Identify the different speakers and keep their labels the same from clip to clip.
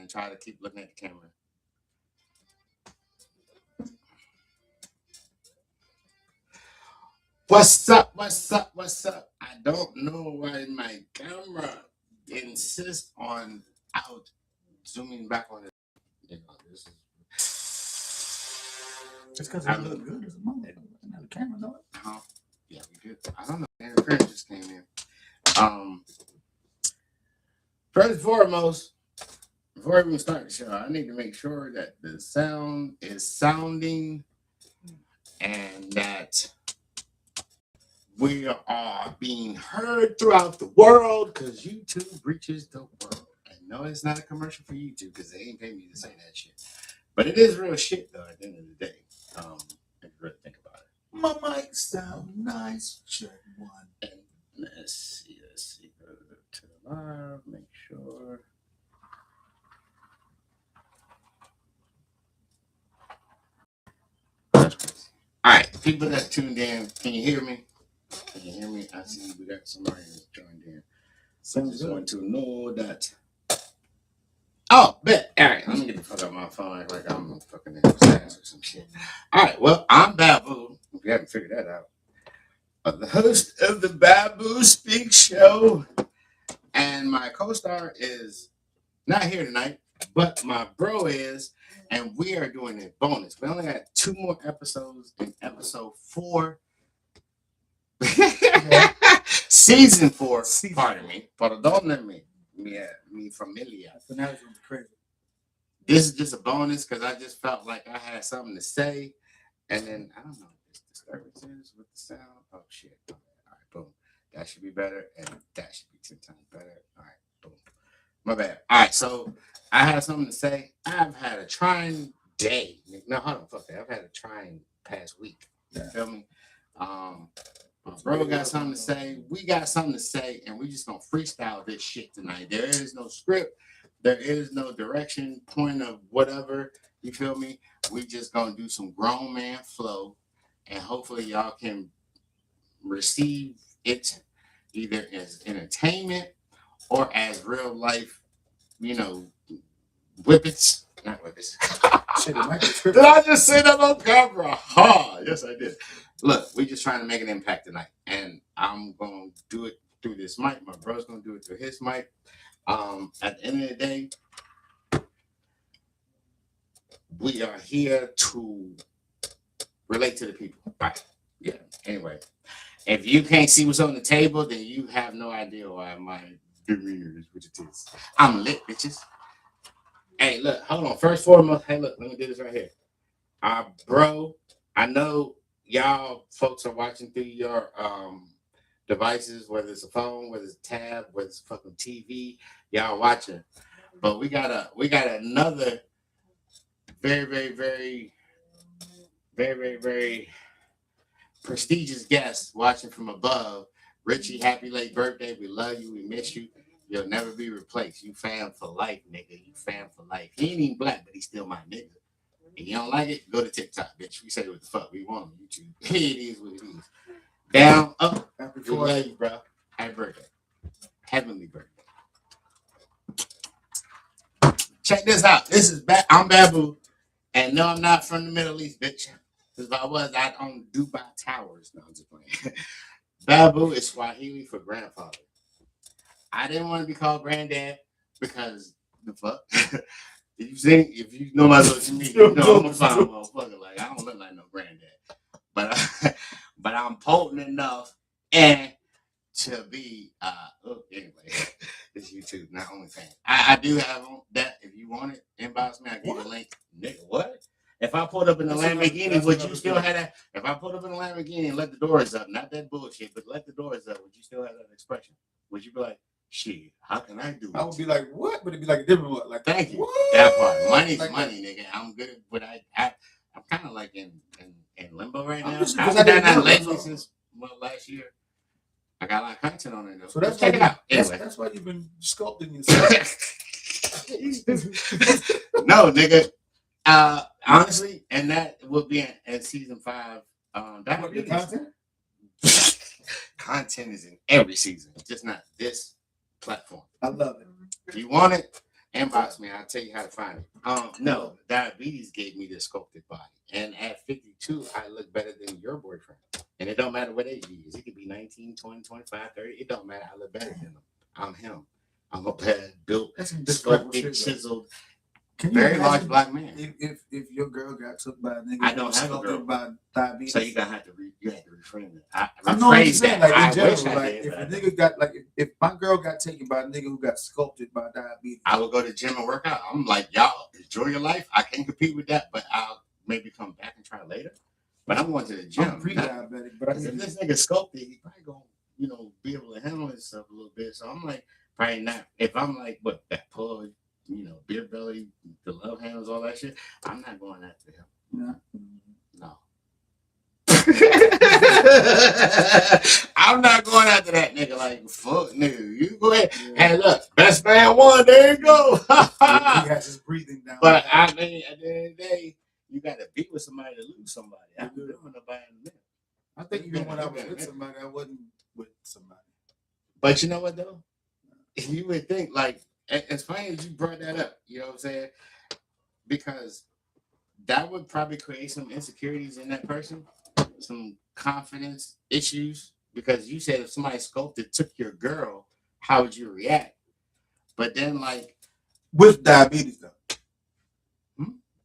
Speaker 1: and try to keep looking at the camera. What's up? What's up? What's up? I don't know why my camera insists on out zooming back on it. You know, this is.
Speaker 2: It's because it look good as a moment. Now the camera's on.
Speaker 1: Yeah, we good. I don't know. Interference just came in. First and foremost, before we even start the show, I need to make sure that the sound is sounding and that we are being heard throughout the world because YouTube reaches the world. I know it's not a commercial for YouTube because they ain't paying me to say that shit. But it is real shit, though, at the end of the day. If you really think about it.
Speaker 2: My mic sound nice. Check one.
Speaker 1: And let's see. Go to the live, make sure. All right, people that tuned in, can you hear me? Can you hear me? I see we got somebody that's joined in. So I just want to know that. Oh, bet. All right, let me get the fuck out of my phone like I'm fucking in class or some shit. All right, well, I'm Babu. If you haven't figured that out. The host of the Babu Speak Show. And my co-star is not here tonight, but my bro is. And we are doing a bonus. We only got 2 more episodes in episode 4. Season 4. Pardon me. Perdóname. Mi familia.
Speaker 2: So now it's going to be crazy.
Speaker 1: This is just a bonus because I just felt like I had something to say. And then, I don't know, this disturbances with the sound. Oh, shit. All right, boom. That should be better. And that should be 10 times better. All right, boom. My bad. All right, so I have something to say. I've had a trying day. No, hold on, fuck that. I've had a trying past week. You feel me? My bro got something to say. We got something to say, and we just gonna freestyle this shit tonight. There is no script. There is no direction, point of whatever. You feel me? We just gonna do some grown man flow, and hopefully y'all can receive it either as entertainment or as real life, you know, whippets. Not whippets. Did I just say that on camera? Ha! Yes, I did. Look, we just trying to make an impact tonight, and I'm gonna do it through this mic. My bro's gonna do it through his mic. At the end of the day, we are here to relate to the people. Right? Yeah. Anyway, if you can't see what's on the table, then you have no idea why my demeanor is what it is. I'm lit, bitches. Hey, look, hold on. First foremost, hey, look, let me do this right here. Bro, I know y'all folks are watching through your devices, whether it's a phone, whether it's a tab, whether it's a fucking TV, y'all watching. But we got another very prestigious guest watching from above. Richie, happy late birthday. We love you. We miss you. You'll never be replaced. You fam for life, nigga. You fam for life. He ain't even black, but he's still my nigga. If you don't like it, go to TikTok, bitch. We say what the fuck we want on YouTube. It is what it is. Down, up. We love you, bro. Happy birthday. Heavenly birthday. Check this out. This is I'm Babu. And no, I'm not from the Middle East, bitch. Because if I was, I'd own Dubai Towers. No, I'm just playing. Babu is Swahili for grandfather. I didn't want to be called granddad because the fuck. If you know my social media, you know I'm a fine motherfucker. Like, I don't look like no granddad. But I'm potent enough and to be anyway, it's YouTube, not OnlyFans. I do have that. If you want it, inbox me, I'll give you a link. Nigga, what? If I pulled up in the Lamborghini, would you still have that? If I pulled up in the Lamborghini and let the doors up, not that bullshit, but let the doors up, would you still have that expression? Would you be like, shit, how can I do it?
Speaker 2: I would be like, what? But it'd be like a different one. Like,
Speaker 1: thank you.
Speaker 2: What?
Speaker 1: That part. Money's
Speaker 2: like
Speaker 1: money, nigga. I'm good, but I'm kind of like in limbo right now.
Speaker 2: I've
Speaker 1: been doing that lately since last year. I got a lot of content on it though.
Speaker 2: So that's
Speaker 1: check it out. Anyway.
Speaker 2: That's why you've been sculpting yourself.
Speaker 1: No, nigga. Honestly, and that will be in season 5. That would be
Speaker 2: content.
Speaker 1: Content is in every season, just not this platform.
Speaker 2: I love it.
Speaker 1: If you want it, Inbox me. I'll tell you how to find it. No, diabetes gave me this sculpted body, and at 52, I look better than your boyfriend. And it don't matter what age he is. He could be 19, 20, 25, 30. It don't matter. I look better than him. I'm him. I'm a bad built,
Speaker 2: That's some disrespectful
Speaker 1: sculpted,
Speaker 2: shit, though.
Speaker 1: chiseled,
Speaker 2: Can you
Speaker 1: very large
Speaker 2: imagine
Speaker 1: black man.
Speaker 2: if your girl got took by a nigga
Speaker 1: I
Speaker 2: who
Speaker 1: don't
Speaker 2: was
Speaker 1: have a
Speaker 2: sculpted
Speaker 1: girl.
Speaker 2: by diabetes?
Speaker 1: So you gotta have to you have to reframe it.
Speaker 2: I know what you're saying. Like in
Speaker 1: I
Speaker 2: general,
Speaker 1: wish I
Speaker 2: like
Speaker 1: did,
Speaker 2: if
Speaker 1: but
Speaker 2: a
Speaker 1: I don't.
Speaker 2: nigga got like if my girl got taken by a nigga who got sculpted by diabetes,
Speaker 1: I would go to the gym and work out. I'm like, y'all enjoy your life. I can't compete with that, but I'll maybe come back and try later. But I'm going to the gym.
Speaker 2: I'm pre-diabetic, but I
Speaker 1: If
Speaker 2: mean,
Speaker 1: this nigga sculpted, he probably gonna, be able to handle himself a little bit. So I'm like, probably not. If I'm like, what, that pull, beer belly, the love handles, all that shit, I'm not going after him. No. I'm not going after that nigga. Like, fuck, nigga. You go ahead.
Speaker 2: Yeah.
Speaker 1: Hey, look, best man won. There you go.
Speaker 2: He has his breathing down.
Speaker 1: But I mean, at the end of the day, you got to be with somebody to lose somebody. I'm with nobody in the middle.
Speaker 2: I think even when I was with somebody, I wasn't with somebody.
Speaker 1: But you know what though? You would think, like, as funny as you brought that up, you know what I'm saying? Because that would probably create some insecurities in that person, some confidence issues. Because you said if somebody sculpted took your girl, how would you react? But then, like,
Speaker 2: with diabetes though,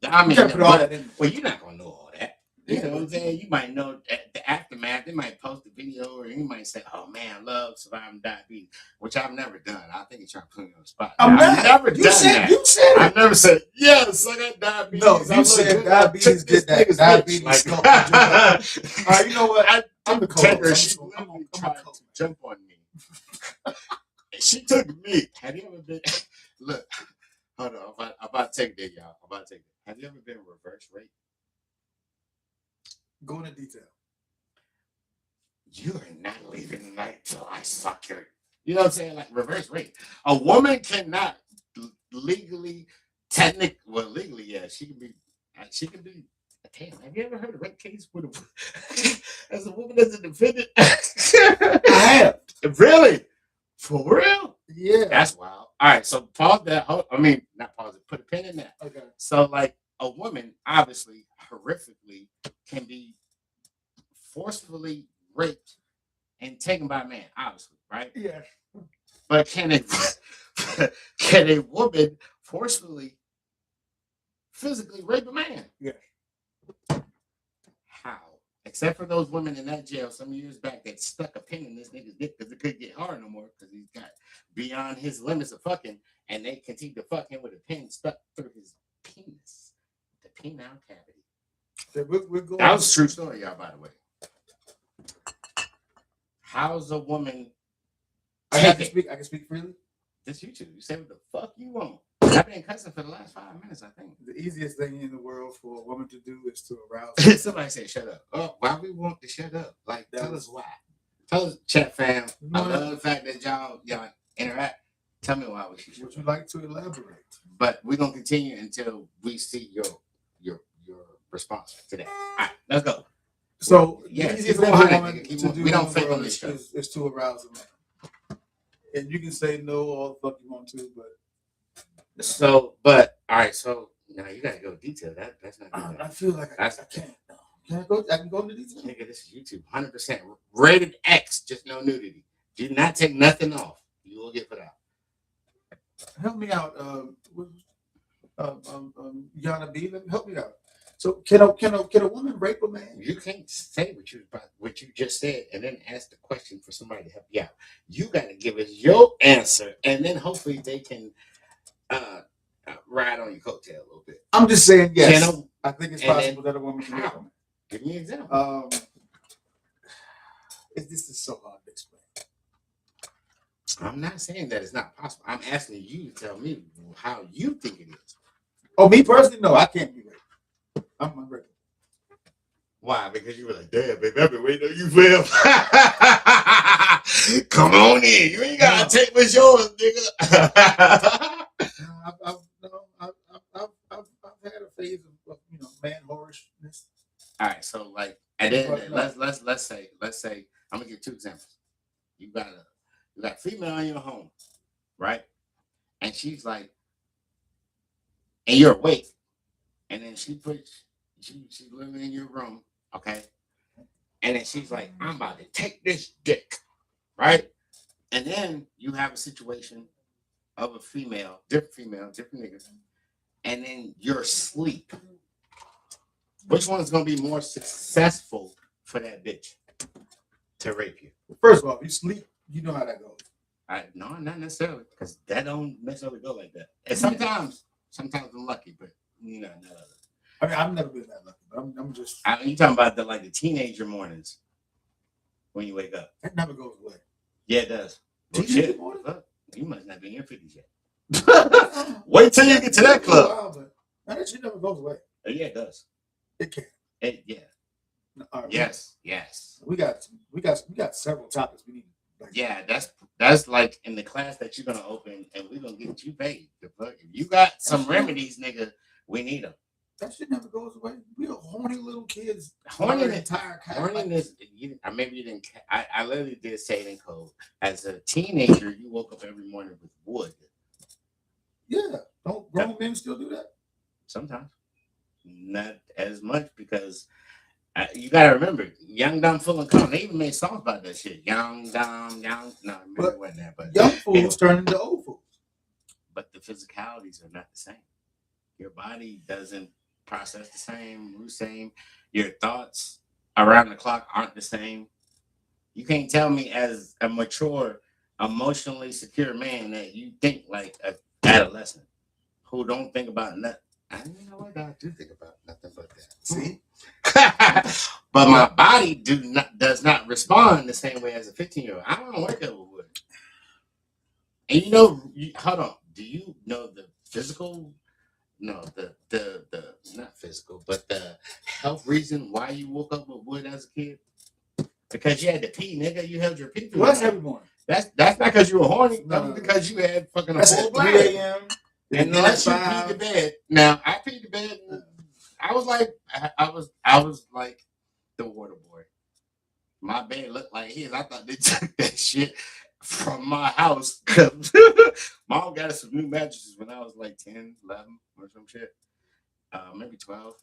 Speaker 1: I mean,
Speaker 2: put all that in.
Speaker 1: Well, you're not gonna know all that. You know what I'm saying? You might know the aftermath. They might post a video, or you might say, "Oh man, I love surviving diabetes," which I've never done. I think you're trying to put me on the spot. I've never done that.
Speaker 2: You said it.
Speaker 1: I've never said, "Yes, I got diabetes."
Speaker 2: No, you said diabetes did that. Diabetes
Speaker 1: like,
Speaker 2: sculpted your body. All right, you know what?
Speaker 1: I'm the coach. She literally tried to jump on me. She took me. Have you ever been? Look, hold on. I'm about to take it, y'all. I'm about to take it. Have you ever been reverse raped?
Speaker 2: Go into detail.
Speaker 1: You are not leaving tonight till I suck your. You know what I'm saying? Like reverse rape. A woman cannot legally, legally, yeah, she can be. Damn, have you ever heard a rape case with as a woman as a defendant?
Speaker 2: I have.
Speaker 1: Really? For real?
Speaker 2: Yeah.
Speaker 1: That's wild. All right, so pause that. Not pause it. Put a pin in that.
Speaker 2: Okay.
Speaker 1: So, like, a woman, obviously, horrifically, can be forcefully raped and taken by a man, obviously, right?
Speaker 2: Yeah.
Speaker 1: But can a woman forcefully, physically rape a man?
Speaker 2: Yeah.
Speaker 1: How? Except for those women in that jail some years back that stuck a pin in this nigga's dick because it couldn't get hard no more because he's got beyond his limits of fucking, and they continue to fuck him with a pin stuck through his penis, the penile cavity.
Speaker 2: So we're going.
Speaker 1: That was a true story, y'all, by the way. How's a woman?
Speaker 2: I can speak freely.
Speaker 1: This YouTube. You say what the fuck you want. I've been cussing for the last 5 minutes, I think.
Speaker 2: The easiest thing in the world for a woman to do is to arouse.
Speaker 1: Somebody say shut up. Oh, why we want to shut up? Like, tell us why. Tell us, chat fam. I love the fact that y'all interact. Tell me why we should.
Speaker 2: Would you like to elaborate?
Speaker 1: But we're gonna continue until we see your response to that. All right, let's go.
Speaker 2: So
Speaker 1: yeah,
Speaker 2: the easiest thing for a woman to do
Speaker 1: we don't
Speaker 2: in the
Speaker 1: fake on
Speaker 2: world
Speaker 1: this show.
Speaker 2: is to arouse a man. And you can say no all the fuck you want to, but
Speaker 1: so, but all right, so now you gotta go detail. That's not good.
Speaker 2: I feel like I can't. Can I go? I can go into detail.
Speaker 1: Nigga, this is YouTube. 100% rated X. Just no nudity. Do not take nothing off. You will get put out.
Speaker 2: Help me out, Yana B. Help me out. So can a woman rape a man?
Speaker 1: You can't say what you just said and then ask the question for somebody to help you out. You got to give us your answer, and then hopefully they can ride on your coattail a little bit.
Speaker 2: I'm just saying yes. I think it's possible that a woman can rape a man.
Speaker 1: Give me an example.
Speaker 2: This is so hard to explain.
Speaker 1: I'm not saying that it's not possible. I'm asking you to tell me how you think it is.
Speaker 2: Oh, me personally, no, I can't be raped. I'm unraped.
Speaker 1: Why? Because you were like, damn, baby, I've been waiting on you forever. Come on in. You ain't gotta take what's yours, nigga.
Speaker 2: I've had a phase of man whorishness.
Speaker 1: All right, so like, and then let's say I'm gonna give 2 examples. You got a female in your home, right? And she's like, and you're awake, and then she's living in your room, okay, and then she's like, I'm about to take this dick, right? And then you have a situation of a female, different niggas, and then you're asleep. Which one's gonna be more successful for that bitch to rape you?
Speaker 2: First of all, if you sleep, you know how that goes.
Speaker 1: No, not necessarily, because that don't necessarily go like that. And sometimes I'm lucky, but not other.
Speaker 2: I mean, I've never been that lucky, but I'm just.
Speaker 1: You talking about the teenager mornings when you wake up?
Speaker 2: That never goes away.
Speaker 1: Yeah, it does.
Speaker 2: Well, shit, look,
Speaker 1: you must not be in 50s yet. Wait till you get to that club.
Speaker 2: That shit never goes away.
Speaker 1: Yeah, it does.
Speaker 2: It can.
Speaker 1: Yeah.
Speaker 2: Right,
Speaker 1: Yes.
Speaker 2: We got several topics we need.
Speaker 1: Yeah, that's like in the class that you're gonna open, and we're gonna get you paid. The fuck, if you got some remedies, nigga, we need them.
Speaker 2: That shit never goes away. We are horny little kids.
Speaker 1: Horniness. Maybe you didn't. I literally did say it in code. As a teenager, you woke up every morning with wood.
Speaker 2: Yeah. Don't grown men still do that?
Speaker 1: Sometimes. Not as much because you gotta remember, young, dumb, full and calm. They even made songs about that shit. Young, dumb, young. No, maybe it wasn't that, but
Speaker 2: young fools turn into old fools.
Speaker 1: But the physicalities are not the same. Your body doesn't process the same. Your thoughts around the clock aren't the same. You can't tell me as a mature, emotionally secure man that you think like an adolescent who don't think about nothing. I don't know what I do think about nothing but that. See? But my body does not respond the same way as a 15-year-old. I don't work out with wood. And hold on. Do you know the physical? No, the not physical, but the health reason why you woke up with wood as a kid? Because you had to pee, nigga. You held your pee.
Speaker 2: Well, that's every morning.
Speaker 1: That's not because you were horny. No, because you had fucking a full bladder.
Speaker 2: 3 a.m.
Speaker 1: And unless you peed to bed. Now I peed to bed. I was like the water boy. My bed looked like his. I thought they took that shit from my house. Mom got us some new mattresses when I was like 10, 11 or some shit. Maybe 12.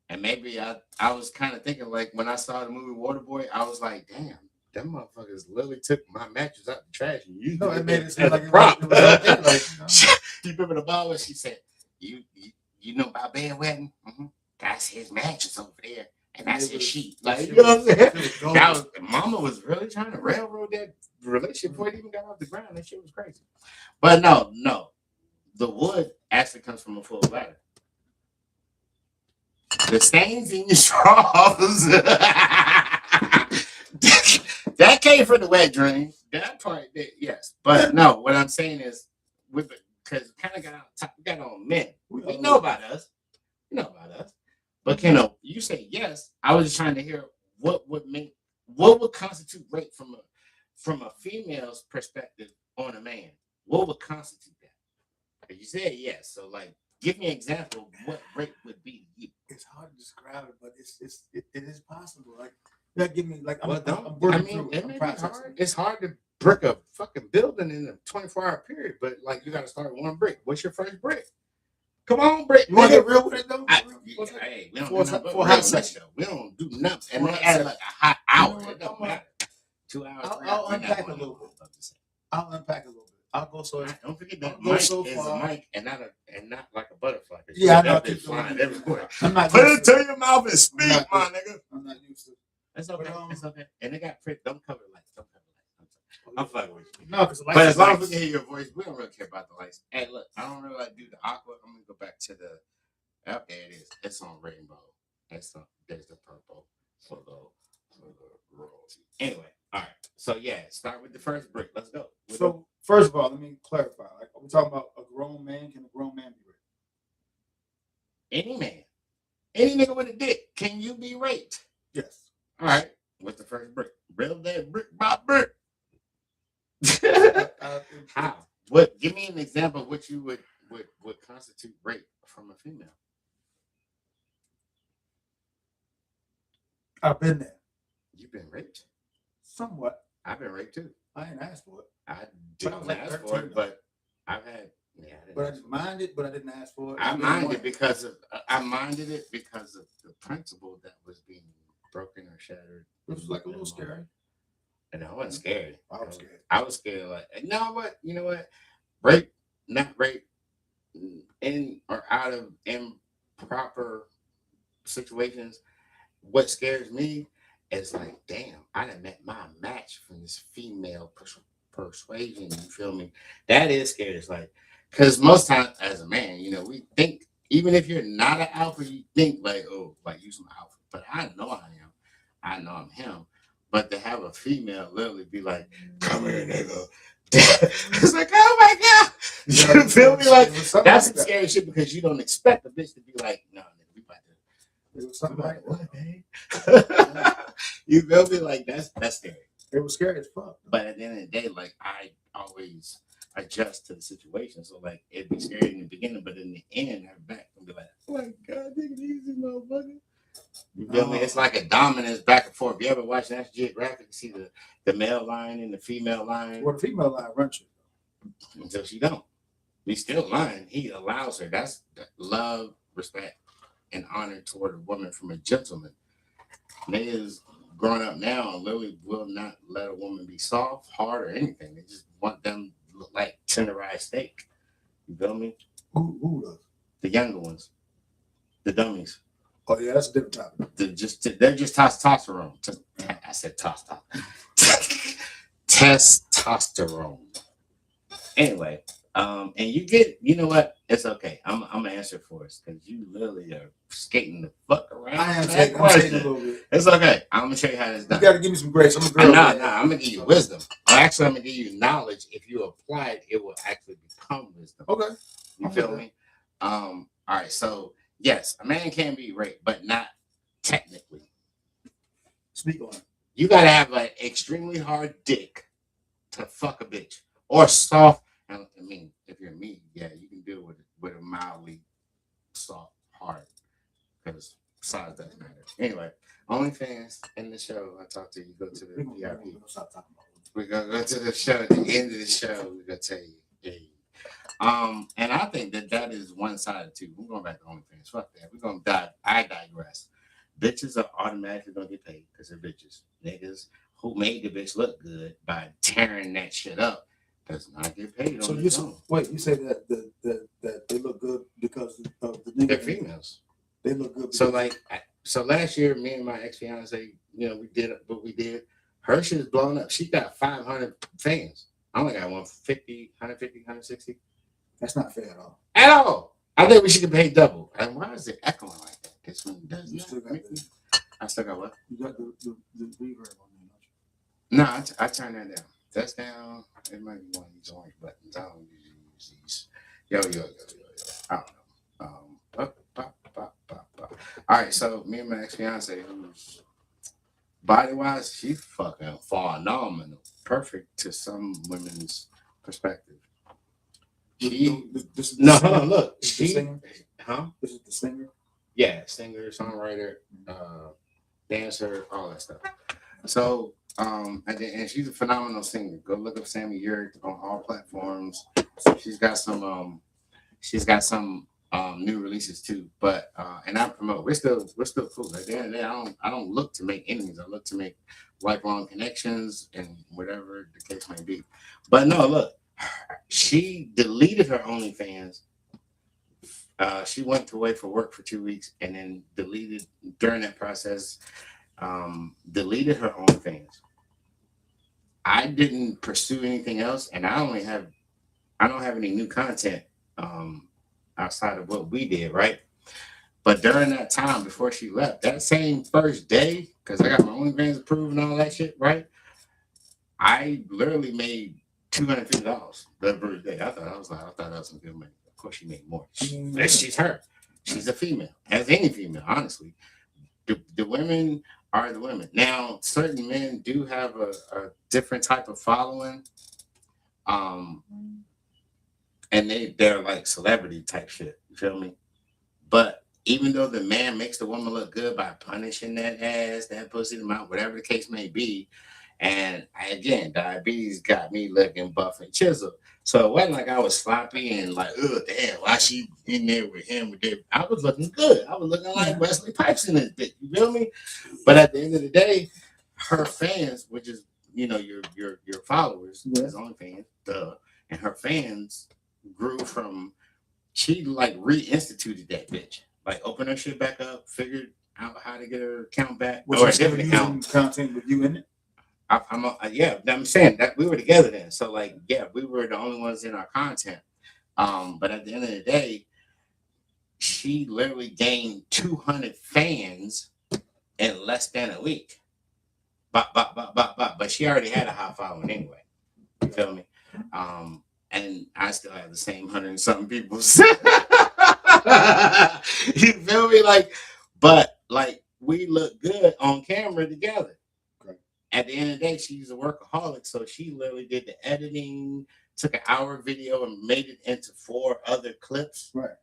Speaker 1: And maybe I was kind of thinking like when I saw the movie Waterboy, I was like, damn, them motherfuckers literally took my mattress out the trash and used it
Speaker 2: made it
Speaker 1: as
Speaker 2: like
Speaker 1: a prop.
Speaker 2: It was okay,
Speaker 1: You remember the ball where she said, you know about bedwetting? Mm-hmm. That's his mattress over there. And that's his sheet. Like, you know what I'm saying? Mama was really trying to railroad that relationship before it even got off the ground. That shit was crazy. But no. The wood actually comes from a full bladder. The stains in your drawers. That came from the wet dream. That part, yes. But no, what I'm saying is, because kind of got on men. We know about us. But you say yes. I was just trying to hear what would constitute rape from a female's perspective on a man. What would constitute that? You said yes. So like, give me an example of what rape would be to you.
Speaker 2: It's hard to describe it, but it is possible. Like that give me like I'm
Speaker 1: hard. It's hard to brick a fucking building in a 24-hour period, but like you got to start with one brick. What's your first brick? Come on, brick.
Speaker 2: You want to get real with it though?
Speaker 1: Hey, we don't do nothing for hot session. We don't do nothing. And they add like a hot hour. It don't matter. 2 hours.
Speaker 2: I'll unpack a little bit. I'll go so.
Speaker 1: Don't forget that mic is a mic and not like a butterfly.
Speaker 2: Yeah, I know.
Speaker 1: It's flying everywhere.
Speaker 2: I'm not
Speaker 1: put it to your mouth and speak, my nigga.
Speaker 2: I'm not used to it.
Speaker 1: It's okay. It's okay. And they got print. Don't cover lights. I'm fucking with you.
Speaker 2: No, because
Speaker 1: but as long as we can hear your voice, we don't really care about the lights. Hey, look, I don't really like do the aqua. I'm gonna go back to the. Oh, there it is. It's on rainbow. There's the purple for the royalty. Anyway, all right. So yeah, start with the first brick. Let's go.
Speaker 2: First of all, let me clarify. Like, are we talking about a grown man? Can a grown man be raped?
Speaker 1: Any man, any nigga with a dick, can you be raped?
Speaker 2: Yes.
Speaker 1: All right. What's the first brick? Build that brick by brick. How? What? Give me an example of what you would constitute rape from a female.
Speaker 2: I've been there.
Speaker 1: You've been raped?
Speaker 2: Somewhat.
Speaker 1: I've been raped too.
Speaker 2: I didn't ask for it.
Speaker 1: I didn't ask for it, but I've had Yeah,
Speaker 2: But I didn't mind it, but I didn't ask for it.
Speaker 1: I minded it because of the principle that was being broken or shattered.
Speaker 2: It was like a little scary.
Speaker 1: And I wasn't scared.
Speaker 2: I was scared.
Speaker 1: I was scared. Like, you know what? Rape, not rape, in or out of improper situations. What scares me is like, damn, I done met my match from this female persuasion. You feel me? That is scary. It's like, because most times as a man, we think, even if you're not an alpha, you think like, oh, like you some alpha. But I know I am. I know I'm him. But to have a female literally be like, come here, nigga. It's like, oh my God. You feel me? Like, that's some scary shit because you don't expect a bitch to be like, no, nigga, we about to.
Speaker 2: It was something like
Speaker 1: what, babe? You feel me? Like, that's scary.
Speaker 2: It was scary as fuck.
Speaker 1: But at the end of the day, like, I always adjust to the situation. So, like, it'd be scary in the beginning, but in the end, I'm back and be like, oh my God, take it easy, motherfucker. You feel me? It's like a dominance back and forth. You ever watch National Geographic? See the male lion and the female lion?
Speaker 2: Well, the female lion runs you.
Speaker 1: Until she don't. He's still lying. He allows her. That's love, respect, and honor toward a woman from a gentleman. Niggas growing up now and literally will not let a woman be soft, hard, or anything. They just want them to look like tenderized steak. You feel me?
Speaker 2: Who does?
Speaker 1: The younger ones. The dummies.
Speaker 2: Oh yeah, that's a different topic.
Speaker 1: They're just testosterone. I said testosterone. Anyway, and you get, you know what? It's okay. I'm gonna answer for us because you literally are skating the fuck around.
Speaker 2: I am skating a little bit.
Speaker 1: It's okay. I'm gonna show you how it's done.
Speaker 2: You gotta give me some grace. I'm a girl.
Speaker 1: I'm gonna give you wisdom. Actually, I'm gonna give you knowledge. If you apply it, it will actually become wisdom.
Speaker 2: Okay.
Speaker 1: You feel me? All right. So yes, a man can be raped, but not technically.
Speaker 2: Speak on it.
Speaker 1: You gotta have an extremely hard dick to fuck a bitch, or soft. I mean, if you're me, yeah, you can deal with a mildly soft hard, because size doesn't matter. Anyway, OnlyFans in the show. I talk to you. Go to the VIP. We're gonna go to the show. At the end of the show, we're gonna tell you. Hey. And I think that is one sided too. We're going back to OnlyFans. Fuck that. We're gonna dive. I digress. Bitches are automatically gonna get paid because they're bitches. Niggas who made the bitch look good by tearing that shit up does not get paid.
Speaker 2: So you say that they look good because of the niggas.
Speaker 1: They're females.
Speaker 2: They look good.
Speaker 1: So last year, me and my ex-fiance, we did what we did. Her shit is blown up. She got 500 fans. I only got 150, 150, 160.
Speaker 2: That's not fair at all.
Speaker 1: At all. I think we should get paid double. And why is it echoing like that? This one does
Speaker 2: You
Speaker 1: not.
Speaker 2: still got the,
Speaker 1: I still got what?
Speaker 2: you got the reverb on there, don't you?
Speaker 1: No, I turn that down. That's down. It might be one of these orange buttons. I don't usually use these. Yo. I don't know. All right, so me and my ex-fiance, who's body-wise, she's fucking phenomenal. Perfect to some women's perspective. Hold on, look.
Speaker 2: This is the singer?
Speaker 1: Yeah, singer, songwriter, dancer, all that stuff. So, and she's a phenomenal singer. Go look up Sammy Yerk on all platforms. She's got some new releases too. But and I promote. We're still cool. At the end of the day, I don't look to make enemies. I look to make lifelong connections and whatever the case may be. But no, look, she deleted her OnlyFans. She went away for work for 2 weeks and then deleted during that process. Deleted her OnlyFans. I didn't pursue anything else, and I don't have any new content outside of what we did, right? But during that time before she left, that same first day, because I got my OnlyFans approved and all that shit, right? I literally made $250 that first day. I thought that was some good money. Of course, she made more. She's her. She's a female, as any female, honestly. The women are the women. Now, certain men do have a different type of following, and they're like celebrity type shit. You feel me? But even though the man makes the woman look good by punishing that ass, that pussy, the mouth, whatever the case may be, And again, diabetes got me looking buff and chiseled. So it wasn't like I was sloppy and like, oh damn, why she in there with him? I was looking good. I was looking like Wesley Pipes in this bitch. You feel me? But at the end of the day, her fans, which is your followers, his own fans, and her fans grew from. She like reinstituted that bitch, like opened her shit back up, figured out how to get her account back,
Speaker 2: or a different account. Content with you in it.
Speaker 1: I'm saying that we were together then. So like, yeah, we were the only ones in our content. But at the end of the day, she literally gained 200 fans in less than a week. But she already had a high following anyway. You feel me? And I still have the same 100 and something people. You feel me? But we look good on camera together. At the end of the day, she's a workaholic, so she literally did the editing, took an hour video and made it into 4 other clips.
Speaker 2: Right.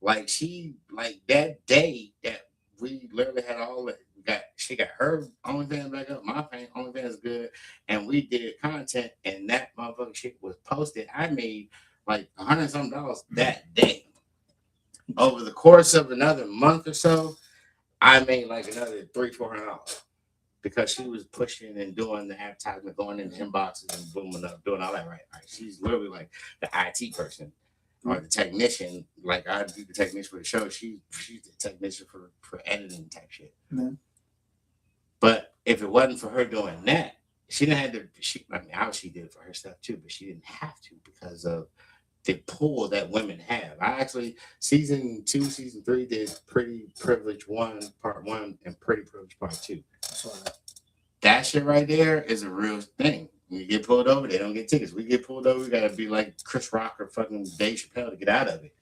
Speaker 1: That day that we literally had all that, she got her OnlyFans back up, my OnlyFans is good, and we did content, and that motherfucking shit was posted. I made like $100 something that day. Over the course of another month or so, I made like another $300-400. Because she was pushing and doing the advertisement, going in the inboxes and booming up, doing all that right. She's literally like the IT person or the technician. Like I do the technician for the show. She's the technician for editing type shit. Mm-hmm. But if it wasn't for her doing that, she didn't have to. Obviously she did it for her stuff too, but she didn't have to because of the pull that women have. I actually season 2, season 3 did Pretty Privilege 1, part 1, and Pretty Privilege part 2. That shit right there is a real thing. When you get pulled over, they don't get tickets. We get pulled over, we gotta be like Chris Rock or fucking Dave Chappelle to get out of it.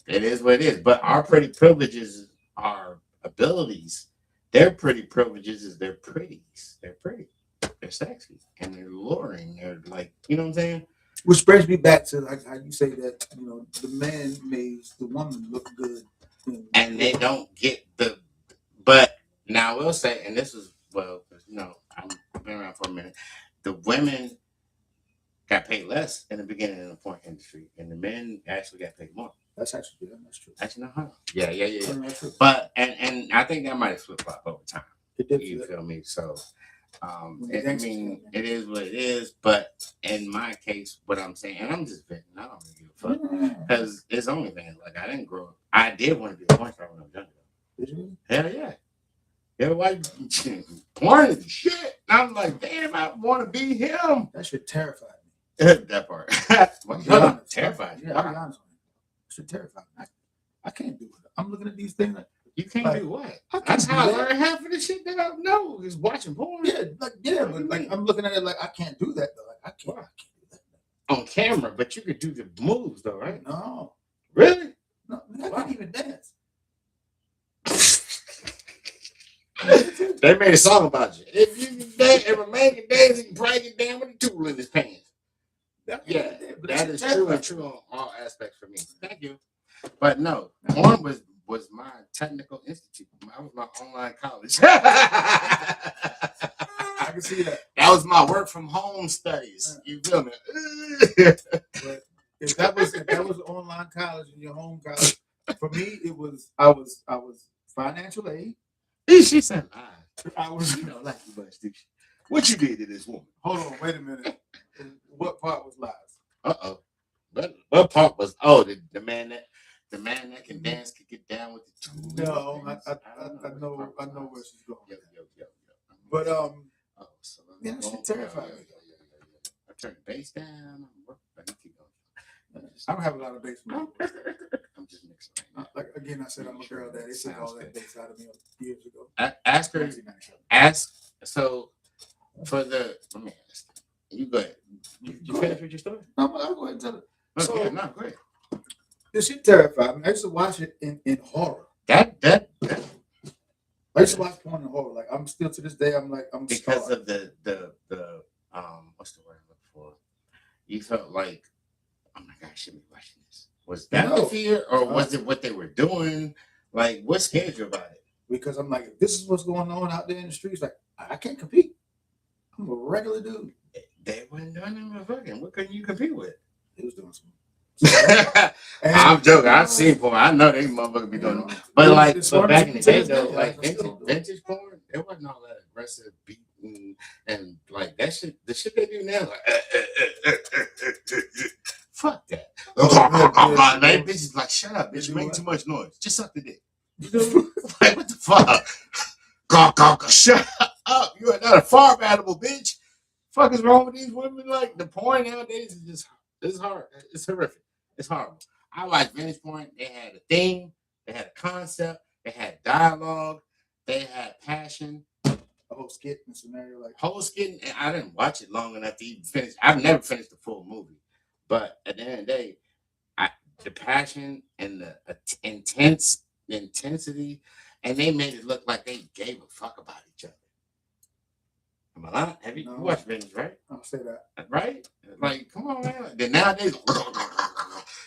Speaker 1: It is what it is. But our pretty privileges are abilities. Their pretty privileges is they're pretties. They're pretty. They're sexy. And they're alluring. They're like, you know what I'm saying?
Speaker 2: Which brings me back to like how you say that, the man makes the woman look good.
Speaker 1: And they don't get but now I will say, and this is, I've been around for a minute, the women got paid less in the beginning of the porn industry, and the men actually got paid more.
Speaker 2: That's actually good. That's true.
Speaker 1: Actually, not Yeah. But, and I think that might have flip-flopped over time. You feel me? So, it is what it is, but in my case, what I'm saying, and I'm just venting, I don't really give a fuck, because it's OnlyFans. Like, I didn't grow up. I did want to be a porn star when I was younger.
Speaker 2: Did you?
Speaker 1: Hell yeah. Everybody porn is shit. And I'm like, damn, I want to be him.
Speaker 2: That should terrify
Speaker 1: me. That part. Terrified.
Speaker 2: Yeah, I'll be honest with you. That should terrify me. I can't do it. I'm looking at these things like,
Speaker 1: you can't do what? That's how I learned half of the shit that I know is watching porn.
Speaker 2: But I'm looking at it like I can't do that though. Like I can't do that
Speaker 1: on camera. But you could do the moves though, right?
Speaker 2: No,
Speaker 1: really?
Speaker 2: No, I can't even dance.
Speaker 1: They made a song about you. If you can dance, if a man can dance, he can probably get down with a tool in his pants. That is true and true on all aspects for me. Thank you. But no, porn was my technical institute. That was my online college.
Speaker 2: I can see that.
Speaker 1: That was my work from home studies. You feel me?
Speaker 2: But if that was online college and your home college, for me it was I was financial aid.
Speaker 1: She said, I was like you much, did she? What you did to this woman?
Speaker 2: Hold on, wait a minute. What part was lies?
Speaker 1: What part was the man that can dance can get down with the tool?
Speaker 2: No, I know where she's going. Yo. But that shit terrified me.
Speaker 1: I turned the bass down.
Speaker 2: I don't have a lot of bass.
Speaker 1: I'm just mixing right now.
Speaker 2: Like again, I said I'm a girl that they took all that bass out of me years ago.
Speaker 1: So let me ask you. Go ahead. You finished with your story?
Speaker 2: No, I'll go ahead and tell it.
Speaker 1: So, go ahead.
Speaker 2: This shit terrified me. I used to watch it in horror.
Speaker 1: That
Speaker 2: I used to watch porn in horror. Like I'm still to this day. I'm
Speaker 1: because
Speaker 2: scarred.
Speaker 1: of the what's the word I'm looking for? You felt like, oh my God, I shouldn't be watching this. Was that the fear, or was it what they were doing? Like, what scared you about it?
Speaker 2: Because I'm like, if this is what's going on out there in the streets, like I can't compete. I'm a regular dude.
Speaker 1: They wasn't doing them fucking. What couldn't you compete with?
Speaker 2: He was doing some.
Speaker 1: I'm joking. I've seen porn. I know they motherfuckers be doing it. But like, but back in the day though, like vintage porn, it wasn't all that aggressive beating and like that shit. The shit they do now, like, fuck that. I'm like, bitches like, shut up, bitch. You make too much noise. Just suck the dick. You know, like what the fuck? Shut up. You are not a farm animal, bitch. Fuck is wrong with these women? Like the porn nowadays is just, it's hard. It's horrific. It's horrible. I like vintage porn. They had a theme. They had a concept. They had dialogue. They had passion.
Speaker 2: A whole skit and scenario, like
Speaker 1: whole skit. And I didn't watch it long enough to even finish. I've never finished the full movie, but at the end of the day, the passion and the intensity, and they made it look like they gave a fuck about each other. Am I lying? Have you watched vintage, right?
Speaker 2: I'll say that.
Speaker 1: Right? Like, come on, man. Then nowadays,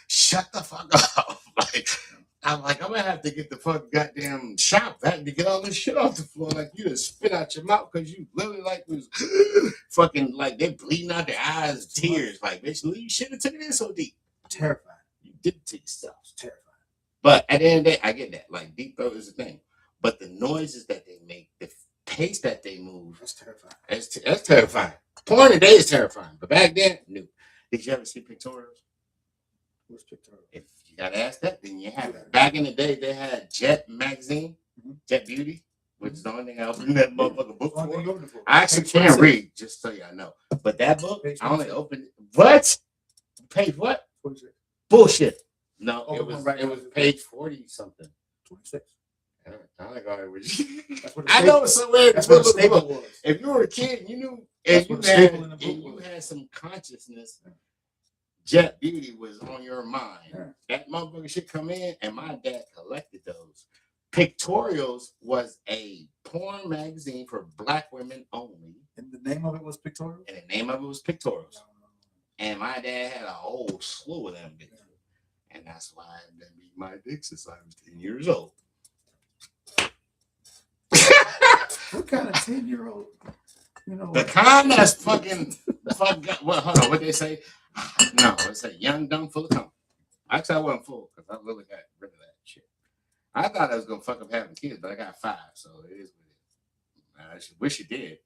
Speaker 1: shut the fuck up. Like, I'm like, I'm gonna have to get the fuck goddamn shop back to get all this shit off the floor. Like, you just spit out your mouth because you literally like was fucking like they bleeding out their eyes, tears. Like, bitch, you shouldn't have taken it so deep.
Speaker 2: Terrifying.
Speaker 1: You did it to yourself.
Speaker 2: It's terrifying.
Speaker 1: But at the end of the day, I get that. Like, deep throat is a thing. But the noises that they make, the pace that they move,
Speaker 2: that's terrifying.
Speaker 1: That's terrifying. Porn today is terrifying. But back then, no. Did you ever see pictorials?
Speaker 2: What's pictorial?
Speaker 1: If you gotta ask that, then you have it. Back in the day, they had Jet magazine, Jet Beauty, which is the only thing I opened that motherfucking book for. I actually can't read, just so y'all know. But that book, I only opened it. What? Page what?
Speaker 2: 26.
Speaker 1: Bullshit. No, it was page 40 something.
Speaker 2: 26.
Speaker 1: I know it's so weird. That's what the staple was. If you were a kid, you knew, and you had some consciousness. Jet Beauty was on your mind. Yeah. That motherfucker should come in, and my dad collected those. Pictorials was a porn magazine for black women only.
Speaker 2: And the name of it was Pictorials?
Speaker 1: And the name of it was Pictorials. And my dad had a whole slew of them bitches. Yeah. And that's why I didn't beat my dick since I was 10 years old.
Speaker 2: What kind of 10-year-old? You know,
Speaker 1: the kind that's fucking well, hold on, what they say? No, it's a young, dumb, full of cum. Actually, I wasn't full because I really got rid of that shit. I thought I was gonna fuck up having kids, but I got 5, so it is what it is. I wish you did,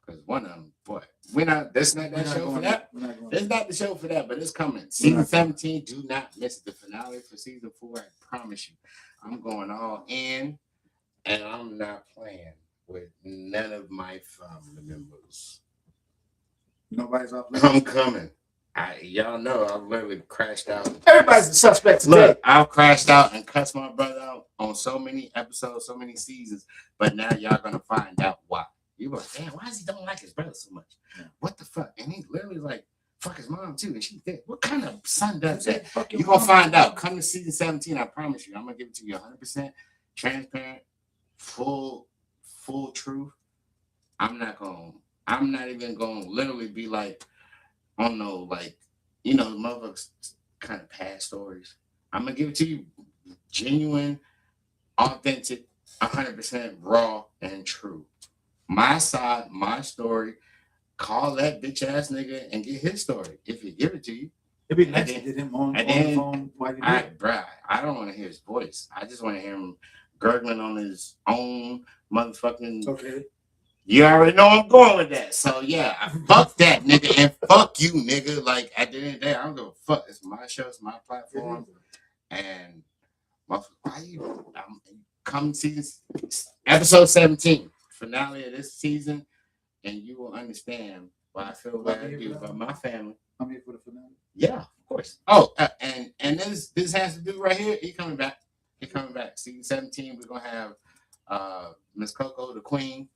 Speaker 1: because one of them, boy, that's not that show for that. It's not the show for that, but it's coming. Season 17, do not miss the finale for season 4. I promise you, I'm going all in, and I'm not playing with none of my family members.
Speaker 2: Nobody's off.
Speaker 1: I'm coming. Y'all know I've literally crashed out.
Speaker 2: Everybody's a suspect today.
Speaker 1: Look, I've crashed out and cussed my brother out on so many episodes, so many seasons, but now y'all gonna find out why. You like, damn, why does he don't like his brother so much? Yeah. What the fuck? And he literally like, fuck his mom too, and she's dead. What kind of son does that? You gonna find out. Come to season 17, I promise you. I'm gonna give it to you 100% transparent, full truth. I'm not even gonna literally be like, I don't know, like, you know, motherfuckers kind of past stories. I'm gonna give it to you genuine, authentic, 100% raw and true. My side, my story. Call that bitch ass nigga and get his story if he give it to you.
Speaker 2: It'd be nice to get him on the phone.
Speaker 1: I don't want to hear his voice. I just want to hear him gurgling on his own motherfucking.
Speaker 2: Okay.
Speaker 1: You already know I'm going with that. So yeah, fuck that nigga and fuck you, nigga. Like at the end of the day, I don't give a fuck. It's my show, it's my platform. And why you come season episode 17, finale of this season, and you will understand why I feel what I do about my family.
Speaker 2: I'm here for the finale.
Speaker 1: Yeah, of course. Oh, and this has to do right here. He coming back. Season 17, we're gonna have Miss Coco, the Queen.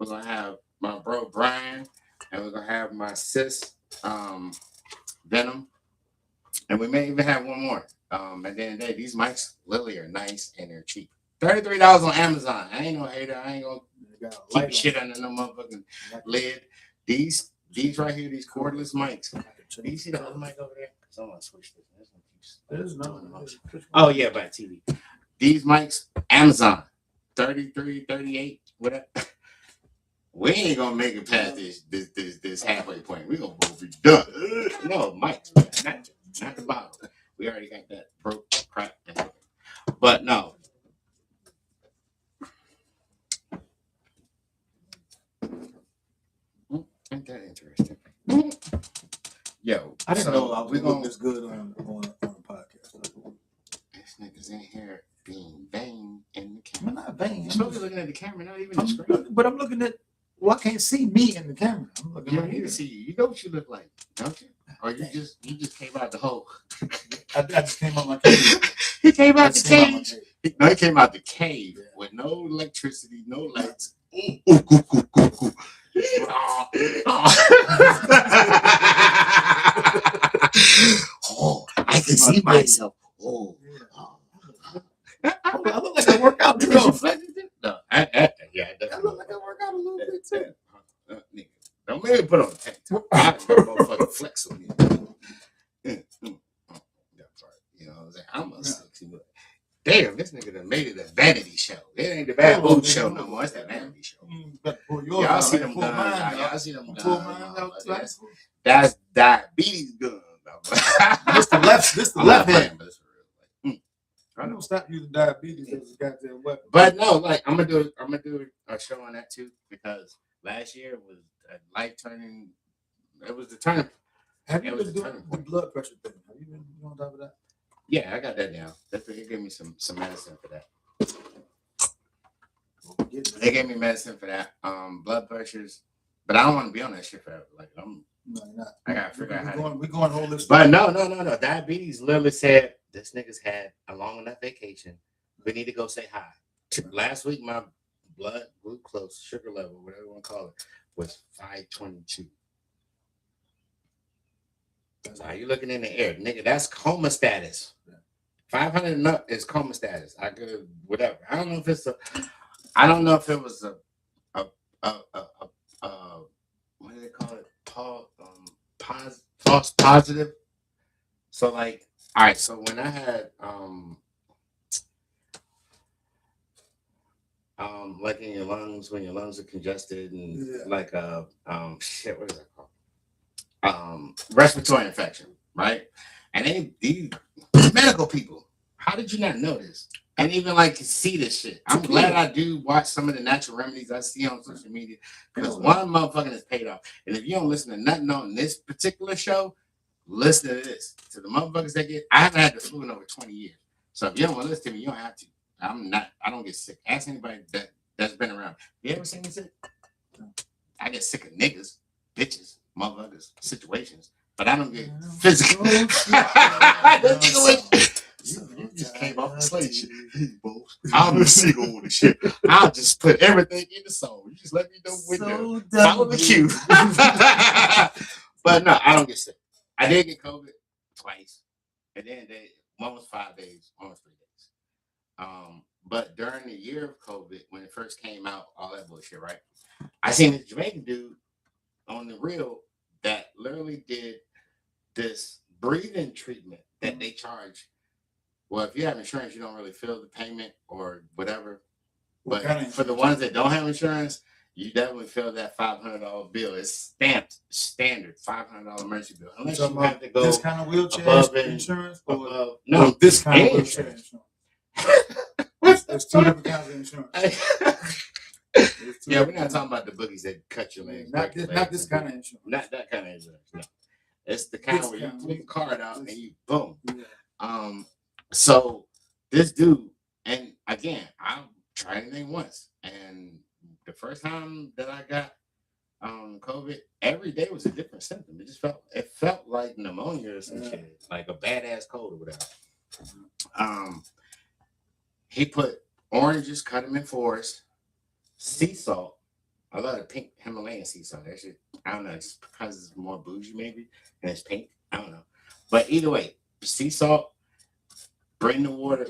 Speaker 1: We're gonna have my bro Brian, and we're gonna have my sis Venom, and we may even have one more. At the end of the day, these mics literally are nice and they're cheap. $33 on Amazon. I ain't no hater. I ain't gonna keep shit under no motherfucking lid. These right here, these cordless mics. Do you see the other mic over there? Because I'm gonna switch this.
Speaker 2: There's no.
Speaker 1: Oh yeah, by TV. These mics, Amazon, 33, 38, whatever. We ain't gonna make it past this halfway point. We gonna both be done. No, Mike, not the bottle. We already got that broke crap. But no. Ain't that interesting? Yo,
Speaker 2: I didn't know I was
Speaker 1: we
Speaker 2: looking
Speaker 1: gonna
Speaker 2: this good on a podcast.
Speaker 1: This nigga's in here being vain in the
Speaker 2: I'm
Speaker 1: camera.
Speaker 2: not vain.
Speaker 1: You're supposed to be looking at the camera, not even the screen.
Speaker 2: But I'm looking at. Well, I can't see me in the camera. I'm looking
Speaker 1: You
Speaker 2: right
Speaker 1: don't need
Speaker 2: here.
Speaker 1: to see you. You know what you look like, don't you? Or you just came out the hole.
Speaker 2: I just came out my cave.
Speaker 1: He came out the
Speaker 2: Just came out
Speaker 1: cage.
Speaker 2: my cave.
Speaker 1: No, he came out the cave
Speaker 2: Yeah.
Speaker 1: with no electricity, no lights. Ooh. Oh, I can see myself. Oh.
Speaker 2: I look like I work out too.
Speaker 1: No,
Speaker 2: I look like I work out a little bit too.
Speaker 1: Nigga, don't make me put on a tank top. I motherfucking flex on you. You know what I'm saying? I'm a sexy boy. Damn, this nigga done made it a vanity show. It ain't the bad boot show no more. It's that vanity show. Y'all see them guns. Y'all see them guns. That's diabetes guns.
Speaker 2: This the left hand.
Speaker 1: But it's real.
Speaker 2: I don't stop using diabetes as a goddamn weapon.
Speaker 1: But no, like I'm gonna do a show on that too, because last year was a life turning. It was the turning.
Speaker 2: Have you been doing the blood pressure thing? Have you been on top of that?
Speaker 1: Yeah, I got that down. They gave me some medicine for that. They gave me medicine for that. Blood pressures, but I don't want to be on that shit forever. Like I'm.
Speaker 2: No, you're not.
Speaker 1: I gotta figure out how.
Speaker 2: We're going holistic.
Speaker 1: But no. Diabetes literally said this nigga's had a long enough vacation. We need to go say hi. Last week, my blood glucose sugar level, whatever you want to call it, was 522. So how you looking in the air, nigga? That's coma status. 500 and up is coma status. I could whatever. I don't know if it's a. I don't know if it was a what do they call it? False positive. So like, all right. So when I had like in your lungs, when your lungs are congested and like shit, what is that called? Respiratory infection, right? And these medical people, how did you not know this? And even like see this shit. I'm glad I do watch some of the natural remedies I see on social media, because one motherfucking is paid off. And if you don't listen to nothing on this particular show, listen to this. To the motherfuckers that get, I haven't had the flu in over 20 years. So if you don't want to listen to me, you don't have to. I don't get sick. Ask anybody that's been around. You ever seen me sick? I get sick of niggas, bitches, motherfuckers, situations, but I don't get physical. You just came off the slave shit. Hey, bro, I'm the single on the shit. I'll just put everything in the song. You just let me know when to follow the cue. But no, I don't get sick. I did get COVID twice. And then one was 5 days, one was 3 days. But during the year of COVID, when it first came out, all that bullshit, right? I seen this Jamaican dude on the reel that literally did this breathing treatment that they charge. Well, if you have insurance, you don't really feel the payment or whatever. But for the ones that don't have insurance, you definitely feel that $500 bill. It's stamped standard $500 emergency bill. Unless you have to go
Speaker 2: this kind of wheelchair insurance, or
Speaker 1: no,
Speaker 2: this kind of wheelchair insurance. There's two different kinds of insurance.
Speaker 1: Yeah, we're not talking about the boogies that cut your legs.
Speaker 2: Not this kind of insurance.
Speaker 1: Not that kind of insurance. No, it's the kind where you pull the card out and you boom. Yeah. So this dude, and again, I tried anything once, and the first time that I got COVID, every day was a different symptom. It felt like pneumonia or some shit, like a badass cold or whatever. He put oranges, cut them in fours, sea salt. I love the pink Himalayan sea salt. That shit, I don't know, it's because it's more bougie maybe, and it's pink. I don't know, but either way, sea salt. Bring the water,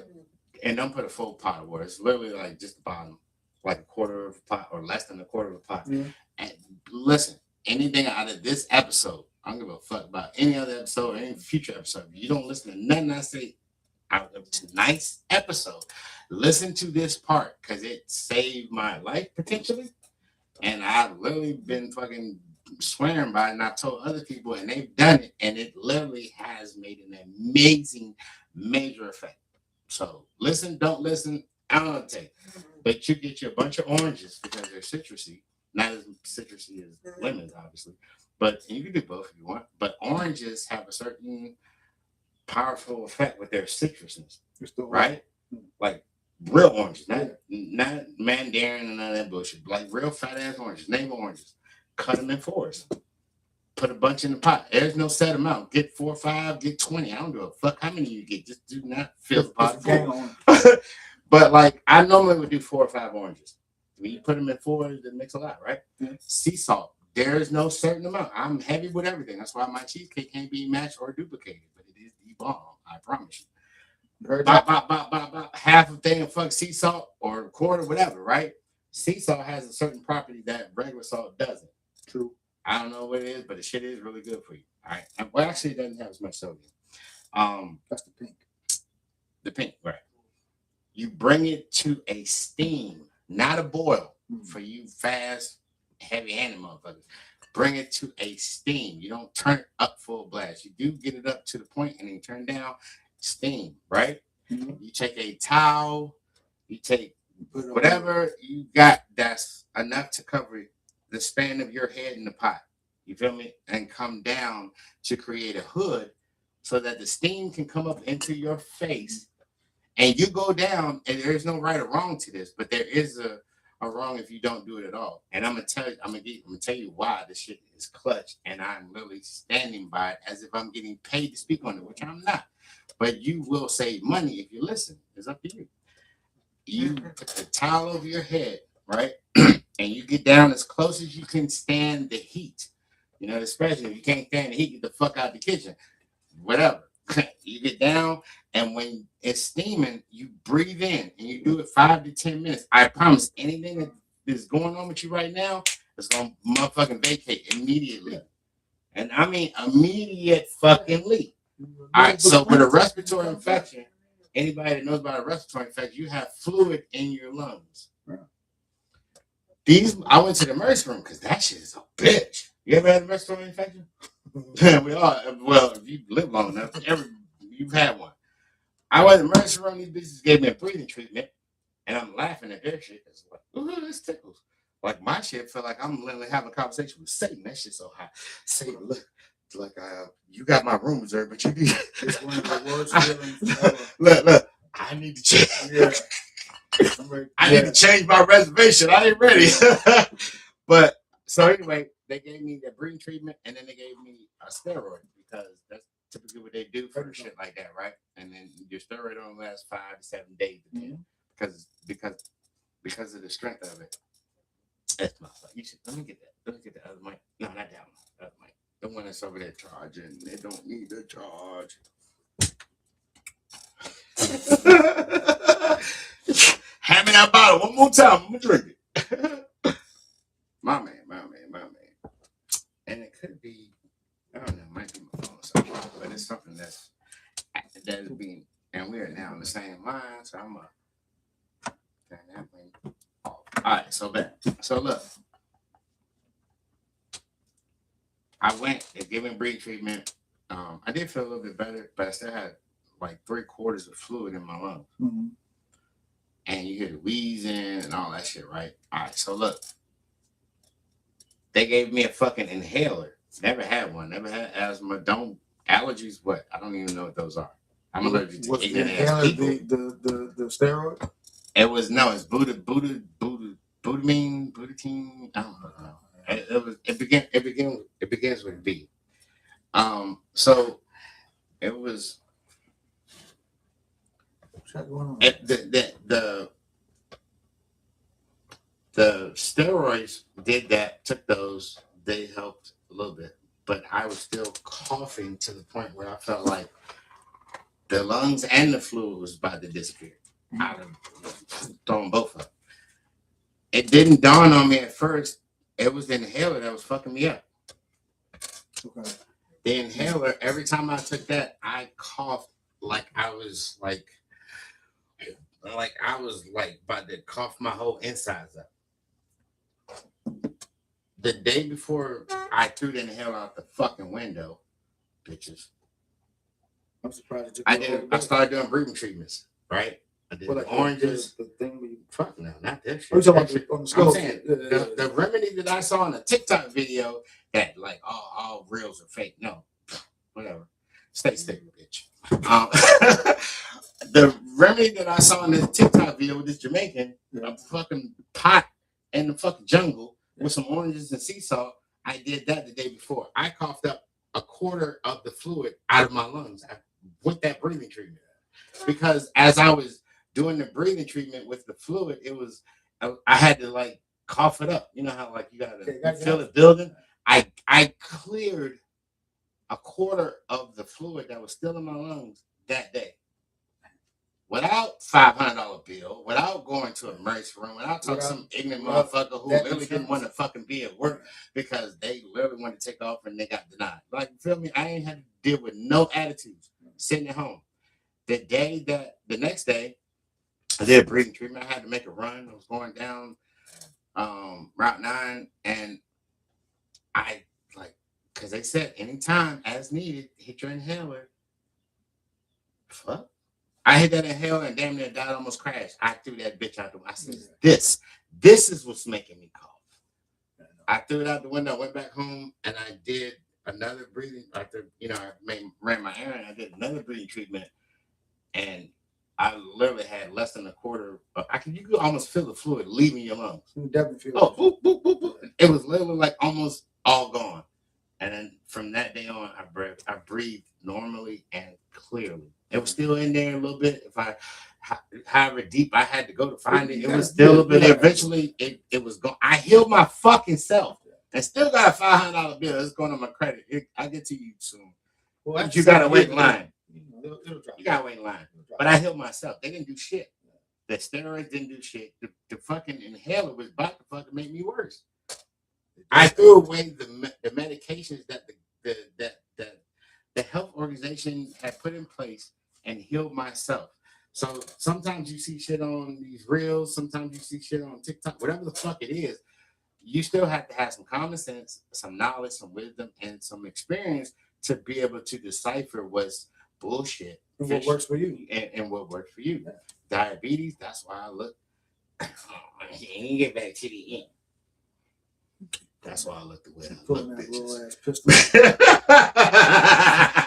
Speaker 1: and don't put a full pot of water. It's literally like just the bottom, like a quarter of a pot or less than a quarter of a pot. Yeah. And listen, anything out of this episode, I don't give a fuck about any other episode or any future episode. You don't listen to nothing I say out of tonight's episode. Listen to this part because it saved my life potentially. And I've literally been fucking swearing by it, and I told other people, and they've done it, and it literally has made an amazing, major effect. So listen, don't listen. I don't know what to take. But you get you a bunch of oranges because they're citrusy, not as citrusy as lemons, obviously. But and you can do both if you want. But oranges have a certain powerful effect with their citrusness, right? Like real oranges, not mandarin and none of that bullshit. Like real fat ass oranges, navel oranges. Cut them in fours. Put a bunch in the pot. There's no set amount. Get 4 or 5, get 20. I don't give a fuck how many you get. Just do not fill the pot full. But like I normally would do 4 or 5 oranges. When you put them in fours, it makes a lot, right? Sea salt. There is no certain amount. I'm heavy with everything. That's why my cheesecake can't be matched or duplicated. But it is the bomb. I promise you. Half a thing of fuck sea salt or a quarter, whatever, right? Sea salt has a certain property that regular salt doesn't.
Speaker 2: True.
Speaker 1: I don't know what it is, but the shit is really good for you. All right. Well, actually, it doesn't have as much sodium.
Speaker 2: That's the pink.
Speaker 1: The pink, right? You bring it to a steam, not a boil. For you fast, heavy-handed motherfuckers, bring it to a steam. You don't turn it up full blast. You do get it up to the point and then turn down steam, right? You take a towel, you take whatever you got that's enough to cover the span of your head in the pot. You feel me? And come down to create a hood so that the steam can come up into your face. And you go down, and there's no right or wrong to this, but there is a wrong if you don't do it at all. And I'm gonna tell you why this shit is clutch, and I'm literally standing by it as if I'm getting paid to speak on it, which I'm not. But you will save money if you listen. It's up to you. You put the towel over your head, right? And you get down as close as you can stand the heat. You know, especially if you can't stand the heat, get the fuck out of the kitchen. Whatever. You get down, and when it's steaming, you breathe in, and you do it 5 to 10 minutes. I promise, anything that is going on with you right now is gonna motherfucking vacate immediately. And I mean immediate fucking leak. All right, so with a respiratory infection, anybody that knows about a respiratory infection, you have fluid in your lungs. I went to the emergency room because that shit is a bitch. You ever had a respiratory infection? We all, well, if you live long enough, you've had one. I went to the emergency room, these bitches gave me a breathing treatment, and I'm laughing at their shit. It's like, ooh, this tickles. Like my shit felt like I'm literally having a conversation with Satan. That shit's so high. Satan, look, it's like you got my room reserved, but you need. It's one of the worst feelings. Look, I need to change. Yeah. I need to change my reservation. I ain't ready. But so anyway, they gave me that breathing treatment, and then they gave me a steroid because that's typically what they do for shit like that, right? And then your steroid only lasts 5 to 7 days because of the strength of it. That's my fault. You should let me get that. Let me get the other mic. No, not that one. The other mic. The one that's over there charging. They don't need the charge. Hand me that bottle one more time. I'm gonna drink it. My man. And it could be, I don't know, it might be my phone or something, but it's something that is being, and we are now on the same line, so I'm gonna turn that thing off. All right, so look, I went and giving breathing treatment. I did feel a little bit better, but I still had like 3/4 of fluid in my lungs. And you hear the wheezing and all that shit, right? All right, so look. They gave me a fucking inhaler. Never had one. Never had asthma. Allergies, what? I don't even know what those are. I'm allergic to ignorant ass people.
Speaker 2: The steroid?
Speaker 1: It's butadiene. I don't know. It begins with B. So it was the steroids did that, took those, they helped a little bit, but I was still coughing to the point where I felt like the lungs and the fluid was about to disappear. I was throwing both up. It didn't dawn on me at first. It was the inhaler that was fucking me up. Okay. The inhaler, every time I took that, I coughed like I was about to cough my whole insides up. the day before I threw the inhaler out the fucking window, bitches.
Speaker 2: I'm surprised.
Speaker 1: I started doing breathing treatments, right? I did the oranges.
Speaker 2: The thing where you
Speaker 1: fuck no, not that shit.
Speaker 2: Are you talking about on the
Speaker 1: I'm
Speaker 2: stove?
Speaker 1: saying the remedy that I saw in a TikTok video that like all reels are fake. No, whatever. Stay stable, bitch. The remedy that I saw in the TikTok video with this Jamaican, a fucking pot in the fucking jungle with some oranges and sea salt. I did that the day before. I coughed up a quarter of the fluid out of my lungs with that breathing treatment. Because as I was doing the breathing treatment with the fluid, I had to like cough it up. You know how like you gotta feel it building. I cleared a quarter of the fluid that was still in my lungs that day. Without $500 bill, without going to a emergency room, without talking to some ignorant motherfucker who literally didn't want to fucking be at work because they literally wanted to take off and they got denied. Like, you feel me? I ain't had to deal with no attitudes sitting at home. The next day, I did a breathing treatment. I had to make a run. I was going down Route 9, and I, like, because they said anytime as needed, hit your inhaler. Fuck. I hit that inhaler and damn near died, almost crashed. I threw that bitch out the window. I said, this is what's making me cough. I threw it out the window, went back home, and I did another breathing, after, I ran my errand, I did another breathing treatment, and I literally had less than a quarter. You could almost feel the fluid leaving your lungs.
Speaker 2: You definitely feel
Speaker 1: it. Boop, boop, boop, boop. It was literally like almost all gone. And then from that day on, I breathed normally and clearly. It was still in there a little bit. However deep I had to go to find it, it was still a little bit. Eventually, it was gone. I healed my fucking self and still got a $500 bill. It's going on my credit. I'll get to you soon. Well, but you gotta wait in line. You gotta wait in line. But I healed myself. They didn't do shit. The steroids didn't do shit. The fucking inhaler was about to fucking make me worse. I threw away the medications that the health organization had put in place and healed myself. So sometimes you see shit on these reels, sometimes you see shit on TikTok, whatever the fuck it is, you still have to have some common sense, some knowledge, some wisdom, and some experience to be able to decipher what's bullshit.
Speaker 2: And what works for you.
Speaker 1: And what works for you. Yeah. Diabetes, that's why I look. And you get back to the end. That's why I look the way I look, bitches. Ass pistol.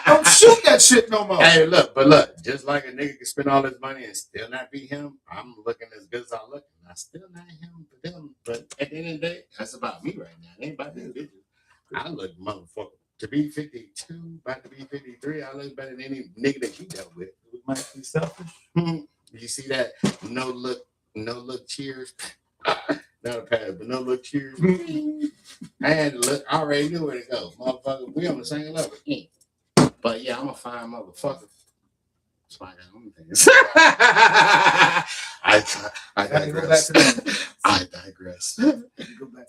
Speaker 2: Don't shoot that shit no more.
Speaker 1: Hey, look, just like a nigga can spend all his money and still not be him, I'm looking as good as I look, and I still not him for them. But at the end of the day, that's about me right now. It ain't about these bitches. I look motherfucker. To be 52, about to be 53, I look better than any nigga that you dealt with.
Speaker 2: It might be selfish.
Speaker 1: You see that? No look, cheers. Not a pad, but no look, cheers. I had to look. I already knew where to go, motherfucker. We on the same level. But yeah, I'm a fine motherfucker. That's why I got on things. I digress. I digress.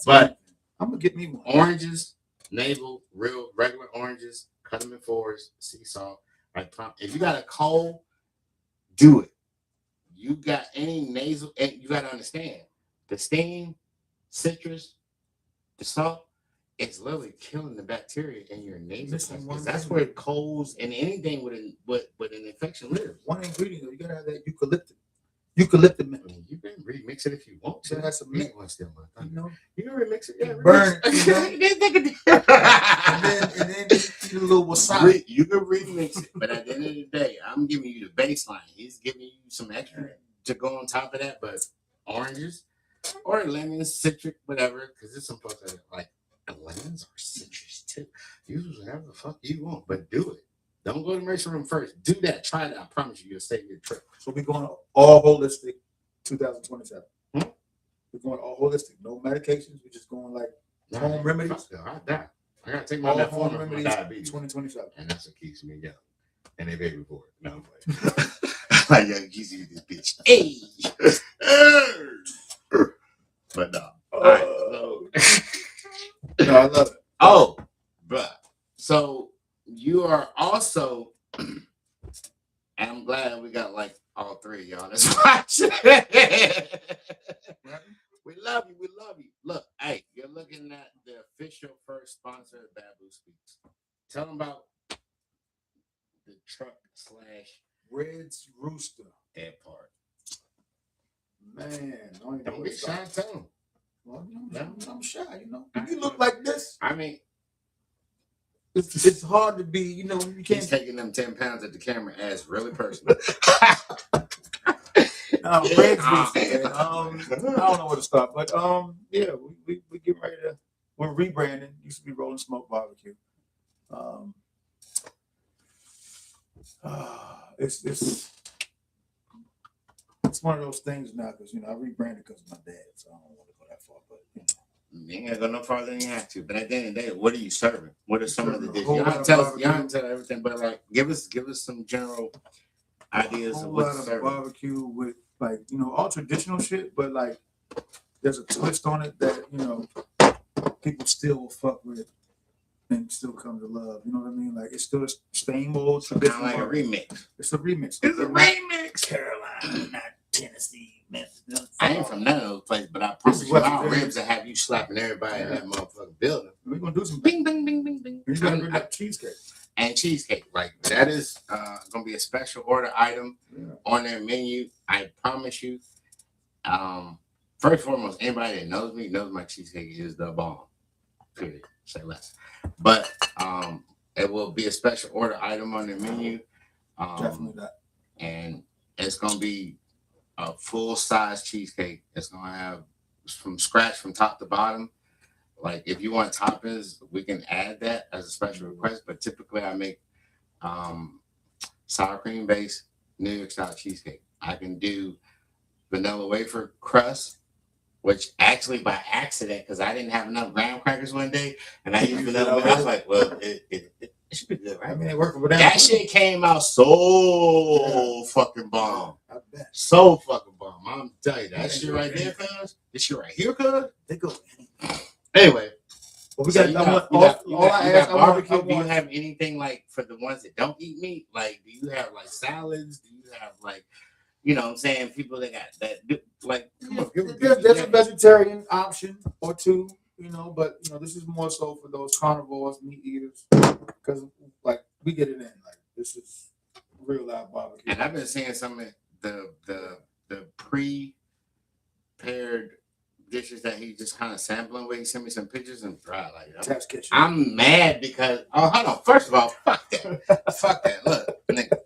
Speaker 1: But
Speaker 2: I'm gonna get me one.
Speaker 1: Oranges, navel, real regular oranges. Cut them in fours. Sea salt. If you got a cold, do it. You got any nasal, and you got to understand. The steam, citrus, the salt, it's literally killing the bacteria in your nasal. That's where colds and anything with an infection lives.
Speaker 2: One ingredient, though, you gotta have that eucalyptus. Eucalyptus mint.
Speaker 1: I mean, you can remix it if you want to.
Speaker 2: That's a mint.
Speaker 1: You can remix it. Yeah,
Speaker 2: burn it. and then eat a little wasabi.
Speaker 1: You can remix it, but at the end of the day, I'm giving you the baseline. He's giving you some extra to go on top of that. But oranges. Or lemons, citric, whatever, because there's some folks that are like, lemons are citrus too. Use whatever the fuck you want, but do it. Don't go to the emergency room first. Do that. Try it. I promise you, you'll save your trip.
Speaker 2: So we're going all holistic 2027. We're going all holistic. No medications. We're just going like home remedies.
Speaker 1: I got to take my home remedies for diabetes.
Speaker 2: 2027.
Speaker 1: And that's what keeps me young. And they pay me for it. No, I'm playing. Like Young Jeezy, this bitch. Hey! But no. All right.
Speaker 2: No, I love it.
Speaker 1: Oh, bruh. So you are also, and I'm glad we got like all three of y'all that's watching. We love you. Look, hey, you're looking at the
Speaker 2: Man, I don't
Speaker 1: Don't be shy, tell him.
Speaker 2: Well, I'm shy, you know. If you look like this,
Speaker 1: I mean,
Speaker 2: it's hard to be, you know, you can't.
Speaker 1: He's taking them 10 pounds at the camera as really personal.
Speaker 2: Red's loose, man. I don't know where to start, but yeah, we get ready to. We're rebranding. Used to be Rolling Smoke Barbecue. It's one of those things now because I rebranded because of my dad, so I don't want to go that far. But
Speaker 1: you ain't gotta go no farther than you have to. But at the end of the day, what are you serving? What are some of the dishes?
Speaker 2: Whole
Speaker 1: You
Speaker 2: lot
Speaker 1: don't
Speaker 2: of
Speaker 1: tell
Speaker 2: barbecue.
Speaker 1: everything, but like give us some general ideas
Speaker 2: a
Speaker 1: of
Speaker 2: whole
Speaker 1: what's
Speaker 2: lot of
Speaker 1: serving.
Speaker 2: barbecue with like all traditional shit, but like there's a twist on it that people still will fuck with and still come to love. You know what I mean? Like it's still the same old traditional.
Speaker 1: Kind of like a remix.
Speaker 2: It's a remix.
Speaker 1: It's a remix.
Speaker 2: Carolina, not Tennessee, Memphis.
Speaker 1: I ain't from none of those places, but I promise you, our ribs will have you slapping everybody in that motherfucking building.
Speaker 2: We're gonna do some
Speaker 1: bing, bing, bing, bing, bing.
Speaker 2: We're gonna bring up cheesecake.
Speaker 1: And cheesecake, like that is gonna be a special order item on their menu. I promise you. First and foremost, anybody that knows me knows my cheesecake is the bomb. Period. Say less. But it will be a special order item on their menu.
Speaker 2: Definitely that.
Speaker 1: And it's gonna be a full size cheesecake. It's gonna have from scratch from top to bottom. Like if you want toppings, we can add that as a special request. But typically, I make sour cream based New York style cheesecake. I can do vanilla wafer crust, which actually by accident, because I didn't have enough graham crackers one day, and I used vanilla wafer. I was like, well, it should be good, right?
Speaker 2: I mean, it worked for
Speaker 1: that shit came out so fucking bomb. I bet. So fucking bomb. I'm telling you, that shit right there, cuz. This shit right here, cuz. They go. Anyway. Well, we got barbecue. Do you have anything like for the ones that don't eat meat? Like, do you have like salads? Do you have like, you know what I'm saying, people that got that like come on,
Speaker 2: there's a vegetarian option or two, but this is more so for those carnivores, meat eaters, because like we get it in. Like this is real live barbecue.
Speaker 1: And I've been seeing some of the pre-paired dishes that he just kind of sampling with. He sent me some pictures and like I'm mad because hold on. First of all, fuck that. Fuck that. Look, nigga.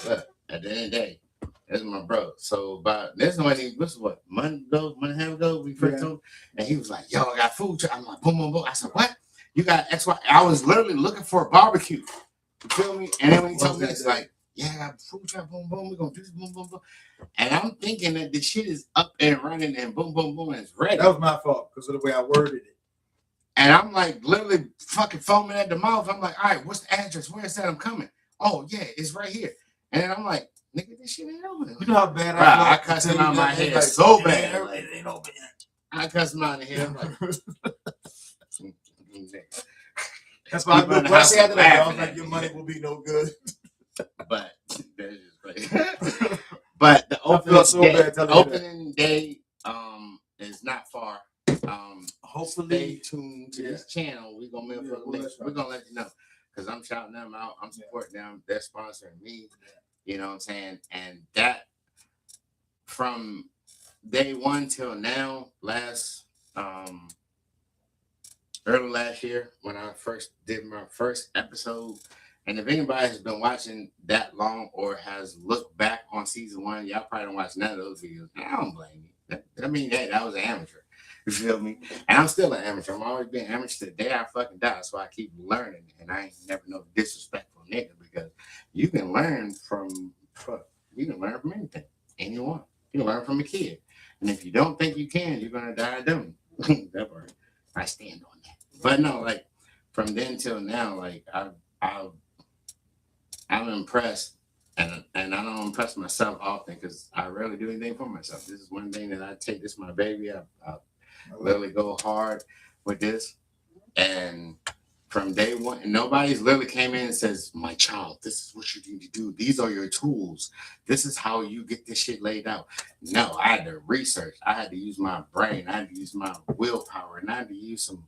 Speaker 1: Look, at the end of the day, that's my bro. So about this one, this is what month and a half ago, we first told him, and he was like, "Yo, I got food." I'm like, "Boom, boom, boom." I said, "What? You got X, Y?" I was literally looking for a barbecue. You feel me? And then when he told me, it's like, "Yeah, I got food truck, boom, boom. We're gonna do this, boom, boom, boom." And I'm thinking that the shit is up and running and boom, boom, boom, and it's ready.
Speaker 2: That was my fault because of the way I worded it.
Speaker 1: And I'm like literally fucking foaming at the mouth. I'm like, "All right, what's the address? Where is that? I'm coming." "Oh yeah, it's right here." And then I'm like, "Nigga, this shit ain't open."
Speaker 2: You know how bad
Speaker 1: I cussed him out of my head so bad. Like, it ain't open yet. I cussed him out of here. I'm like,
Speaker 2: that's why I said that. I was like, your money will be no good.
Speaker 1: But that's just crazy. But the opening day is not far. Hopefully, stay tuned to this channel. We're gonna let you know because I'm shouting them out. I'm supporting them. They're sponsoring me. You know what I'm saying? And that from day one till now, early last year when I first did my first episode. And if anybody has been watching that long or has looked back on season 1, y'all probably don't watch none of those videos. I don't blame you. I mean, that was an amateur. You feel me? And I'm still an amateur. I'm always been an amateur the day I fucking die. So I keep learning. And I ain't never no disrespectful nigga because you can learn from anything. Anyone. You can learn from a kid. And if you don't think you can, you're going to die dumb. That part. I stand on that. But no, like from then till now, like I'm impressed, and I don't impress myself often because I rarely do anything for myself. This is one thing that I take. This is my baby. I literally go hard with this, and from day one, nobody's literally came in and says, "My child, this is what you need to do. These are your tools. This is how you get this shit laid out." No, I had to research. I had to use my brain. I had to use my willpower, and I had to use some.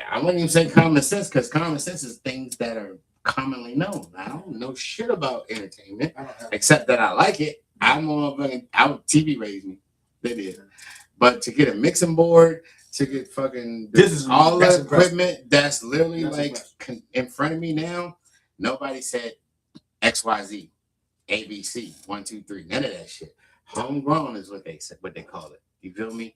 Speaker 1: I wouldn't even say common sense because common sense is things that are commonly known. I don't know shit about entertainment except that I like it. I'm on. TV raised me. They did. But to get a mixing board, to get fucking all the equipment that's literally in front of me now, nobody said XYZ, ABC, 1, 2, 3. None of that shit. Homegrown is what they call it. You feel me?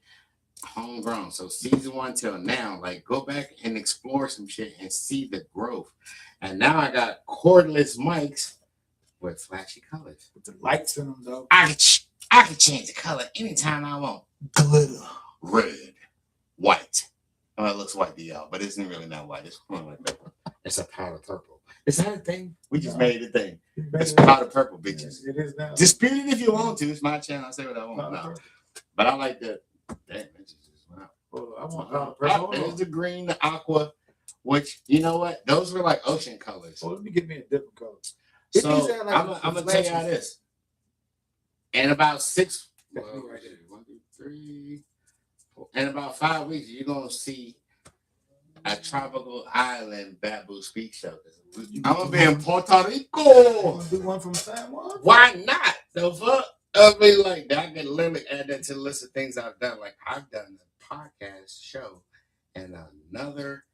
Speaker 1: Homegrown. So season 1 till now, like go back and explore some shit and see the growth. And now I got cordless mics with flashy colors.
Speaker 2: With the lights in them, though.
Speaker 1: I can change the color anytime I want.
Speaker 2: Glitter.
Speaker 1: Red. White. Oh, it looks white to y'all, but it's really not white. It's like purple. It's a powder purple. Is that a thing? We just made a thing. It's powder purple, bitches.
Speaker 2: It is now.
Speaker 1: Dispute it if you want to. It's my channel. I say what I want. No. But I like the. Damn, just went out.
Speaker 2: Well, I want powder purple.
Speaker 1: There's the green, the aqua, which, you know what? Those were like ocean colors.
Speaker 2: Well, let me give me a different color.
Speaker 1: So I'm going to tell you how this. In about 6, 1, 2, 3, 4, in about 5 weeks, you're going to see a tropical island bamboo speak show. I'm going to be in Puerto Rico.
Speaker 2: You want to do one from San Juan?
Speaker 1: Why not? The fuck? I mean, like, I can literally add that to the list of things I've done. Like, I've done a podcast show in another,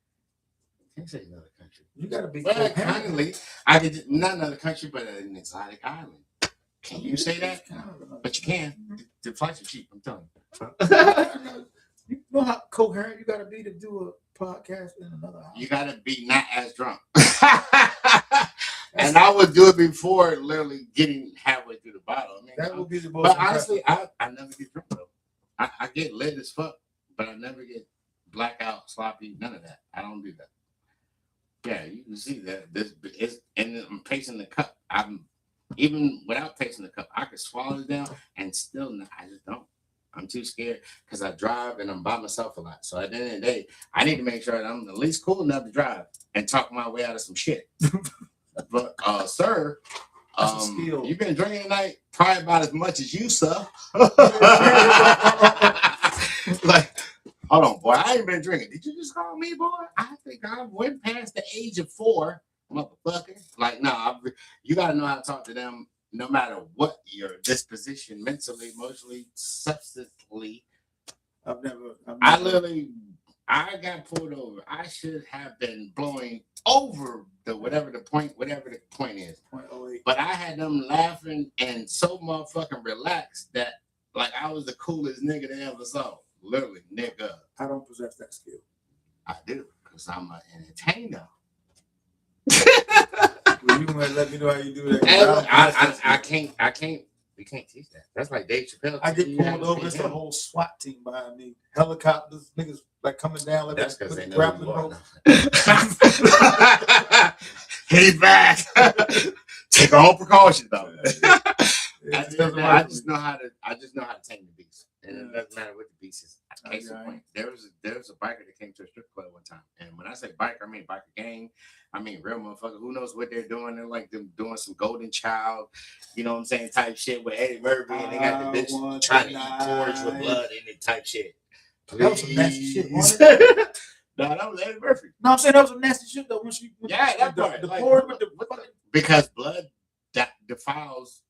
Speaker 1: I can't say another country.
Speaker 2: You got to be
Speaker 1: kindly. I could, not another country, but an exotic island. Can you say that? But you can. The flights are cheap, I'm telling you.
Speaker 2: You know how coherent you got to be to do a podcast in another island?
Speaker 1: You got to be not as drunk. And I would do it before literally getting halfway through the bottle. I mean,
Speaker 2: that would be the most.
Speaker 1: But honestly, I never get drunk though. I get lit as fuck, but I never get blackout, sloppy, none of that. I don't do that. Yeah, you can see that this is, and I'm pacing the cup. I'm even without pacing the cup, I could swallow it down and still not. I just don't. I'm too scared because I drive and I'm by myself a lot. So at the end of the day, I need to make sure that I'm at least cool enough to drive and talk my way out of some shit. But sir, you've been drinking tonight probably about as much as you, sir. Like, hold on, boy, I ain't been drinking. Did you just call me, boy? I think I went past the age of 4, motherfucker. Like, no, you gotta know how to talk to them, no matter what your disposition, mentally, emotionally, substantially. I got pulled over. I should have been blowing over whatever the point is.
Speaker 2: 0.08.
Speaker 1: But I had them laughing and so motherfucking relaxed that like I was the coolest nigga they ever saw. Literally, nigga.
Speaker 2: I don't possess that skill.
Speaker 1: I do, because I'm an entertainer.
Speaker 2: Well, you gonna let me know how you do that?
Speaker 1: I can't. We can't teach that. That's like Dave Chappelle.
Speaker 2: I get pulled over. There's a whole SWAT team behind me. Helicopters, niggas like coming down. Like
Speaker 1: that's because they know
Speaker 2: grappling rope.
Speaker 1: He's back. Take all precautions though. I just know how to tame the beast, and it doesn't matter what the beast is. Case in point, there was a biker that came to a strip club one time, and when I say biker, I mean biker gang. I mean real motherfucker. Who knows what they're doing? They're like them doing some Golden Child, you know what I'm saying, type shit with Eddie Murphy, and they got the bitch trying to eat porridge with blood in it type shit. Please.
Speaker 2: That was some nasty shit, wasn't it?
Speaker 1: No, that was Eddie Murphy.
Speaker 2: No, I'm saying that was some nasty shit though.
Speaker 1: That part.
Speaker 2: The porridge with the
Speaker 1: because blood that defiles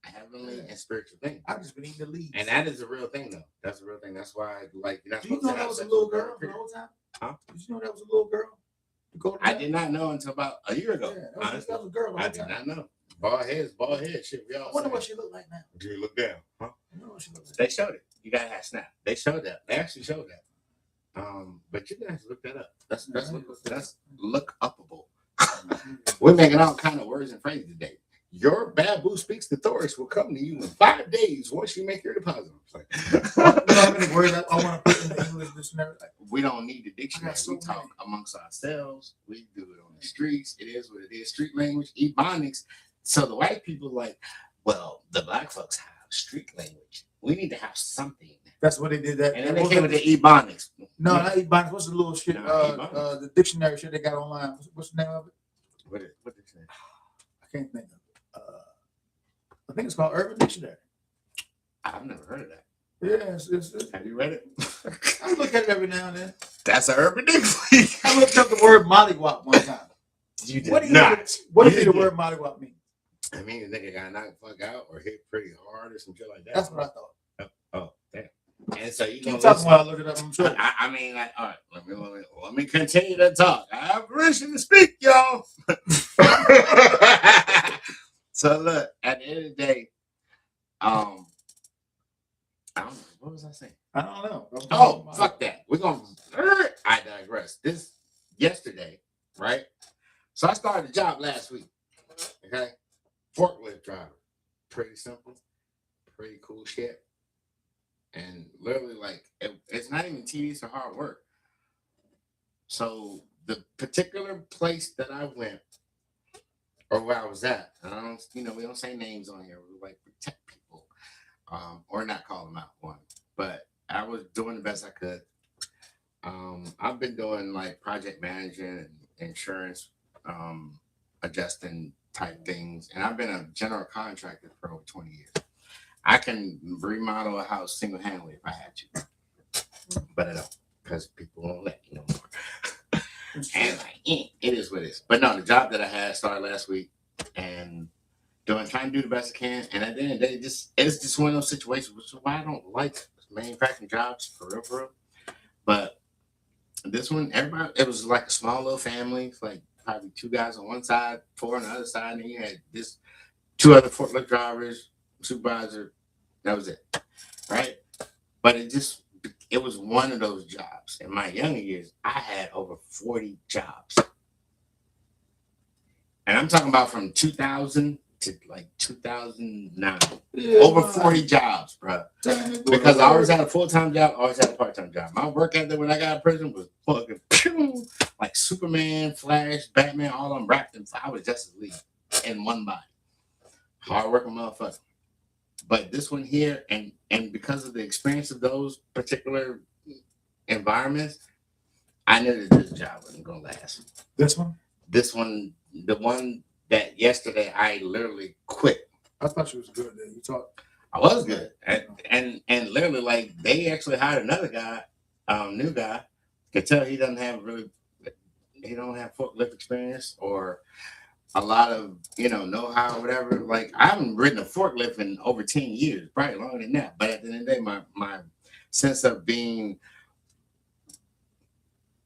Speaker 1: heavenly and spiritual things.
Speaker 2: I've just been eating the leaves.
Speaker 1: And that is a real thing, though. That's a real thing. That's why, like, you're not
Speaker 2: supposed to have that was a little girl the whole time? Huh? Did you know that was a little girl?
Speaker 1: I did not know until about a year ago.
Speaker 2: Yeah, that was a girl.
Speaker 1: I did not know. Bald head. Shit, we all.
Speaker 2: I wonder what she looked like now.
Speaker 1: Do you look down? Huh?
Speaker 2: I wonder what she looked like.
Speaker 1: They showed it. You gotta have snap. They showed that. They actually showed that. But you guys look that up. That's look upable. We're making all kind of words and phrases today. Your bamboo speaks to Taurus will come to you in 5 days once you make your deposit.
Speaker 2: You know how many words I want to put in the English dictionary?
Speaker 1: We don't need the dictionary. We talk amongst ourselves. We do it on the streets. It is what it is. Street language, ebonics. So the white people like, well, the black folks have street language. We need to have something.
Speaker 2: That's what they did. That
Speaker 1: and then they came with the ebonics.
Speaker 2: No, not ebonics. What's the little shit? The dictionary shit they got online. What's the name of it?
Speaker 1: What dictionary?
Speaker 2: I can't think of it. I think it's called Urban Dictionary.
Speaker 1: I've never heard of that.
Speaker 2: Yeah, it's
Speaker 1: have you read it?
Speaker 2: I look at it every now and then.
Speaker 1: That's an Urban Dictionary.
Speaker 2: I looked up the word mollywop one time.
Speaker 1: You did not.
Speaker 2: What does the word mollywop mean?
Speaker 1: I mean, the nigga got knocked the fuck out or hit pretty hard or some shit like that.
Speaker 2: That's what I thought.
Speaker 1: Oh, damn. And so you
Speaker 2: Keep
Speaker 1: gonna
Speaker 2: talking
Speaker 1: listen.
Speaker 2: while I look it up. I'm sure.
Speaker 1: I mean, like, all right, let me continue to talk. I have permission to speak, y'all. So look, at the end of the day, I don't know, what was I saying?
Speaker 2: I don't know.
Speaker 1: Oh, fuck that. We're gonna. I digress. This yesterday, right? So I started a job last week. Okay, forklift driver. Pretty simple, pretty cool shit, and literally like it's not even tedious or hard work. So the particular place that I went or where I was at, I don't, we don't say names on here. We like protect people, or not call them out one. But I was doing the best I could. I've been doing like project management and insurance, adjusting type things, and I've been a general contractor for over 20 years. I can remodel a house single handedly if I had to, but I don't because people won't let me no more. And like, it is what it is. But no, the job that I had started last week, and trying to do the best I can. And at the end of the day, it's just one of those situations, which is why I don't like manufacturing jobs for real. But this one, everybody, it was like a small little family. It's like probably 2 guys on one side, 4 on the other side, and then you had 2 other forklift drivers, supervisor. That was it, right? But it was one of those jobs. In my younger years, I had over 40 jobs. And I'm talking about from 2000 to like 2009. Yeah, over 40 jobs, bro. Because I always had a full-time job, always had a part-time job. My work ethic when I got in prison was fucking like Superman, Flash, Batman, all of them wrapped in. I was Justice League in one body. Hard-working motherfucker. But this one here, and because of the experience of those particular environments, I knew that this job wasn't gonna last.
Speaker 2: This one,
Speaker 1: the one that yesterday I literally quit.
Speaker 2: I thought you was good. Then you talked.
Speaker 1: I was good, and literally like they actually hired another guy, new guy. Could tell he don't have forklift experience or a lot of know-how or whatever. Like I haven't ridden a forklift in over 10 years, probably longer than that. But at the end of the day, my sense of being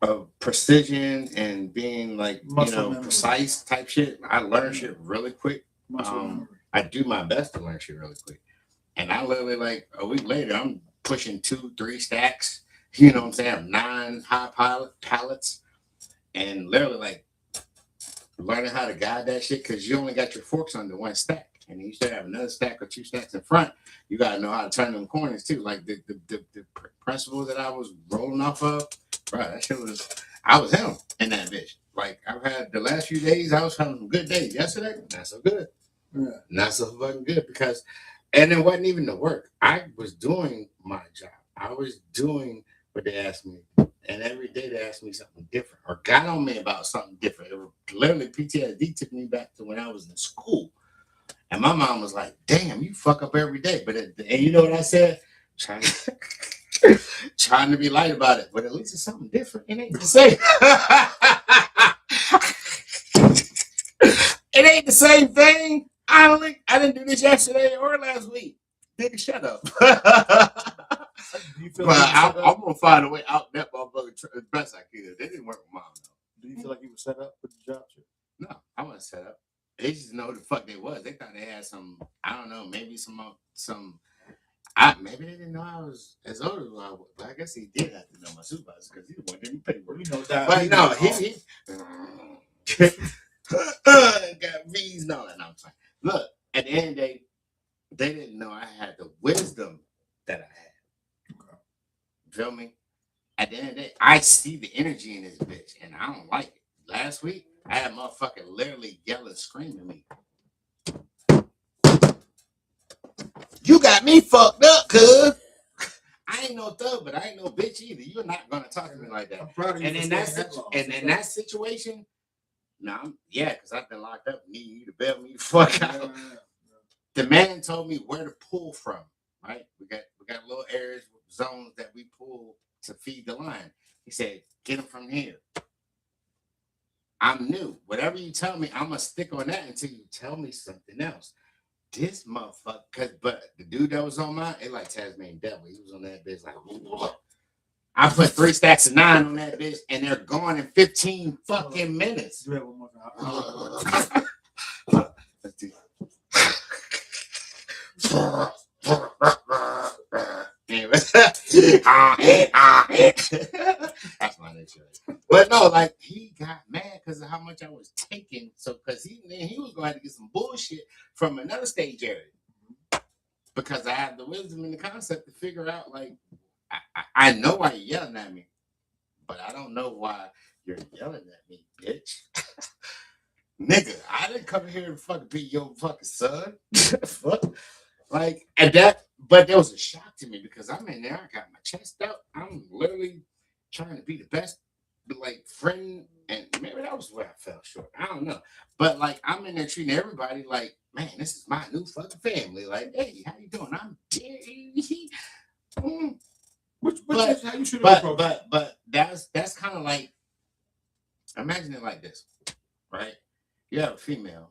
Speaker 1: of precision and being like precise type shit, I learn shit really quick. I do my best to learn shit really quick, and I literally like a week later I'm pushing 2-3 stacks. You know what I'm saying? 9 high pallets, and literally like learning how to guide that shit because you only got your forks under one stack, and you should have another stack or 2 stacks in front. You gotta know how to turn them corners too. Like the principle that I was rolling off of. Bro, that shit I was him in that bitch. Like, I've had the last few days, I was having some good days. Yesterday, not so good. Yeah. Not so fucking good and it wasn't even the work. I was doing my job. I was doing what they asked me. And every day they asked me something different or got on me about something different. It was literally PTSD took me back to when I was in school. And my mom was like, damn, you fuck up every day. And you know what I said? Trying to be light about it, but at least it's something different. It ain't the same. It ain't the same thing. I didn't do this yesterday or last week. Nigga, shut up. I'm gonna find a way out that motherfucker as best I can. They didn't work with mom though.
Speaker 2: Do you feel like you were set up for the job?
Speaker 1: No, I wasn't set up. They just know who the fuck they was. They thought they had some. I don't know. Maybe some. Maybe they didn't know I was as old as I was, but I guess he did have to know my supervisor because he the one didn't pay for it. But no, he got V's and all that. No, I'm sorry. Look, at the end of the day, they didn't know I had the wisdom that I had. Okay. Feel me? At the end of the day, I see the energy in this bitch, and I don't like it. Last week, I had a motherfucker literally yelling, screaming at me. You got me fucked up, cuz. I ain't no thug, but I ain't no bitch either. You're not gonna talk to me like that. I'm proud of you. And in that situation, because I've been locked up, needing you to bail me the fuck out. Yeah. The man told me where to pull from. Right? We got little areas, zones that we pull to feed the line. He said, "Get them from here." I'm new. Whatever you tell me, I'm gonna stick on that until you tell me something else. This motherfucker, but the dude that was on mine, it like Tasmanian Devil. He was on that bitch like, I put 3 stacks of 9 on that bitch, and they're gone in 15 fucking minutes.
Speaker 2: Do that one more
Speaker 1: Let's do That's my next show. But no, like he got mad because of how much I was taking. So because he was going to have to get some bullshit from another stage area. Because I have the wisdom and the concept to figure out, like, I know why you're yelling at me, but I don't know why you're yelling at me, bitch. Nigga, I didn't come here to fucking be your fucking son. Fuck. Like, and that, but there was a shock to me because I'm in there, I got my chest out. I'm literally trying to be the best, like, friend, and maybe that was where I fell short. I don't know. But, like, I'm in there treating everybody like, man, this is my new fucking family. Like, hey, how you doing? I'm
Speaker 2: Which how you should have approached.
Speaker 1: But that's kind of like, imagine it like this, right? You have a female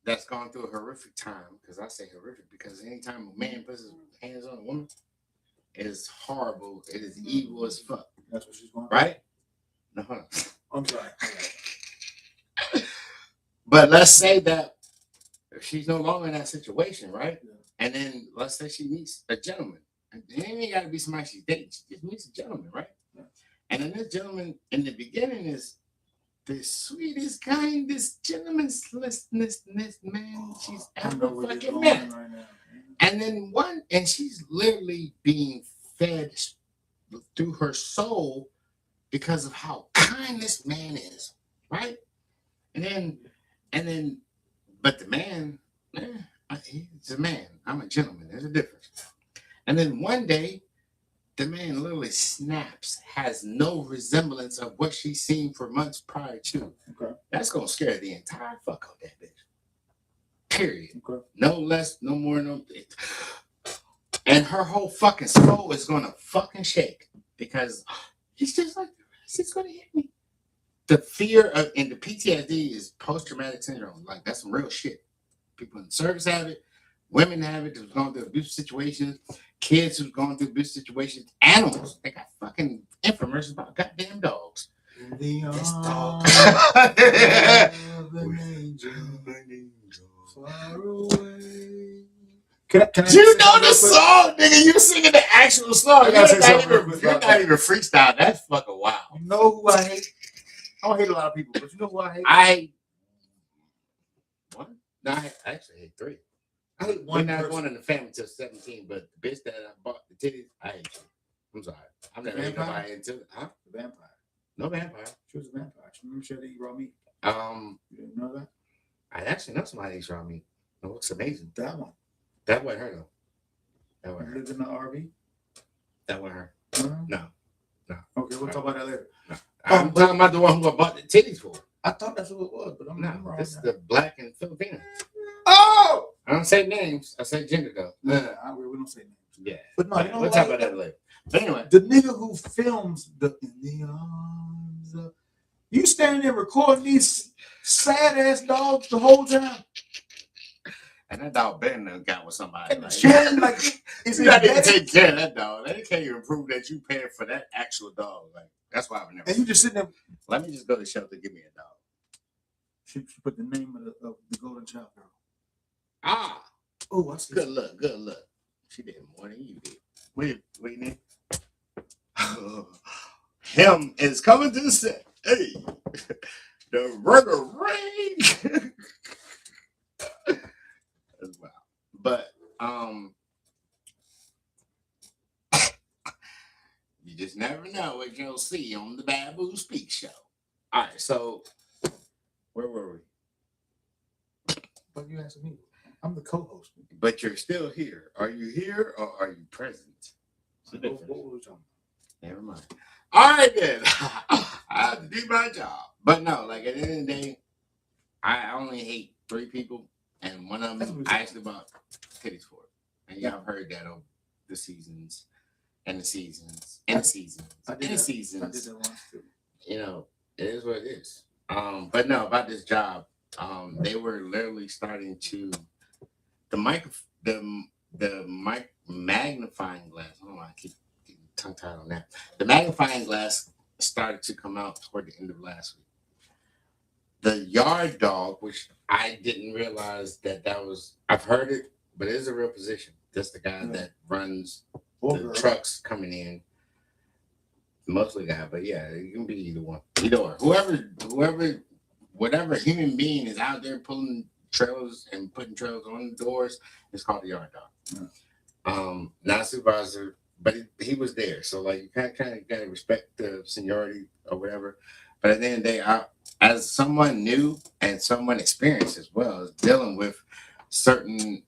Speaker 1: that's gone through a horrific time, because I say horrific because anytime a man puts his hands on a woman, it is horrible. It is evil as fuck.
Speaker 2: That's what she's going
Speaker 1: right? No, hold on.
Speaker 2: I'm sorry.
Speaker 1: But let's say that she's no longer in that situation, right?
Speaker 2: Yeah.
Speaker 1: And then let's say she meets a gentleman. And it ain't got to be somebody she's dating. She just meets a gentleman, right?
Speaker 2: Yeah.
Speaker 1: And then this gentleman in the beginning is the sweetest, kindest, gentleman's man she's ever fucking met. Right now. And then she's literally being fed through her soul because of how kind this man is, right? And then, but the man, he's a man. I'm a gentleman. There's a difference. And then one day, the man literally snaps, has no resemblance of what she's seen for months prior to.
Speaker 2: Okay.
Speaker 1: That's gonna scare the entire fuck out of that bitch. Period.
Speaker 2: Okay.
Speaker 1: No less, no more, no. And her whole fucking soul is gonna fucking shake because he's just like, he's gonna hit me. The fear of, and the PTSD is post-traumatic syndrome. Like, that's some real shit. People in the service have it. Women have it. Who's going through abusive situations. Kids who's going through abusive situations. Animals. They got fucking infomercials about goddamn dogs. This dog.
Speaker 2: Far away.
Speaker 1: Can you know the song, nigga? You singing the actual song. You're not even freestyle. That's fucking wild.
Speaker 2: You know who I hate? I don't hate a lot of people, but you know who I hate?
Speaker 1: What? No, I actually hate 3.
Speaker 2: I hate one.
Speaker 1: We're not going in the family till 17, but the bitch that I bought the titties, I hate you. I'm sorry. I'm never hate nobody until
Speaker 2: the vampire.
Speaker 1: No vampire.
Speaker 2: She was a vampire. She remember she had to eat raw meat. You didn't know that?
Speaker 1: I actually know somebody eats raw meat. It looks amazing.
Speaker 2: That one.
Speaker 1: That wasn't her though. That wasn't her.
Speaker 2: Lived in the RV.
Speaker 1: That wasn't her. No.
Speaker 2: Okay, we'll talk about that later.
Speaker 1: No. I'm talking about the one who I bought the titties for.
Speaker 2: I thought that's what it was, but I'm not wrong.
Speaker 1: This is the black and Filipino.
Speaker 2: Oh!
Speaker 1: I don't say names. I say gender though.
Speaker 2: Yeah, we don't say names.
Speaker 1: Yeah.
Speaker 2: But no, you know
Speaker 1: we'll talk about that later. But anyway.
Speaker 2: The nigga who films the In the Arms of... You standing there recording these sad ass dogs the whole time.
Speaker 1: And that dog been got with somebody.
Speaker 2: Like, is
Speaker 1: you gotta take care of that dog. They can't even prove that you paying for that actual dog. Like, that's why I've never.
Speaker 2: And you just sitting there.
Speaker 1: Let me just go to the shelter. Give me a dog.
Speaker 2: She put the name of the golden child girl.
Speaker 1: Ah.
Speaker 2: Oh, I see.
Speaker 1: Good luck. Good luck. She did more than you did. What you need? Him is coming to the set. Hey, the burger ring. As well, but you just never know what you'll see on the Babu Speak show. All right, so where were we?
Speaker 2: What you asking me? I'm the co-host.
Speaker 1: But you're still here. Are you here or are you present?
Speaker 2: What were we talking about?
Speaker 1: Never mind. All right then. I have to do my job. But no, like at the end of the day, I only hate 3 people. And one of them I actually bought titties for. And y'all have heard that over the seasons. And the seasons. And the seasons.
Speaker 2: I did that once too.
Speaker 1: You know, It is what it is. But no, about this job, they were literally starting to the mic the mic magnifying glass. I don't know why I keep getting tongue tied on that. The magnifying glass started to come out toward the end of last week. The yard dog, which I didn't realize that was. I've heard it, but it is a real position. That's the guy that runs the trucks coming in. Mostly guy, but yeah, it can be either one. Either or. Whatever human being is out there pulling trailers and putting trailers on the doors, it's called the yard dog. Not a supervisor, but he was there. So like you kind of gotta respect the seniority or whatever. But at the end of the day, as someone new and someone experienced as well, is dealing with certain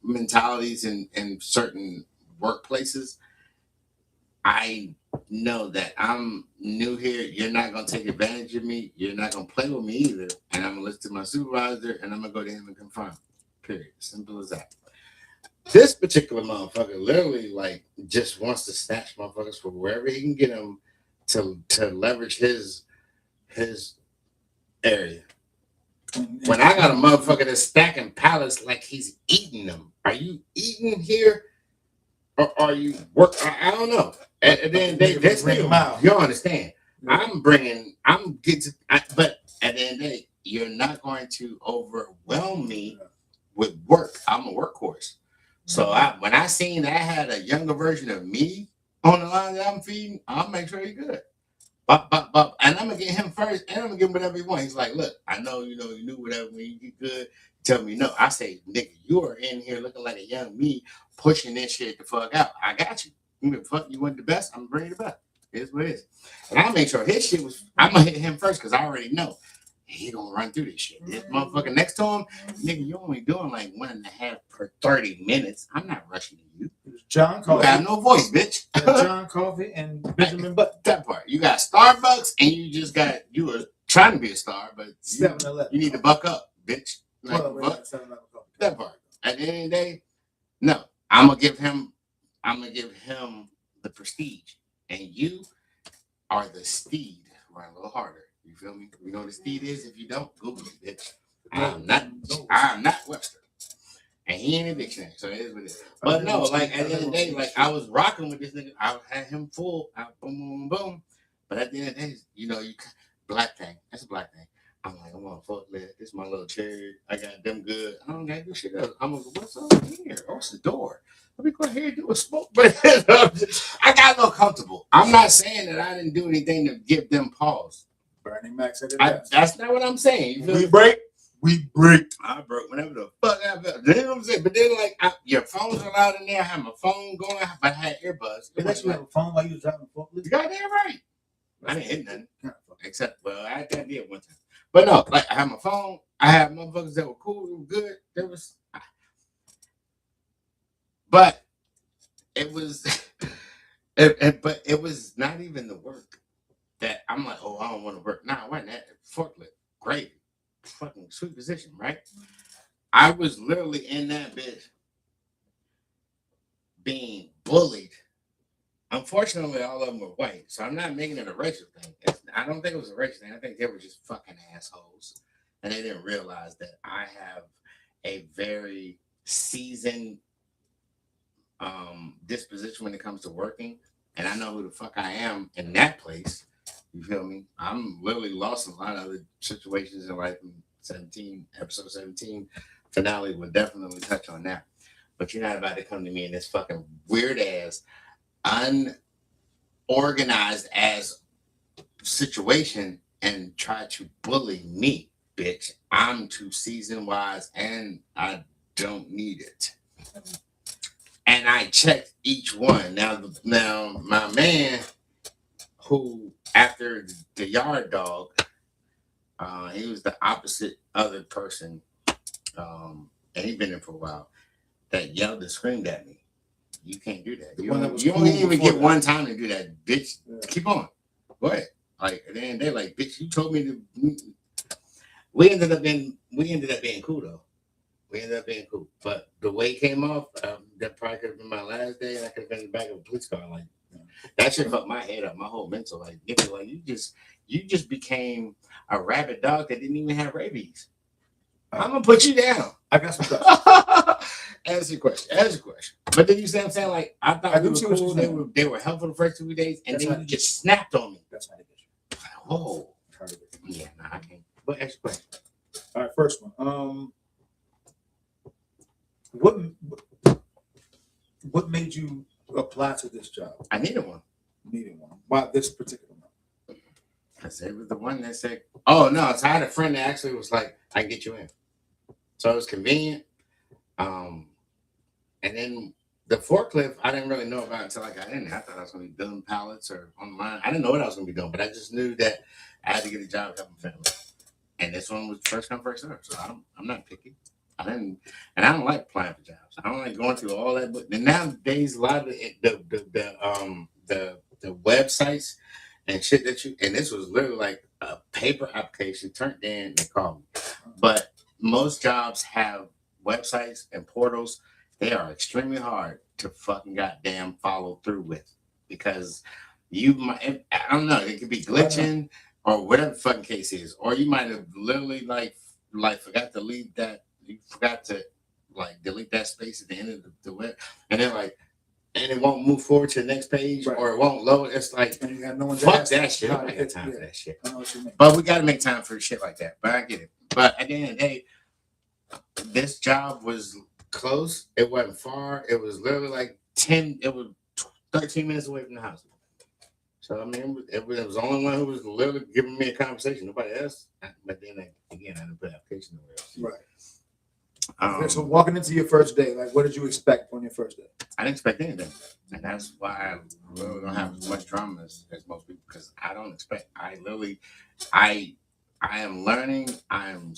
Speaker 1: mentalities in certain workplaces, I know that I'm new here. You're not gonna take advantage of me. You're not gonna play with me either. And I'm gonna listen to my supervisor and I'm gonna go to him and confirm. Period. Simple as that. This particular motherfucker literally like just wants to snatch motherfuckers from wherever he can get them to leverage his area. When I got a motherfucker that's stacking pallets like he's eating them. Are you eating here? Or are you work? I don't know. And then that's you don't understand. Yeah. But at the end of the day, you're not going to overwhelm me with work. I'm a workhorse. So when I seen that I had a younger version of me on the line that I'm feeding, I'll make sure he's good. And I'm gonna get him first, and I'm gonna give him whatever he wants. He's like, look, I know you knew whatever when you get good. Tell me no. I say, nigga, you are in here looking like a young me, pushing this shit the fuck out. I got you. Fuck, you want the best? I'm gonna bring you the best. It's what it is. And I'll make sure his shit was. I'm gonna hit him first because I already know he gonna run through this shit. This motherfucker next to him, nigga, you only doing like 1.5 per 30 minutes. I'm not rushing you.
Speaker 2: John Coffey.
Speaker 1: You have no voice, bitch.
Speaker 2: John Coffey and Benjamin Button.
Speaker 1: That part. You got Starbucks and you were trying to be a star, but you need to buck up, bitch. Like, that part. At the end of the day, no. I'm gonna give him the prestige. And you are the steed. Run a little harder. You feel me? You know what a steed is? If you don't, Google it, bitch. I'm not Webster. And he ain't a dictionary, so it is what it is. But no, like at the end of the day, like I was rocking with this nigga. I had him full. Boom, boom, boom. But at the end of the day, you black thing. That's a black thing. I'm like, I'm on fuck that. This is my little cherry. I got them good. I don't got this shit up. I'm gonna go, what's over here? Oh, it's the door. Let me go ahead and do a smoke break. I got no comfortable. I'm not saying that I didn't do anything to give them pause.
Speaker 2: Bernie Mac said it.
Speaker 1: That's not what I'm saying.
Speaker 2: We break.
Speaker 1: I broke whenever the fuck I felt. You know what I'm saying? But then, like, your phones are loud in there. I had my phone going, but I had earbuds.
Speaker 2: Did you have a phone while you was driving the forklift?
Speaker 1: You got damn right. I didn't hit nothing. Except, well, I did one time. But no, like, I had my phone. I had motherfuckers that were cool, were good. But it was, but it was not even the work that I'm like, oh, I don't want to work. Nah, why not? Forklift, great. Fucking sweet position, right? I was literally in that bitch being bullied. Unfortunately, all of them were white, so I'm not making it a racial thing. I don't think it was a racial thing. I think they were just fucking assholes, and they didn't realize that I have a very seasoned disposition when it comes to working, and I know who the fuck I am in that place. You feel me? I'm literally lost in a lot of other situations in life. Episode 17 finale would definitely touch on that. But you're not about to come to me in this fucking weird ass, unorganized ass situation and try to bully me, bitch. I'm too seasoned wise and I don't need it. And I checked each one. Now my man who, after the yard dog, he was the opposite other person, and he'd been there for a while, that yelled and screamed at me. You can't do that. You don't even get one time to do that, bitch. Yeah. Keep on. Go ahead. Like, at the end of the day, like, bitch, you told me to. We ended up being cool, though. We ended up being cool. But the way it came off, that probably could have been my last day, and I could have been in the back of a police car. Like, That shit fucked my head up, my whole mental. Like, nigga, like you just became a rabid dog that didn't even have rabies. I'm gonna put you down.
Speaker 2: I got some questions.
Speaker 1: Answer your question. But then you see what I'm saying? Like, I thought we were cool. They were helpful the first 2 days, and then you just snapped on me.
Speaker 2: That's how they get you.
Speaker 1: Oh, yeah, nah, I can't. But ask your question.
Speaker 2: All right, first one. What made you apply to this job?
Speaker 1: I needed one.
Speaker 2: Why this particular one?
Speaker 1: Because it was the one that said, "Oh no!" So I had a friend that actually was like, "I can get you in." So it was convenient. And then the forklift, I didn't really know about until I got in there. I thought I was going to be doing pallets or online. I didn't know what I was going to be doing, but I just knew that I had to get a job helping family. And this one was first come, first serve. So I'm not picky. I don't like applying for jobs. I don't like going through all that. But nowadays, a lot of the websites and shit and this was literally like a paper application turned in and called me. But most jobs have websites and portals. They are extremely hard to fucking goddamn follow through with because you might, I don't know, it could be glitching or whatever the fucking case is, or you might have literally like forgot to leave that, you forgot to like delete that space at the end of the web, and then like, and it won't move forward to the next page or it won't load. It's like,
Speaker 2: and you got no one to
Speaker 1: fuck that shit. I got time for that shit.
Speaker 2: I know what you mean.
Speaker 1: But we got to make time for shit like that. But I get it. But at the end of the day, this job was close. It wasn't far. It was literally like 13 minutes away from the house. So I mean, it was the only one who was literally giving me a conversation. Nobody else. But then again, I didn't put application nowhere else.
Speaker 2: Right. So walking into your first day, like, what did you expect on your first day?
Speaker 1: I didn't expect anything, and that's why I really don't have as much drama as most people, because I don't expect. I am learning. I'm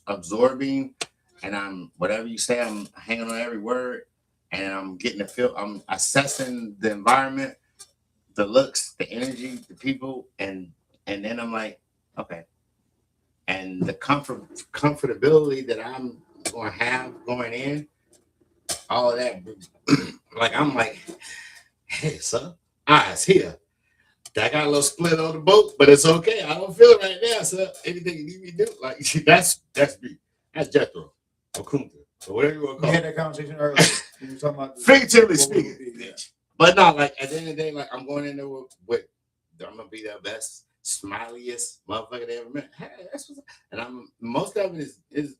Speaker 1: absorbing. And I'm whatever you say, I'm hanging on every word, and I'm getting the feel. I'm assessing the environment, the looks, the energy, the people, and then I'm like, okay. And the comfortability that I'm going to have going in, all of that, like I'm like, hey, son, eyes here. I got a little split on the boat, but it's okay. I don't feel it right now, son. Anything you need me to do, like that's me. That's Jethro. Or whatever you want to call it.
Speaker 2: We had that conversation earlier. We were talking about
Speaker 1: figuratively speaking. But no, like at the end of the day, like I'm going in there with I'm gonna be the best, smiliest motherfucker they ever met. Hey, that's what's up. And most of it is if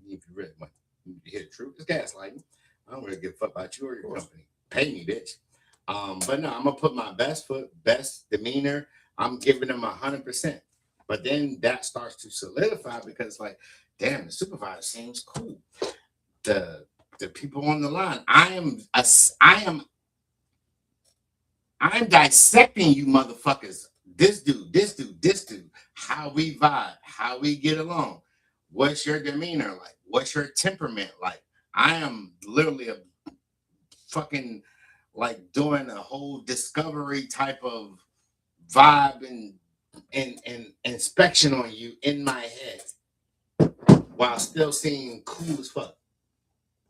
Speaker 1: you really want to hear the truth, it's gaslighting. I don't really give a fuck about you or your company. Pay me, bitch. But no, I'm gonna put my best foot, best demeanor. I'm giving them 100%. But then that starts to solidify because like, damn, the supervisor seems cool. The people on the line, I'm dissecting you motherfuckers. This dude, how we vibe, how we get along. What's your demeanor like? What's your temperament like? I am literally a fucking like doing a whole discovery type of vibe and inspection on you in my head, while still seeing cool as fuck.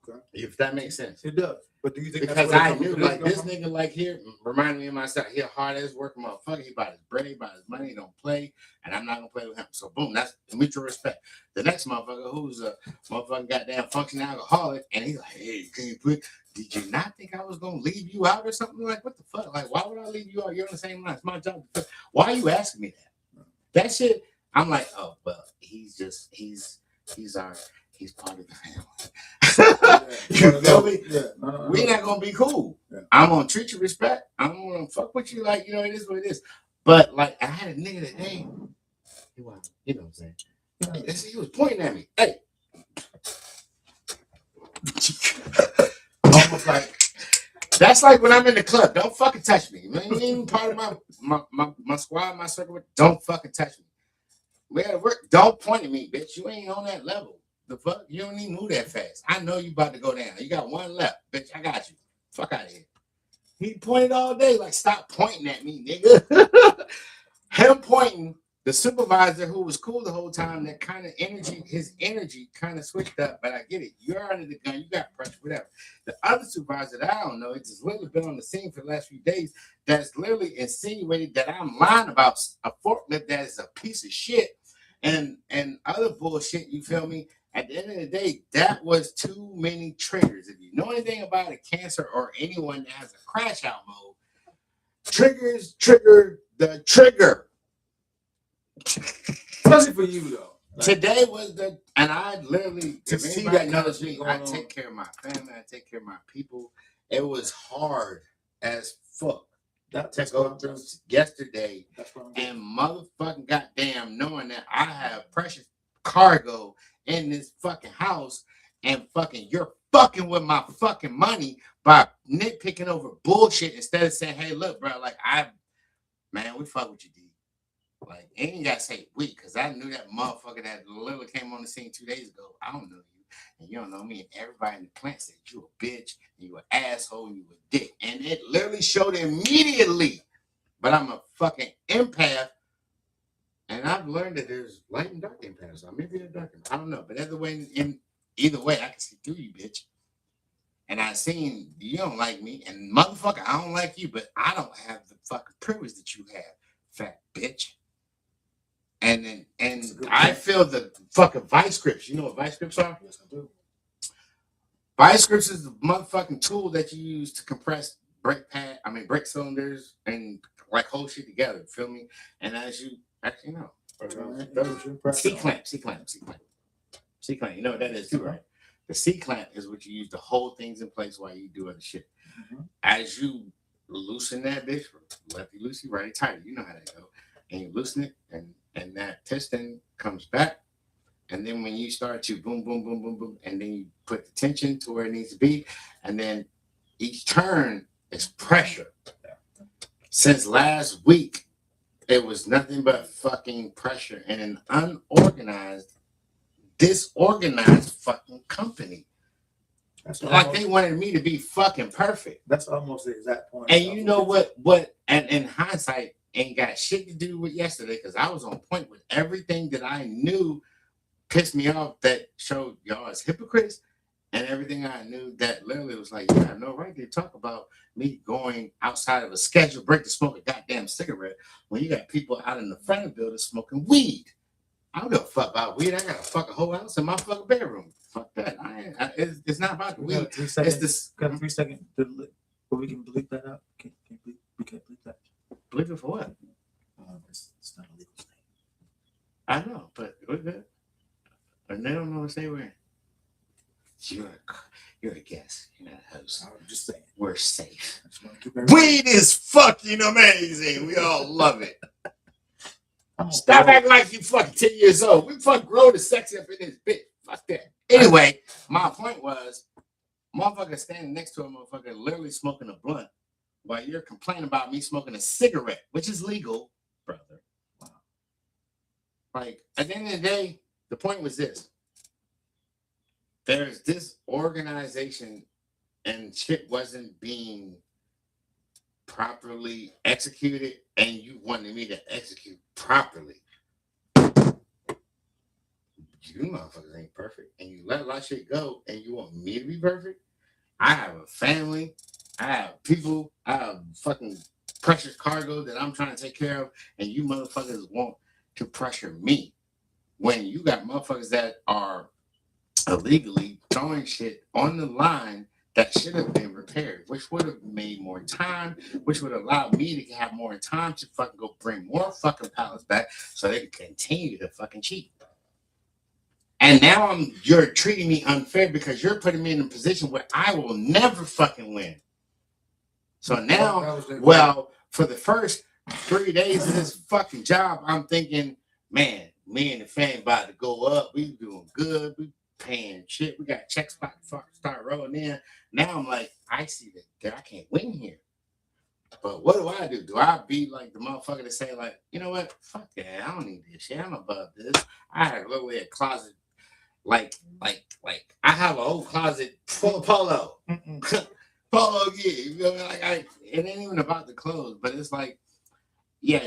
Speaker 1: Okay. If that makes sense.
Speaker 2: It does. But do you think
Speaker 1: because I knew like this nigga like here reminded me of myself. He a hard ass working motherfucker. He about his bread, about his money, he don't play, and I'm not gonna play with him. So boom, that's mutual respect. The next motherfucker who's a motherfucking goddamn functioning alcoholic, and he's like, hey, can you put? Did you not think I was gonna leave you out or something? Like, what the fuck? Like, why would I leave you out? You're on the same line. It's my job. Why are you asking me that? That shit. I'm like, oh well, he's part of the family. You feel me? We're not gonna be cool. Yeah. I'm gonna treat you respect. I'm gonna fuck with you like, it is what it is. But like I had a nigga today, you know what I'm saying? Yeah. He was pointing at me. Hey. Almost like that's like when I'm in the club. Don't fucking touch me. You ain't even part of my squad, my circle. Don't fucking touch me. We at work. Don't point at me, bitch. You ain't on that level. The fuck? You don't even move that fast. I know you about to go down. You got one left, bitch. I got you. Fuck out of here. He pointed all day. Like, stop pointing at me, nigga. Him pointing the supervisor who was cool the whole time, that kind of energy, his energy kind of switched up. But I get it. You're under the gun. You got pressure, whatever. The other supervisor that I don't know, it's just literally been on the scene for the last few days. That's literally insinuated that I'm lying about a forklift that is a piece of shit and other bullshit. You feel me? At the end of the day, that was too many triggers. If you know anything about a cancer or anyone that has a crash out mode, triggers trigger the trigger.
Speaker 2: Especially for you though.
Speaker 1: Like, today was and I literally,
Speaker 2: to
Speaker 1: if
Speaker 2: see
Speaker 1: anybody
Speaker 2: that
Speaker 1: knows me, I take care of my family, I take care of my people. It was hard as fuck to go through yesterday and motherfucking goddamn knowing that I have precious cargo in this fucking house and fucking you're fucking with my fucking money by nitpicking over bullshit instead of saying, hey, look, bro, like we fuck with you, D. Like, and you gotta say we, because I knew that motherfucker that literally came on the scene 2 days ago. I don't know you, and you don't know me, and everybody in the plant said you a bitch, and you an asshole, and you a dick. And it literally showed immediately. But I'm a fucking empath, and I've learned that there's light and dark empaths. So maybe they're dark. I don't know. But either way, I can see through you, bitch. And I seen you don't like me, and motherfucker, I don't like you, but I don't have the fucking privilege that you have, fat bitch. And I feel the fucking vice grips. You know what vice grips are?
Speaker 2: Yes, I do.
Speaker 1: Vice grips is the motherfucking tool that you use to compress brake cylinders and like hold shit together. Feel me? And as you actually know, C-clamp. You know what that is too, right? The C-clamp is what you use to hold things in place while you do other shit. Mm-hmm. As you loosen that bitch, lefty loosey, righty tighty. You know how that go. And you loosen it, and that piston comes back. And then when you start to boom, boom, boom, boom, boom, and then you put the tension to where it needs to be, and then each turn is pressure. Since last week, it was nothing but fucking pressure in an unorganized, disorganized fucking company. Like they wanted me to be fucking perfect.
Speaker 2: That's almost the exact point.
Speaker 1: And you know what, and in hindsight, ain't got shit to do with yesterday because I was on point with everything that I knew pissed me off that showed y'all as hypocrites, and everything I knew that literally was like, you have no right to talk about me going outside of a scheduled break to smoke a goddamn cigarette when you got people out in the front of the building smoking weed. I don't give a fuck about weed. I got a fucking whole house in my fucking bedroom. Fuck that. It's not about the weed. It's this.
Speaker 2: Got a 3 second, but we can bleep that out. We can't bleep that.
Speaker 1: Bleep it for what?
Speaker 2: It's not a legal thing.
Speaker 1: I know, but we're good. And they don't know what they were. You're a guest. You're not a host.
Speaker 2: I'm just saying.
Speaker 1: We're safe. Weed is fucking amazing. We all love it. Stop acting like you fucking 10 years old. We fucking grow the sex up in this bitch. Fuck that. Anyway, my point was, motherfucker standing next to a motherfucker literally smoking a blunt while you're complaining about me smoking a cigarette, which is legal, brother. Wow. Like, at the end of the day, the point was this. There's this organization and shit wasn't being properly executed, and you wanted me to execute properly. You motherfuckers ain't perfect, and you let a lot of shit go, and you want me to be perfect? I have a family, I have people, I have fucking precious cargo that I'm trying to take care of, and you motherfuckers want to pressure me when you got motherfuckers that are illegally throwing shit on the line that should have been repaired, which would have made more time, which would allow me to have more time to fucking go bring more fucking pallets back so they can continue to fucking cheat. And now you're treating me unfair because you're putting me in a position where I will never fucking win. So now, well, for the first 3 days of this fucking job, I'm thinking, man, me and the fam about to go up. We doing good. We paying shit. We got checks about to start rolling in. Now I'm like, I see that I can't win here. But what do? Do I be like the motherfucker to say like, you know what? Fuck that. I don't need this shit. I'm above this. I have literally a closet. Like I have a whole closet full of polo. Polo gear. You know, like it ain't even about the clothes, but it's like, yeah,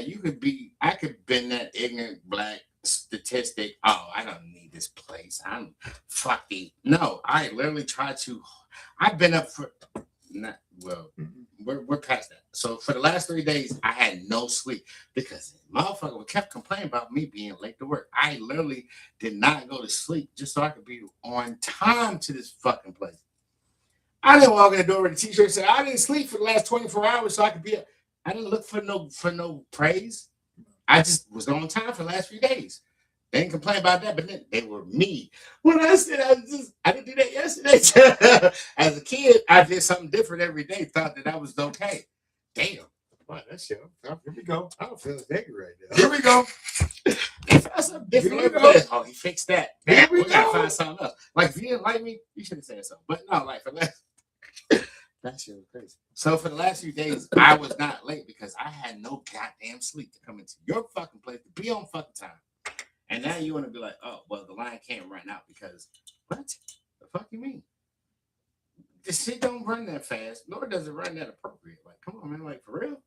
Speaker 1: I could been that ignorant black statistic. Oh, I don't need this place. I'm fucking. No, I literally tried to. I've been up for, not, well, we're past that. So for the last 3 days, I had no sleep because motherfucker kept complaining about me being late to work. I literally did not go to sleep just so I could be on time to this fucking place. I didn't walk in the door with a t-shirt and say I didn't sleep for the last 24 hours so I could be. I didn't look for no praise. I just was on time for the last few days. They didn't complain about that, but then they were me. When I said I didn't do that yesterday. As a kid, I did something different every day. Thought that I was okay. Damn. Wow, that shit. Here we go. I don't feel as angry right now. Here we go. That's a different every day. Oh, he fixed that. We gotta find something else. Like if you didn't like me, you should have said something. But no, like for that. That shit was crazy. So for the last few days, I was not late because I had no goddamn sleep to come into your fucking place to be on fucking time. And now you want to be like, oh, well, the line can't run out because what? The fuck you mean? This shit don't run that fast, nor does it run that appropriate. Like, come on, man, like for real.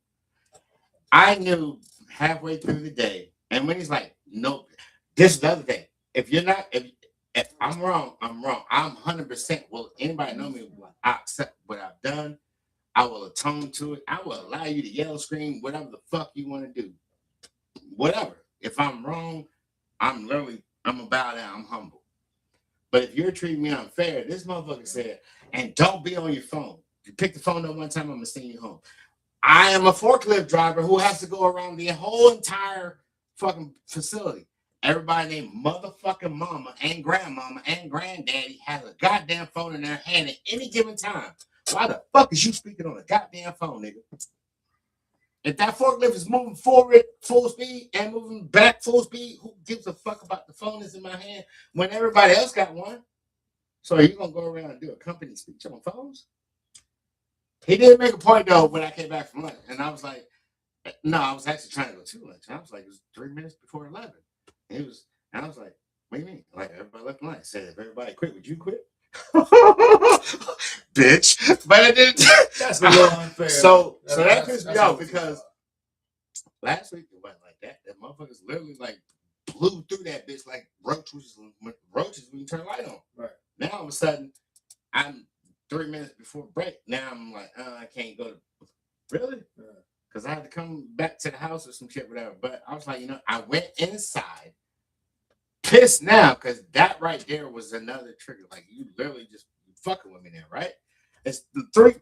Speaker 1: I knew halfway through the day, and when he's like, nope, this is the other thing. If you're not, if I'm wrong, I'm wrong. I'm 100%. Will anybody know me? I accept what I've done. I will atone to it. I will allow you to yell, scream, whatever the fuck you want to do. Whatever. If I'm wrong, I'm gonna bow down. I'm humble. But if you're treating me unfair, this motherfucker said, and don't be on your phone. If you pick the phone up one time, I'm gonna send you home. I am a forklift driver who has to go around the whole entire fucking facility. Everybody named motherfucking mama and grandmama and granddaddy has a goddamn phone in their hand at any given time. Why the fuck is you speaking on a goddamn phone, nigga? If that forklift is moving forward full speed and moving back full speed, who gives a fuck about the phone that's in my hand when everybody else got one? So are you gonna go around and do a company speech on phones? He did make a point though when I came back from lunch, and I was like, no, I was actually trying to go to lunch. And I was like, it was 3 minutes before 11. And I was like, what do you mean? Like everybody left lunch. Said if everybody quit, would you quit? Bitch. But it didn't. That's a little unfair. So that pissed me off because last week it wasn't like that. That motherfuckers literally like blew through that bitch like roaches when you turn the light on. Right. Now all of a sudden, I'm 3 minutes before break. Now I'm like, I can't go to really? Because I had to come back to the house or some shit, whatever. But I was like, I went inside, pissed now, because that right there was another trigger. Like, you literally just fucking with me there, right? It's the three,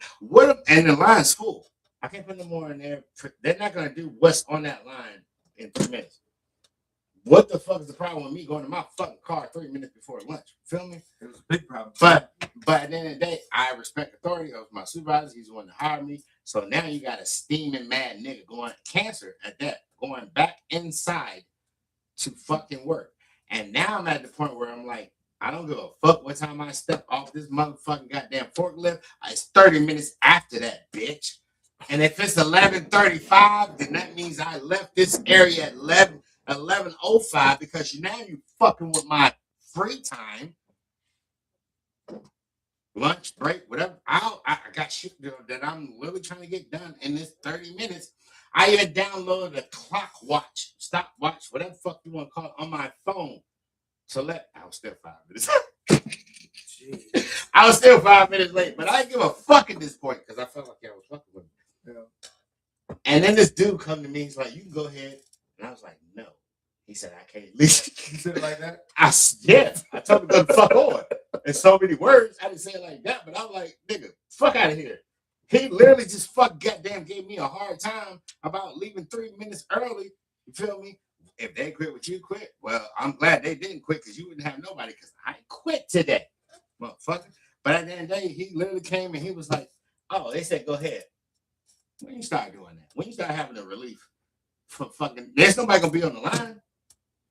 Speaker 1: and the line's full. I can't put no more in there. They're not going to do what's on that line in 3 minutes. What the fuck is the problem with me going to my fucking car 3 minutes before lunch? Feel me? It was a big problem. But at the end of the day, I respect authority. I was my supervisor. He's the one that hired me. So now you got a steaming mad nigga going cancer at that, going back inside to fucking work. And now I'm at the point where I'm like, I don't give a fuck what time I step off this motherfucking goddamn forklift. It's 30 minutes after that, bitch. And if it's 11:35, then that means I left this area at 11:05 because now you fucking with my free time, lunch break, whatever. I got shit that I'm really trying to get done in this 30 minutes. I even downloaded a clock watch, stopwatch, whatever the fuck you want to call it, on my phone. So I was still 5 minutes. I was still 5 minutes late, but I didn't give a fuck at this point because I felt like I was fucking with him. Yeah. And then this dude come to me. He's like, "You can go ahead," and I was like, "No." He said, "I can't leave." You said it like that? I told him to go the fuck on. In so many words, I didn't say it like that, but I'm like, nigga, fuck out of here. He literally just goddamn gave me a hard time about leaving 3 minutes early. You feel me? If they quit, would you quit? Well, I'm glad they didn't quit because you wouldn't have nobody because I quit today, motherfucker. But at the end of the day, he literally came and he was like, "Oh, they said go ahead." When you start doing that, when you start having a relief for fucking, there's nobody gonna be on the line.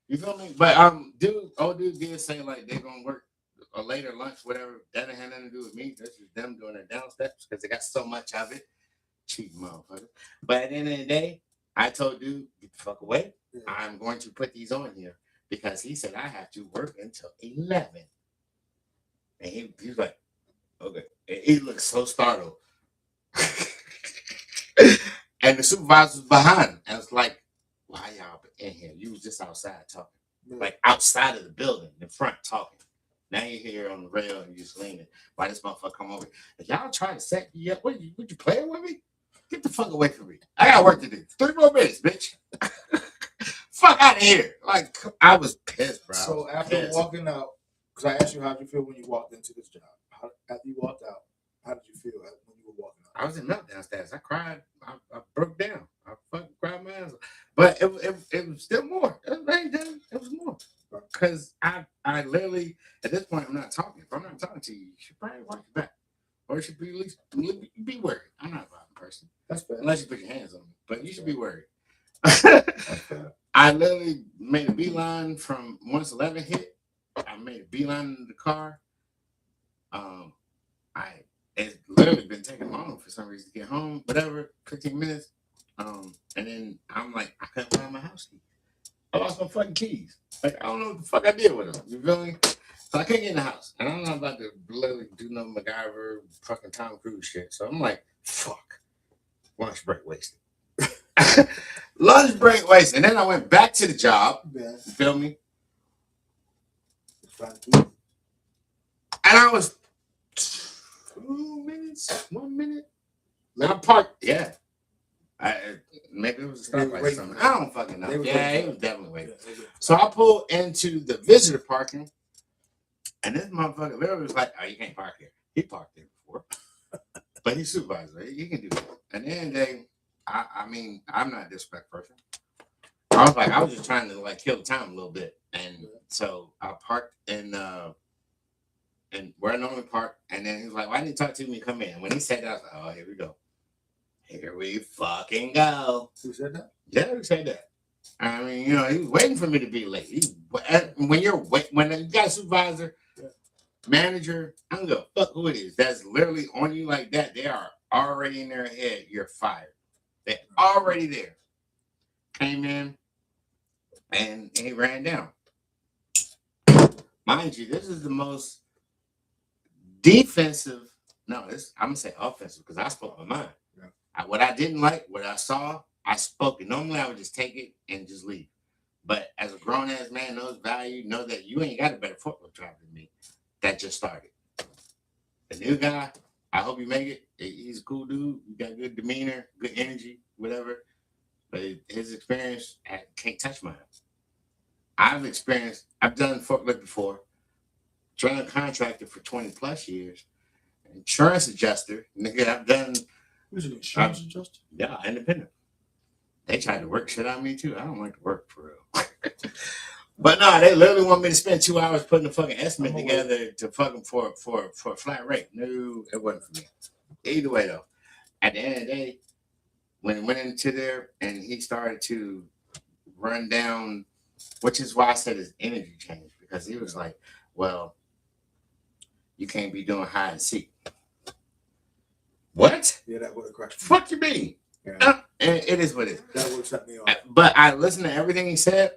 Speaker 1: You feel me? But old dude did say like they're gonna work a later lunch, whatever. That didn't have nothing to do with me. That's just them doing their downsteps because they got so much of it. Cheap motherfucker. But at the end of the day, I told dude, get the fuck away. Yeah. I'm going to put these on here because he said I have to work until 11. And he was like, okay. And he looked so startled. And the supervisor was behind him. And it's like, why y'all in here? You was just outside talking. Like outside of the building, in front talking. Now you're here on the rail and you're just leaning. Why this motherfucker come over? If y'all trying to set me up, what you playing with me? Get the fuck away from me. I got work to do. 3 more minutes, bitch. Fuck out of here. Like, I was pissed, bro.
Speaker 2: So after walking out, because I asked you how did you feel when you walked into this job. After you walked out, how did you feel when you were walking out?
Speaker 1: I was in meltdown status. I cried. I broke down. I fucking cried my ass off. But it was still more. It was very done. It was more. Because I literally, at this point, I'm not talking. If I'm not talking to you, you should probably watch your back. Or you should be at least be worried. I'm not a violent person.
Speaker 2: That's fair.
Speaker 1: Unless you put your hands on me. But you should be worried. I literally made a beeline from once 11 hit. I made a beeline in the car. It's literally been taking long for some reason to get home, whatever, 15 minutes. And then I'm like, I couldn't find my house keys. I lost my fucking keys. Like, I don't know what the fuck I did with them. You feel me? So I couldn't get in the house. And I'm not about to literally do no MacGyver fucking Tom Cruise shit. So I'm like, fuck. Lunch break wasted. Lunch break wasted. And then I went back to the job.
Speaker 2: Yeah.
Speaker 1: You feel me? And I was 2 minutes, 1 minute. I parked. Yeah. Maybe it was a stoplight or something. I don't fucking know. Yeah, he was definitely waiting. So I pulled into the visitor parking, and this motherfucker literally was like, "Oh, you can't park here." He parked there before, but he's supervisor. He can do that. And then I mean, I'm not a disrespect person. I was just trying to like kill the time a little bit, and so I parked in where I normally park, and then he was like, "Why didn't you talk to me? Come in." When he said that, I was like, "Oh, here we go. Here we fucking go."
Speaker 2: Who said that?
Speaker 1: Yeah, who said that? I mean, you know, he was waiting for me to be late. When you got a supervisor, manager, I don't give a fuck who it is. That's literally on you like that. They are already in their head. You're fired. They're already there. Came in and he ran down. Mind you, this is the most defensive. No, I'm gonna say offensive because I spoke my mind. What I didn't like, what I saw, I spoke it. Normally, I would just take it and just leave. But as a grown-ass man, knows value, know that you ain't got a better forklift driver than me. That just started. The new guy, I hope you make it. He's a cool dude. You got good demeanor, good energy, whatever. But his experience can't touch mine. I've done forklift before. General contractor for 20 plus years. Insurance adjuster. Nigga, I've done...
Speaker 2: Who's an insurance adjuster?
Speaker 1: Yeah, independent. They tried to work shit on me too. I don't like to work for real. But no, they literally want me to spend 2 hours putting a fucking estimate together to fucking for a flat rate. No, it wasn't for me. Either way though, at the end of the day, when he went into there and he started to run down, which is why I said his energy changed, because he was like, well, you can't be doing hide and seek. What?
Speaker 2: Yeah, that would have crushed me.
Speaker 1: Fuck you mean? Yeah. It is what it is.
Speaker 2: That would have shut me off.
Speaker 1: But I listened to everything he said,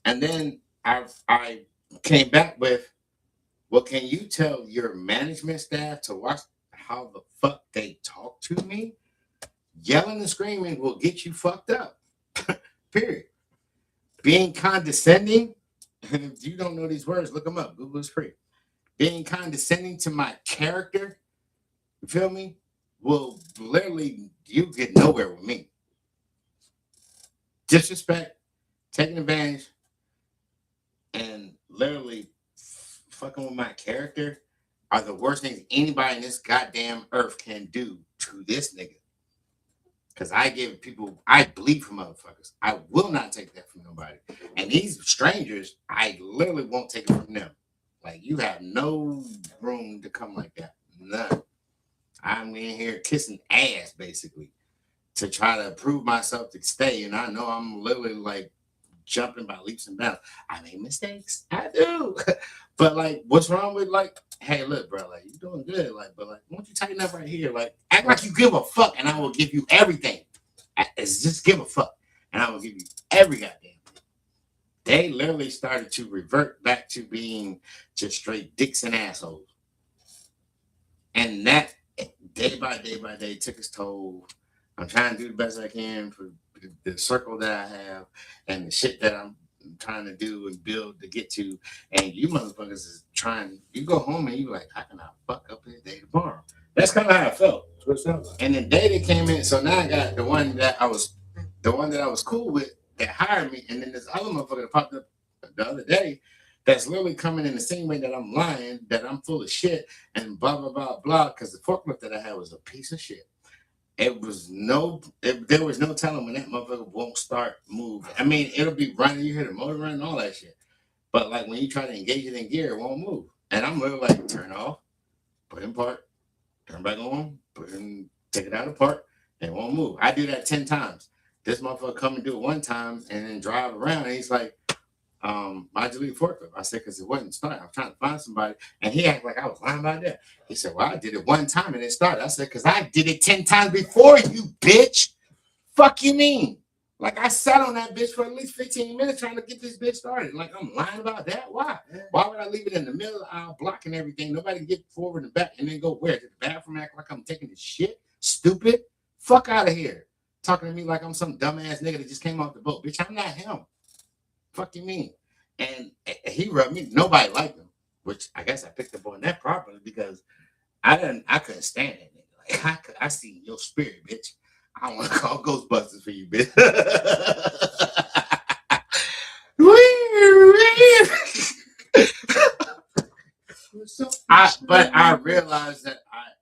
Speaker 1: and then I came back with, well, can you tell your management staff to watch how the fuck they talk to me? Yelling and screaming will get you fucked up. Period. Being condescending, and if you don't know these words, look them up. Google is free. Being condescending to my character, you feel me? Will literally, you get nowhere with me. Disrespect, taking advantage, and literally fucking with my character are the worst things anybody in this goddamn earth can do to this nigga. Because I bleed for motherfuckers. I will not take that from nobody. And these strangers, I literally won't take it from them. Like, you have no room to come like that. None. I'm in here kissing ass, basically, to try to prove myself to stay. And I know I'm literally like jumping by leaps and bounds. I make mistakes. I do. But like, what's wrong with like, hey, look, bro, like, you doing good. Like, but like, why don't you tighten up right here? Like, act like you give a fuck and I will give you everything. It's just give a fuck and I will give you every goddamn thing. They literally started to revert back to being just straight dicks and assholes. And that, day by day took its toll. I'm trying to do the best I can for the circle that I have and the shit that I'm trying to do and build to get to. And you motherfuckers is trying. You go home and you like, how can I fuck up his day tomorrow? That's kind of how I felt. And the day that came in, so now I got the one that I was cool with that hired me, and then this other motherfucker that popped up the other day that's literally coming in the same way that I'm lying, that I'm full of shit, and blah blah blah blah. Because the forklift that I had was a piece of shit. There was no telling when that motherfucker won't start moving. I mean, it'll be running, you hear the motor running, all that shit. But like when you try to engage it in gear, it won't move. And I'm really like, turn off, put in park, turn back on, take it out of park, and it won't move. I do that 10 times. This motherfucker come and do it one time and then drive around, and he's like, I deleted forklift. I said, because it wasn't starting. I was trying to find somebody, and he acted like I was lying about that. He said, well, I did it one time and it started. I said, because I did it 10 times before you, bitch. Fuck you mean? Like, I sat on that bitch for at least 15 minutes trying to get this bitch started. Like, I'm lying about that? Why? Why would I leave it in the middle of the aisle, blocking everything? Nobody can get forward and back and then go where? To the bathroom, act like I'm taking this shit? Stupid? Fuck out of here. Talking to me like I'm some dumbass nigga that just came off the boat. Bitch, I'm not him. Fuck you mean? And he rubbed me. Nobody liked him, which I guess I picked up on that properly because I couldn't stand that nigga. Like, I see your spirit, bitch. I want to call Ghostbusters for you, bitch. But I realized that I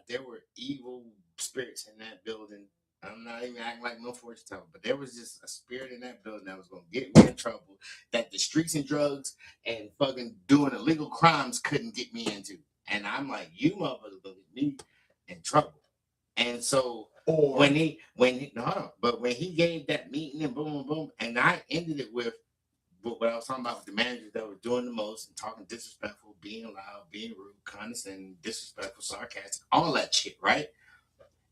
Speaker 1: there were evil spirits in that building. I'm not even acting like no fortune teller, but there was just a spirit in that building that was gonna get me in trouble. That the streets and drugs and fucking doing illegal crimes couldn't get me into. And I'm like, you motherfuckers gonna get me in trouble. And so when he gave that meeting and boom, boom, boom, and I ended it with what I was talking about with the managers that were doing the most and talking disrespectful, being loud, being rude, condescending, disrespectful, sarcastic, all that shit, right?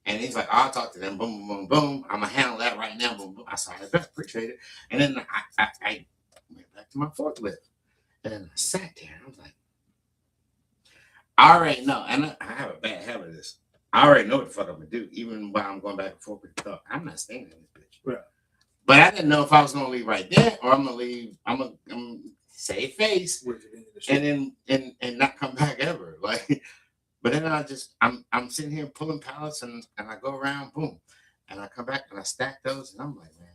Speaker 1: And he's like, I'll talk to them, boom, boom, boom, boom. I'm gonna handle that right now, boom, boom. I said, I appreciate it. And then I went back to my forklift. And then I sat there and I was like, I already know, and I have a bad habit of this. I already know what the fuck I'm gonna do, even while I'm going back and forth with the thought. I'm not staying in this bitch.
Speaker 2: Right.
Speaker 1: But I didn't know if I was gonna leave right there or I'm gonna leave. I'm gonna save face and then and not come back ever. Like, but then I'm sitting here pulling pallets and I go around, boom, and I come back and I stack those and I'm like, man.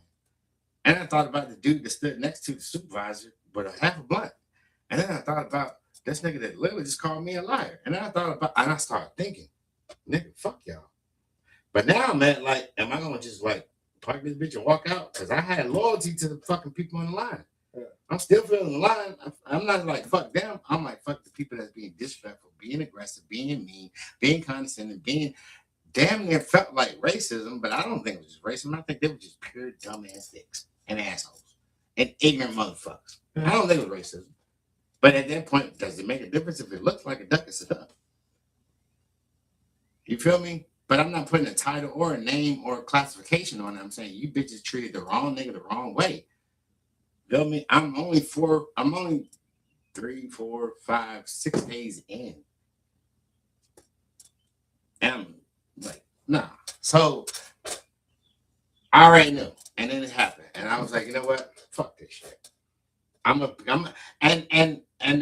Speaker 1: And I thought about the dude that stood next to the supervisor with a half a blunt, and then I thought about this nigga that literally just called me a liar, and then I started thinking, nigga, fuck y'all. But now I'm at like, am I gonna just like park this bitch and walk out? Because I had loyalty to the fucking people on the line. Yeah. I'm still feeling the line. I'm not like fuck them. I'm like fuck the people that's being disrespectful, being aggressive, being mean, being condescending, being damn near felt like racism. But I don't think it was just racism. I think they were just pure dumbass dicks and assholes and ignorant motherfuckers. Yeah. I don't think it was racism. But at that point, does it make a difference if it looks like a duck? It's a duck. You feel me? But I'm not putting a title or a name or a classification on it. I'm saying you bitches treated the wrong nigga the wrong way. Feel me? I'm only 3, 4, 5, 6 days in. And I'm like, nah. So I already knew. And then it happened. And I was like, you know what? Fuck this shit. And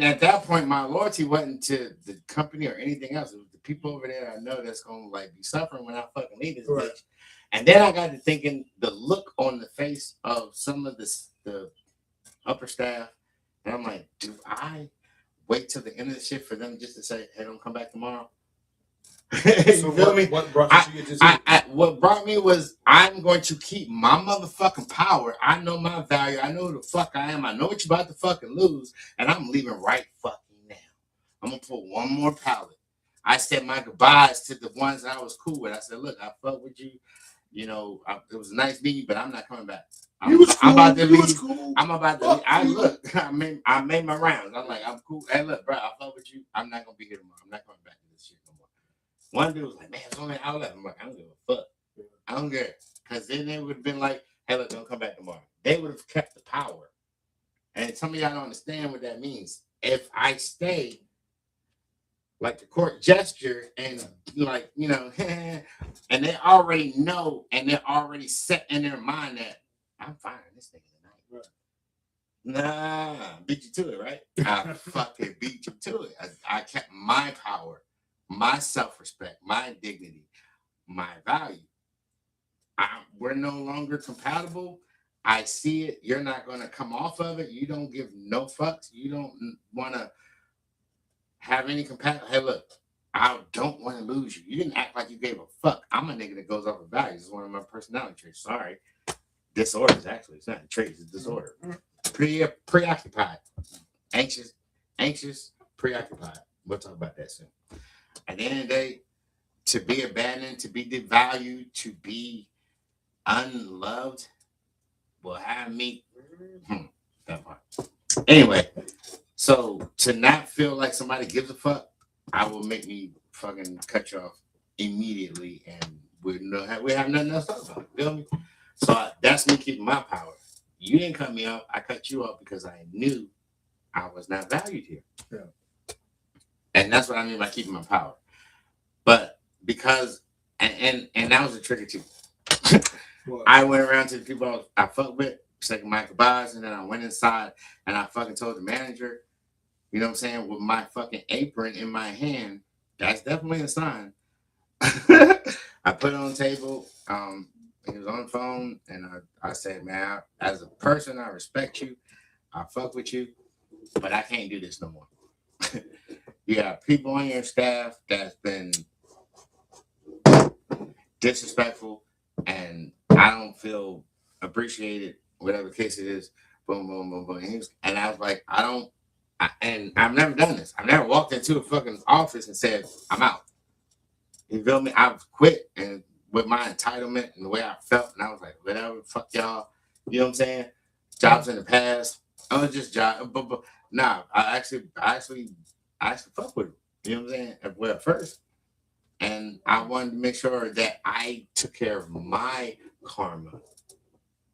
Speaker 1: at that point, my loyalty wasn't to the company or anything else. It was the people over there I know that's gonna like be suffering when I fucking leave this bitch. And then I got to thinking the look on the face of some of the upper staff, and I'm like, do I wait till the end of the shift for them just to say, hey, don't come back tomorrow? You feel me? What brought you to what brought me was I'm going to keep my motherfucking power. I know my value. I know who the fuck I am. I know what you're about to fucking lose, and I'm leaving right fucking now. I'm gonna put one more pallet. I said my goodbyes to the ones that I was cool with. I said, look, I fuck with you. You know, it was a nice meeting, but I'm not coming back. I'm about to leave. Cool. I'm about to leave. I made my rounds. I'm like, I'm cool. Hey, look, bro, I fuck with you. I'm not gonna be here tomorrow. I'm not coming back to this shit no more. One dude was like, man, it's only an hour left. I'm like, I don't give a fuck. I don't care. Because then they would have been like, hey, look, don't come back tomorrow. They would have kept the power. And some of y'all don't understand what that means. If I stay, like the court gesture, and like, you know, and they already know, and they're already set in their mind that I'm firing this nigga tonight. Nah, beat you to it, right? I fucking beat you to it. I kept my power, my self-respect, my dignity, my value. We're no longer compatible. I see it. You're not going to come off of it. You don't give no fucks. You don't want to have any compatible. Hey, look, I don't want to lose you. You didn't act like you gave a fuck. I'm a nigga that goes off of values. It's one of my personality traits. Sorry. Disorders, actually. It's not traits, it's disorder. Preoccupied. Anxious, preoccupied. We'll talk about that soon. At the end of the day, to be abandoned, to be devalued, to be unloved will have me. That part. Anyway, so to not feel like somebody gives a fuck, I will make me fucking cut you off immediately, and we have nothing else to talk about. Feel me? So that's me keeping my power. You didn't cut me off. I cut you off because I knew I was not valued here. Yeah. And that's what I mean by keeping my power. But because, and that was a trigger too. I went around to the people I fucked with, saying my goodbyes, and then I went inside and I fucking told the manager, you know what I'm saying, with my fucking apron in my hand. That's definitely a sign. I put it on the table. He was on the phone, and I said, man, as a person, I respect you. I fuck with you, but I can't do this no more. You got people on your staff that's been disrespectful, and I don't feel appreciated, whatever case it is. Boom, boom, boom, boom. And I was like, and I've never done this. I've never walked into a fucking office and said, I'm out. You feel me? I've quit, and with my entitlement and the way I felt, and I was like, whatever, fuck y'all. You know what I'm saying? Jobs in the past. I was just job, but nah, I actually fuck with him. You know what I'm saying? Well, at first. And I wanted to make sure that I took care of my karma.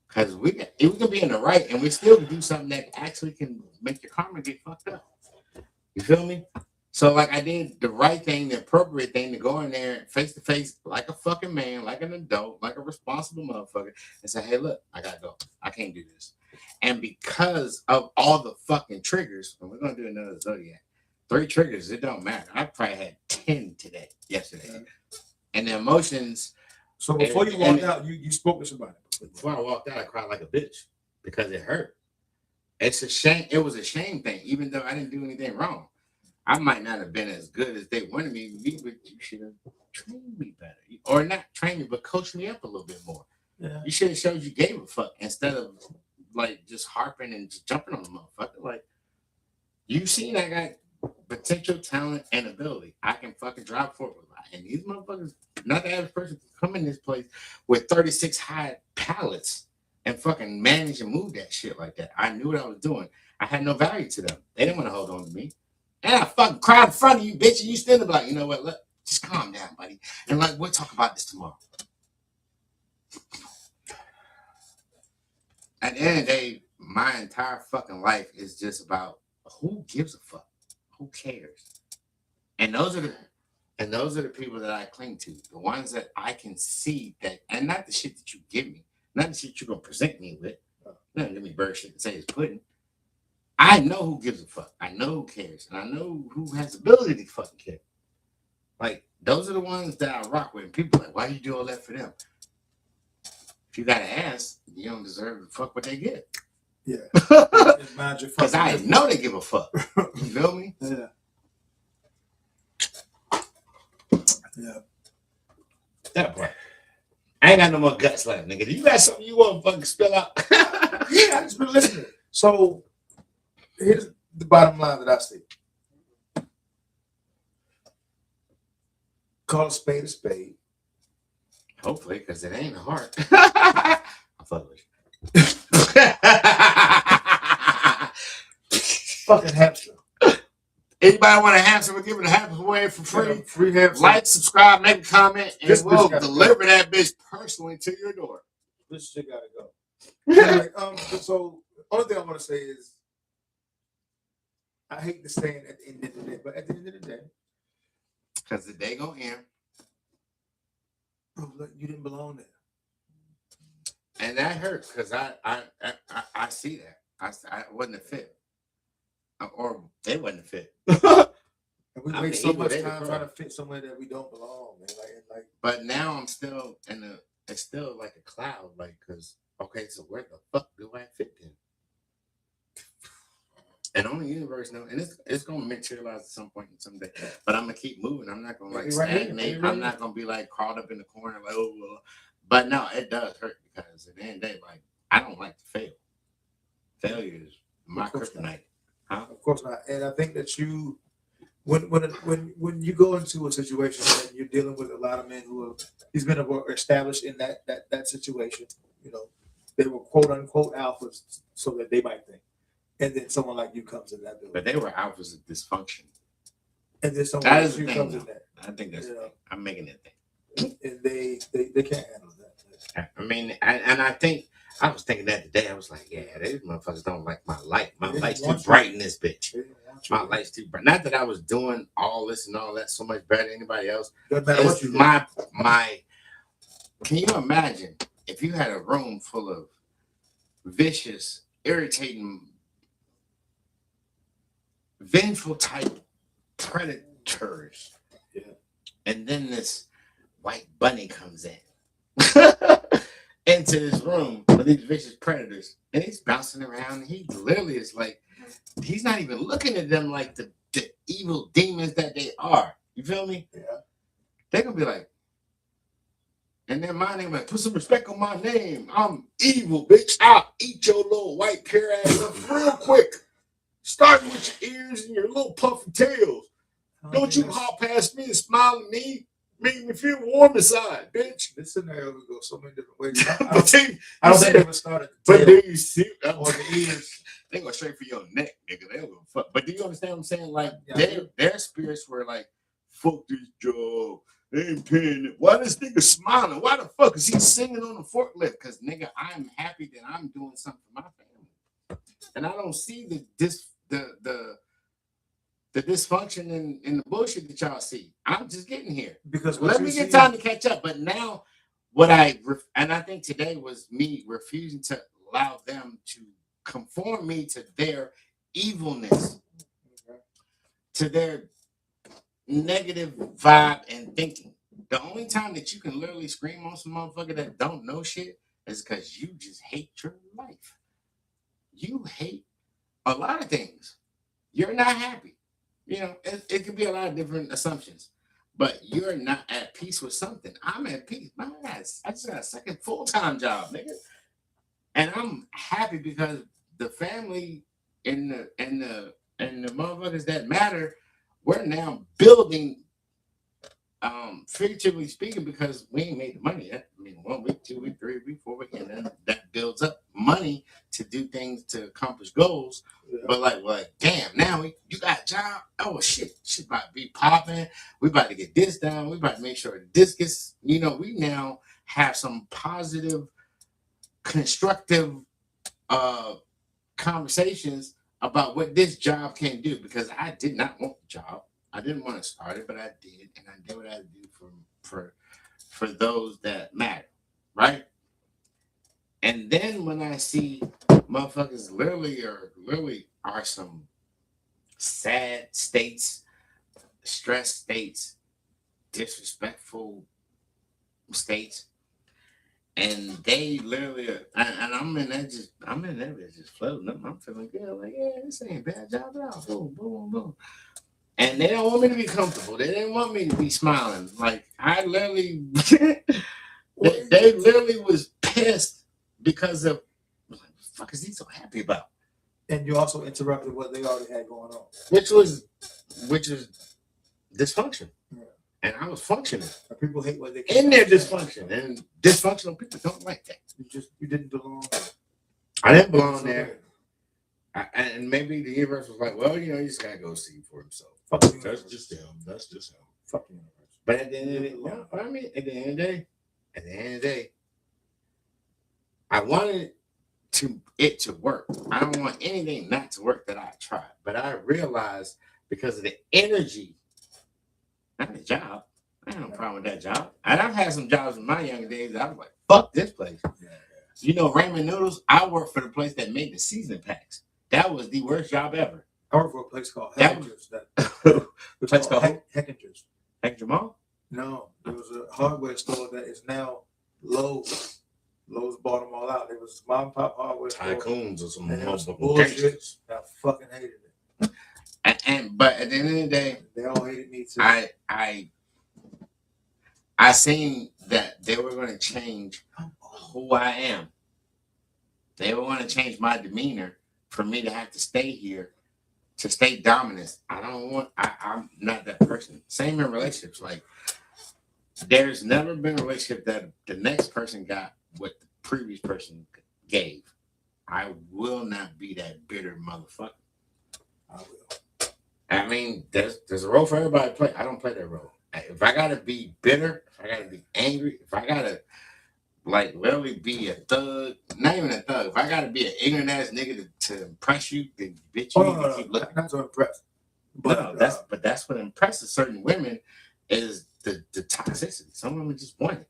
Speaker 1: Because we can be in the right, and we still can do something that actually can make your karma get fucked up. You feel me? So, like, I did the right thing, the appropriate thing, to go in there face to face like a fucking man, like an adult, like a responsible motherfucker, and say, hey, look, I gotta go. I can't do this. And because of all the fucking triggers, and we're gonna do another Zodiac, 3 triggers, it don't matter. I probably had 10 yesterday. And the emotions.
Speaker 2: So before you walked out, you spoke to somebody.
Speaker 1: Before I walked out, I cried like a bitch because it hurt. It's a shame. It was a shame thing, even though I didn't do anything wrong. I might not have been as good as they wanted me to be, but you should have trained me better. Or not trained me, but coached me up a little bit more. Yeah. You should have showed you gave a fuck instead of like just harping and just jumping on the motherfucker. Like, you seen I got potential, talent, and ability. I can fucking drive forward. And these motherfuckers, not the average person, can come in this place with 36 high pallets and fucking manage and move that shit like that. I knew what I was doing. I had no value to them. They didn't want to hold on to me. And I fucking cried in front of you, bitch, and you still be like, you know what, look, just calm down, buddy. And like, we'll talk about this tomorrow. At the end of the day, my entire fucking life is just about who gives a fuck? Who cares? And those are the people that I cling to, the ones that I can see that, and not the shit that you give me, not the shit you're gonna present me with. Don't give me bird shit and say it's pudding. I know who gives a fuck. I know who cares, and I know who has the ability to fucking care. Like, those are the ones that I rock with. And people are like, why do you do all that for them? If you got an ass, you don't deserve to fuck what they get. Yeah. Because I know they give a fuck. You feel me? Yeah. Yeah. That part. I ain't got no more guts left, nigga. You got something you want to fucking spill out?
Speaker 2: Yeah, I just been listening. So here's the bottom line that I see. Call a spade a spade.
Speaker 1: Hopefully, because it ain't hard. I'm fucking with you.
Speaker 2: Fucking hamster.
Speaker 1: Anybody want a hamster? We're giving a hamster away for free.
Speaker 2: Yeah, free hamster.
Speaker 1: Like, subscribe, make a comment, and we'll deliver that bitch personally to your door.
Speaker 2: This shit gotta go. Anyway, so only thing I want to say is, I hate the saying at the end of the day, but at the end of the day,
Speaker 1: Because the day go in,
Speaker 2: Bro, look, you didn't belong there.
Speaker 1: and that hurt because I see that I wasn't a fit, or they wasn't a fit.
Speaker 2: And we
Speaker 1: I
Speaker 2: waste
Speaker 1: mean,
Speaker 2: so much
Speaker 1: they the
Speaker 2: time
Speaker 1: pro.
Speaker 2: trying to fit somewhere that we don't belong, man. Like,
Speaker 1: But now I'm still it's still like a cloud, like, because okay, so where the fuck do I fit in? And only the universe knows, and it's gonna materialize at some point in someday. But I'm gonna keep moving. I'm not gonna like stagnate. I'm not gonna be like caught up in the corner, like oh. Well. But no, it does hurt because at the end of the day, like I don't like to fail. Failure is my kryptonite. Huh?
Speaker 2: Of course not. And I think that you, when you go into a situation and you're dealing with a lot of men who have, he's been established in that situation, you know, they were quote unquote alphas, so that they might think, and then someone like you comes in that building.
Speaker 1: But they were alphas of dysfunction.
Speaker 2: And then someone
Speaker 1: That
Speaker 2: like
Speaker 1: is
Speaker 2: you
Speaker 1: the
Speaker 2: comes
Speaker 1: thing.
Speaker 2: in there.
Speaker 1: I think that's the thing. I'm making it thing.
Speaker 2: And they can't handle that.
Speaker 1: I mean, and I think I was thinking that today. I was like, yeah, these motherfuckers don't like my light. My light's too bright in this bitch. My light's too bright. Not that I was doing all this and all that so much better than anybody else.
Speaker 2: Doesn't matter what you do.
Speaker 1: My. Can you imagine if you had a room full of vicious, irritating, vengeful type predators,
Speaker 2: yeah,
Speaker 1: and then this white bunny comes in into this room with these vicious predators, and he's bouncing around. And he literally is like, he's not even looking at them like the evil demons that they are. You feel me?
Speaker 2: Yeah.
Speaker 1: They're gonna be like, and then my name, like, put some respect on my name. I'm evil, bitch. I'll eat your little white hair ass up real quick. Starting with your ears and your little puffy tails. Don't you hop past me and smile at me. Make me feel warm inside, bitch.
Speaker 2: This scenario would go so many different ways.
Speaker 1: I don't think
Speaker 2: they would start at the
Speaker 1: but
Speaker 2: tail
Speaker 1: do you see
Speaker 2: or the ears.
Speaker 1: They go straight for your neck, nigga. They don't give a fuck. But do you understand what I'm saying? Like
Speaker 2: Yeah.
Speaker 1: their spirits were like, fuck this job. They ain't paying it. Why this nigga smiling? Why the fuck is he singing on the forklift? Because nigga, I'm happy that I'm doing something for my family. And I don't see the dysfunction in the bullshit that y'all see. I'm just getting here.
Speaker 2: Because
Speaker 1: let me get time to catch up. But now I think today was me refusing to allow them to conform me to their evilness, to their negative vibe and thinking. The only time that you can literally scream on some motherfucker that don't know shit is because you just hate your life. You hate a lot of things. You're not happy. You know, it could be a lot of different assumptions, but you're not at peace with something. I'm at peace. My ass, I just got a second full-time job, nigga, and I'm happy because the family and the motherfuckers that matter, we're now building. Figuratively speaking, because we ain't made the money yet. I mean, 1 week, 2 week, 3 week, 4 week, and then that builds up money to do things to accomplish goals. Yeah. But like, damn, now you got a job. Oh shit about to be popping. We about to get this done. We about to make sure this gets. You know, we now have some positive, constructive, conversations about what this job can do. Because I did not want the job. I didn't want to start it, but I did, and I did what I had to do for those that matter, right? And then when I see motherfuckers literally are some sad states, stress states, disrespectful states, and they literally are, and I'm in there just floating up. I'm feeling good, like, yeah, this ain't a bad job at all. Boom, boom, boom. And they don't want me to be comfortable. They didn't want me to be smiling. Like, I literally, they literally was pissed because of, what the fuck is he so happy about?
Speaker 2: And you also interrupted what they already had going on.
Speaker 1: Which was dysfunction. Yeah. And I was functioning.
Speaker 2: And people hate what they
Speaker 1: in their dysfunction. And dysfunctional people don't like that.
Speaker 2: You didn't belong there.
Speaker 1: I didn't belong there. And maybe the universe was like, well, you know, you just gotta go see for himself. That's just him. That's just him. Fuck the universe. But at the end of the day, at the end of the day, I wanted it to work. I don't want anything not to work that I tried. But I realized because of the energy Not a job. I ain't no problem with that job. And I've had some jobs in my younger days that I was like, fuck this place.
Speaker 2: Yeah.
Speaker 1: You know, ramen noodles, I worked for the place that made the season packs. That was the worst job ever.
Speaker 2: I work for a place called
Speaker 1: That
Speaker 2: Heckinger's.
Speaker 1: The place called
Speaker 2: Heckinger's.
Speaker 1: Heck Jamal?
Speaker 2: No, there was a hardware store that is now Lowe's. Lowe's bought them all out. It was mom and pop hardware store.
Speaker 1: Tycoons or some
Speaker 2: And it was
Speaker 1: motherfucking
Speaker 2: bullshit.
Speaker 1: gangsters.
Speaker 2: I fucking hated it.
Speaker 1: But at the end of the day,
Speaker 2: They all hated me too.
Speaker 1: I seen that they were going to change who I am. They were going to change my demeanor for me to have to stay here, to stay dominant. I'm not that person. Same in relationships. Like, there's never been a relationship that the next person got what the previous person gave. I will not be that bitter motherfucker.
Speaker 2: I will.
Speaker 1: I mean, there's a role for everybody to play. I don't play that role. If I gotta be bitter, if I gotta be angry, if I gotta like literally be a thug, not even a thug, if I gotta be an ignorant ass nigga to impress you, then bitch, you need to keep looking.
Speaker 2: Not to impress.
Speaker 1: But that's what impresses certain women is the toxicity. Some women just want it.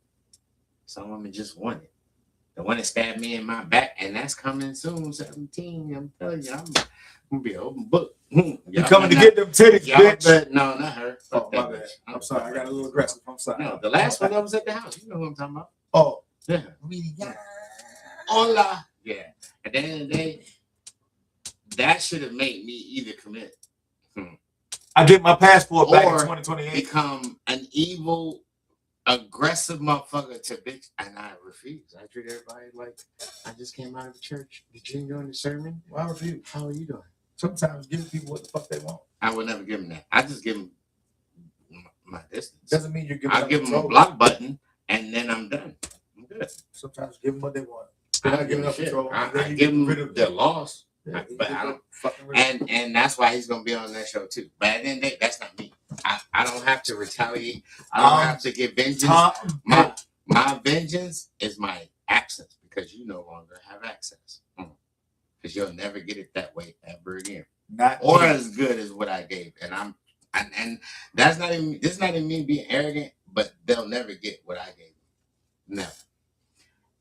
Speaker 1: Some women just want it. The one that stabbed me in my back, and that's coming soon. 17. I'm telling you, I'm gonna be an open book.
Speaker 2: You coming to get them titties, bitch?
Speaker 1: No, not her.
Speaker 2: Oh, my bad. I'm sorry. I got a little aggressive. I'm sorry.
Speaker 1: No, the last one that was at the house. You know who I'm talking about.
Speaker 2: Oh.
Speaker 1: Yeah. Hola. Yeah. At the end of the day, that should have made me either commit.
Speaker 2: I get my passport back in
Speaker 1: or
Speaker 2: 2028.
Speaker 1: become an evil, aggressive motherfucker to bitch, and I refuse. I treat everybody like I just came out of the church. Did you enjoy the sermon?
Speaker 2: Well, I refuse.
Speaker 1: How are you doing?
Speaker 2: Sometimes give people what the fuck they want.
Speaker 1: I would never give them that. I just give them my distance.
Speaker 2: Doesn't mean you're giving.
Speaker 1: I'll give them a block button, and then I'm done. I'm good.
Speaker 2: Sometimes give them what they want.
Speaker 1: They're not giving up control. I give them their loss. Yeah, but I don't, and that's why he's gonna be on that show too. But at the end of the day, that's not me. I don't have to retaliate. I don't have to get vengeance. My vengeance is my absence because you no longer have access. Because you'll never get it that way ever again. Or as good as what I gave. And that's not even this is not even me being arrogant, but they'll never get what I gave them.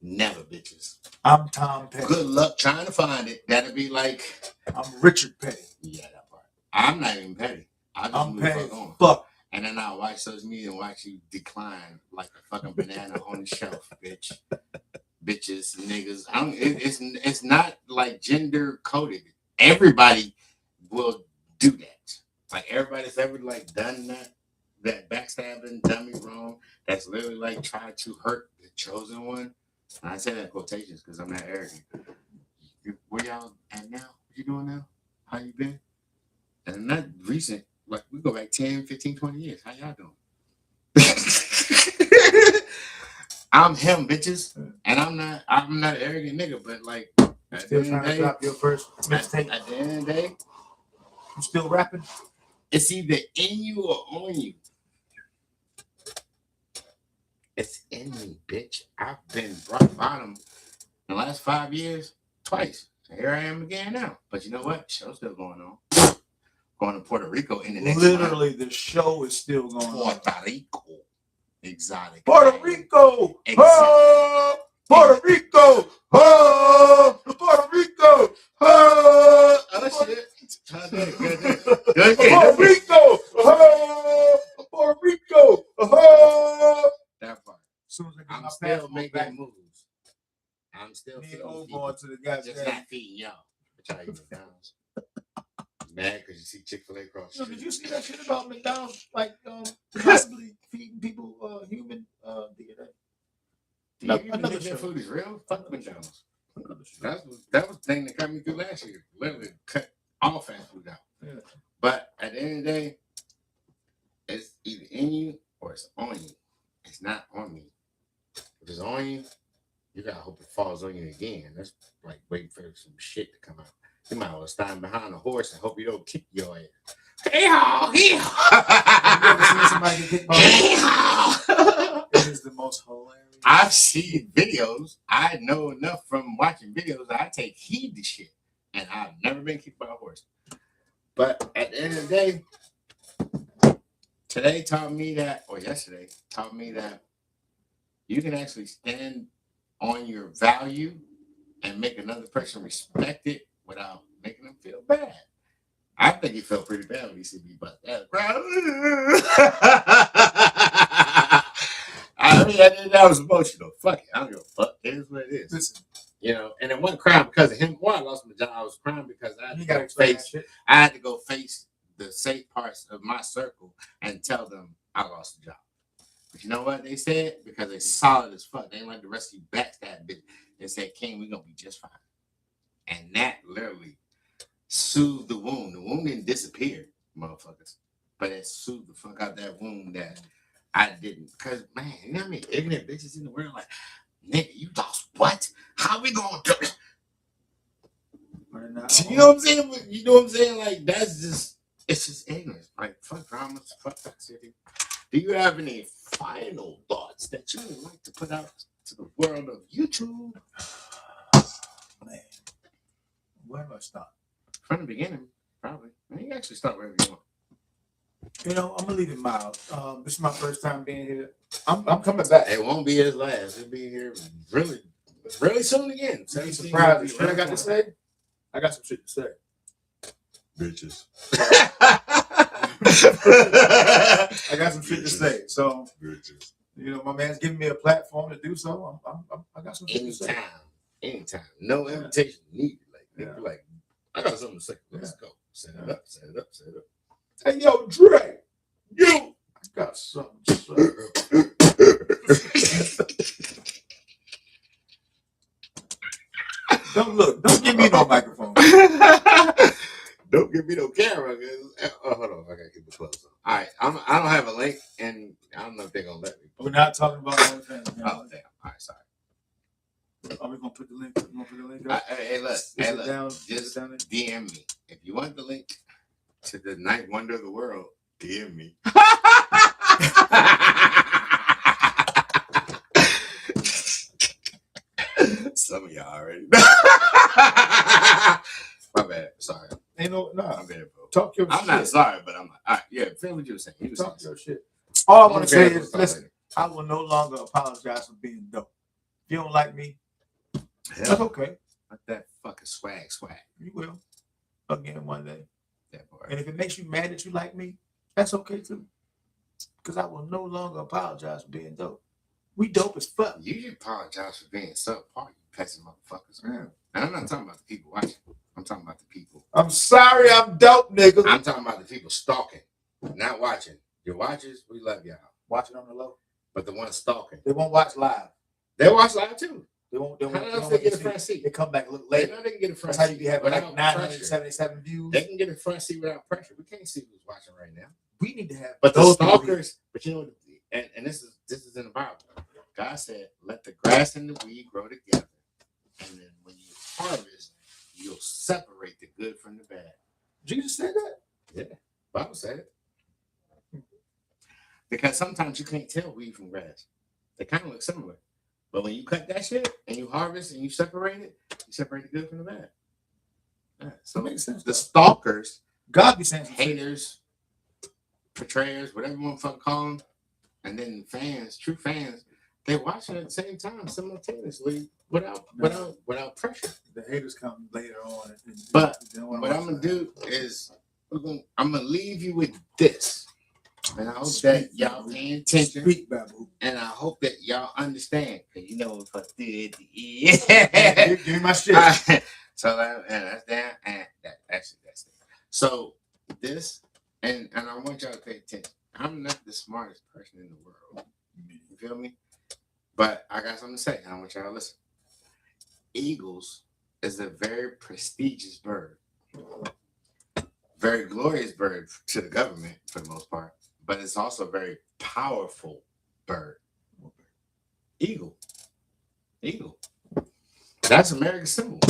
Speaker 1: Never, bitches.
Speaker 2: I'm Tom Petty.
Speaker 1: Good luck trying to find it. That'll be like
Speaker 2: I'm Richard Petty.
Speaker 1: Yeah, that part. I'm not even petty. I'm petty.
Speaker 2: Fuck.
Speaker 1: And then I'll watch social media and watch you decline like a fucking banana on the shelf, bitch. Bitches, niggas. It's not like gender coded. Everybody will do that. Like everybody that's ever like done that backstabbing, done me wrong. That's literally like tried to hurt the chosen one. And I say that in quotations because I'm not arrogant. Where y'all at now? What you doing now? How you been? And not recent. Like we go back 10, 15, 20 years. How y'all doing? I'm him, bitches. And I'm not an arrogant nigga, but like
Speaker 2: still trying to drop your first mixtape.
Speaker 1: At the end of the day,
Speaker 2: you still rapping?
Speaker 1: It's either in you or on you. It's in me, bitch. I've been rock bottom in the last 5 years twice. Here I am again now. But you know what? Show's still going on. Going to Puerto Rico in the next
Speaker 2: Literally,
Speaker 1: month.
Speaker 2: The show is still going on.
Speaker 1: Puerto Rico. Exotic.
Speaker 2: Puerto Rico. Oh, Puerto Rico. Oh, Puerto Rico. Oh,
Speaker 1: shit.
Speaker 2: Puerto Rico. Oh, Puerto Rico. Oh.
Speaker 1: That part.
Speaker 2: As soon as I get
Speaker 1: I'm
Speaker 2: my
Speaker 1: still making moves. I'm still
Speaker 2: feeding
Speaker 1: over
Speaker 2: people. To the guys.
Speaker 1: Just not feeding y'all. But y'all eat McDonald's. Mad because you see Chick-fil-A across the street.
Speaker 2: Did you see that shit about McDonald's possibly feeding people human DNA?
Speaker 1: Another show. Food is real. Fuck McDonald's. That was the thing that cut me through last year. Literally cut all fast food out. Yeah. But at the end of the day, it's either in you or it's on you. It's not on me. If it's on you, you gotta hope it falls on you again. That's like waiting for some shit to come out. You might as well stand behind a horse and hope you don't kick your ass. Hey-haw! Hey-haw!
Speaker 2: You ever seen somebody get kicked by a horse? It is the most hilarious.
Speaker 1: I've seen videos. I know enough from watching videos that I take heed to shit. And I've never been kicked by a horse. But at the end of the day, today taught me that, or yesterday taught me that you can actually stand on your value and make another person respect it without making them feel bad. I think he felt pretty bad when he see me bust that crowd. I mean, that was emotional. Fuck it. I don't give a fuck. It is what it is.
Speaker 2: Listen,
Speaker 1: You know, and it wasn't crying because of him. One, I lost my job. I was crying because I had
Speaker 2: you
Speaker 1: to
Speaker 2: gotta
Speaker 1: go
Speaker 2: explain that
Speaker 1: face.
Speaker 2: shit.
Speaker 1: I had to go face the safe parts of my circle and tell them I lost the job. But you know what they said? Because they solid as fuck. They ain't like the rest of you backstab bitch. They said, King, we're gonna be just fine. And that literally soothed the wound. The wound didn't disappear, motherfuckers. But it soothed the fuck out that wound that I didn't. Because, man, you know how many ignorant bitches in the world? Like, nigga, you lost what? How we gonna do it? You know what I'm saying? You know what I'm saying? Like, that's just, it's just ignorance. Like, fuck dramas, fuck that city. Do you have any final thoughts that you would like to put out to the world of YouTube?
Speaker 2: Man, where do I start?
Speaker 1: From the beginning, probably. I mean, you actually start wherever you want.
Speaker 2: You know, I'm gonna leave it mild. This is my first time being here. I'm coming back.
Speaker 1: It won't be his last. He'll be here really, really soon again.
Speaker 2: Be surprised. What I got to say? I got some shit to say.
Speaker 1: Bitches.
Speaker 2: I got some shit to say. So,
Speaker 1: Bitches.
Speaker 2: you know, my man's giving me a platform to do so. I got some shit to say.
Speaker 1: Anytime. No invitation needed. Like,
Speaker 2: Yeah.
Speaker 1: like, I got something to say. Let's go. Set it up, set it up, set it up.
Speaker 2: Hey, yo, Dre. You. I got something to say. Don't give me no microphone.
Speaker 1: Don't give me no camera. Hold on, I gotta keep it close. All right, I don't have a link, and I don't know if they're gonna let me.
Speaker 2: We're not talking about no thing.
Speaker 1: Oh damn! All right, sorry.
Speaker 2: Are we gonna put the link? Up?
Speaker 1: Hey, look, just
Speaker 2: down
Speaker 1: DM me if you want the link to the Ninth Wonder of the World. DM me. Some of y'all already. My bad. Sorry.
Speaker 2: Ain't no.
Speaker 1: I'm very broke.
Speaker 2: Talk your shit.
Speaker 1: I'm not sorry, but I'm like, all right, yeah, feel what you were saying. You were
Speaker 2: Talk
Speaker 1: saying
Speaker 2: your shit. All I want to say
Speaker 1: Okay,
Speaker 2: is, listen, I will no longer apologize for being dope. If you don't like me, that's okay.
Speaker 1: Let that fucking swag.
Speaker 2: You will. Again one day.
Speaker 1: That boy.
Speaker 2: And if it makes you mad that you like me, that's okay too. Because I will no longer apologize for being dope. We dope as fuck.
Speaker 1: You should apologize for being subpar, you peasant motherfuckers. Man. And I'm not talking about the people watching. I'm talking about the people.
Speaker 2: I'm sorry, I'm dope, nigga.
Speaker 1: I'm talking about the people stalking, not watching. Your watchers, we love y'all.
Speaker 2: Watching on the low.
Speaker 1: But the ones stalking.
Speaker 2: They won't watch live.
Speaker 1: They watch live too.
Speaker 2: They won't.
Speaker 1: How else they get a front seat?
Speaker 2: They come back a little
Speaker 1: They
Speaker 2: later.
Speaker 1: know they can get a front
Speaker 2: That's
Speaker 1: seat.
Speaker 2: how you be having like 977 views.
Speaker 1: They can get a front seat without pressure. We can't see who's watching right now.
Speaker 2: We need to have.
Speaker 1: But the stalkers, but you know, and this is in the Bible. God said, "Let the grass and the weed grow together, and then when you harvest, you'll separate the good from the bad."
Speaker 2: Jesus said that.
Speaker 1: Yeah, Bible said it. Because sometimes you can't tell weed from grass. They kind of look similar, but when you cut that shit and you harvest and you separate it, you separate the good from the bad. Yeah, so
Speaker 2: That makes sense.
Speaker 1: The stalkers,
Speaker 2: God be saying
Speaker 1: haters, portrayers, whatever you want to fucking call them, and then fans, true fans, they watch it at the same time simultaneously without pressure.
Speaker 2: The haters come later on.
Speaker 1: But what I'm gonna do is I'm gonna leave you with this, and I hope that y'all paying attention.
Speaker 2: Speak, babu.
Speaker 1: And I hope that y'all understand, because you know if I did,
Speaker 2: Give me my shit.
Speaker 1: So that's that, and that's it. So this, and I want y'all to pay attention. I'm not the smartest person in the world. You feel me? But I got something to say. I want y'all to listen. Eagles is a very prestigious bird. Very glorious bird to the government for the most part. But it's also a very powerful bird. Eagle. That's America's symbol.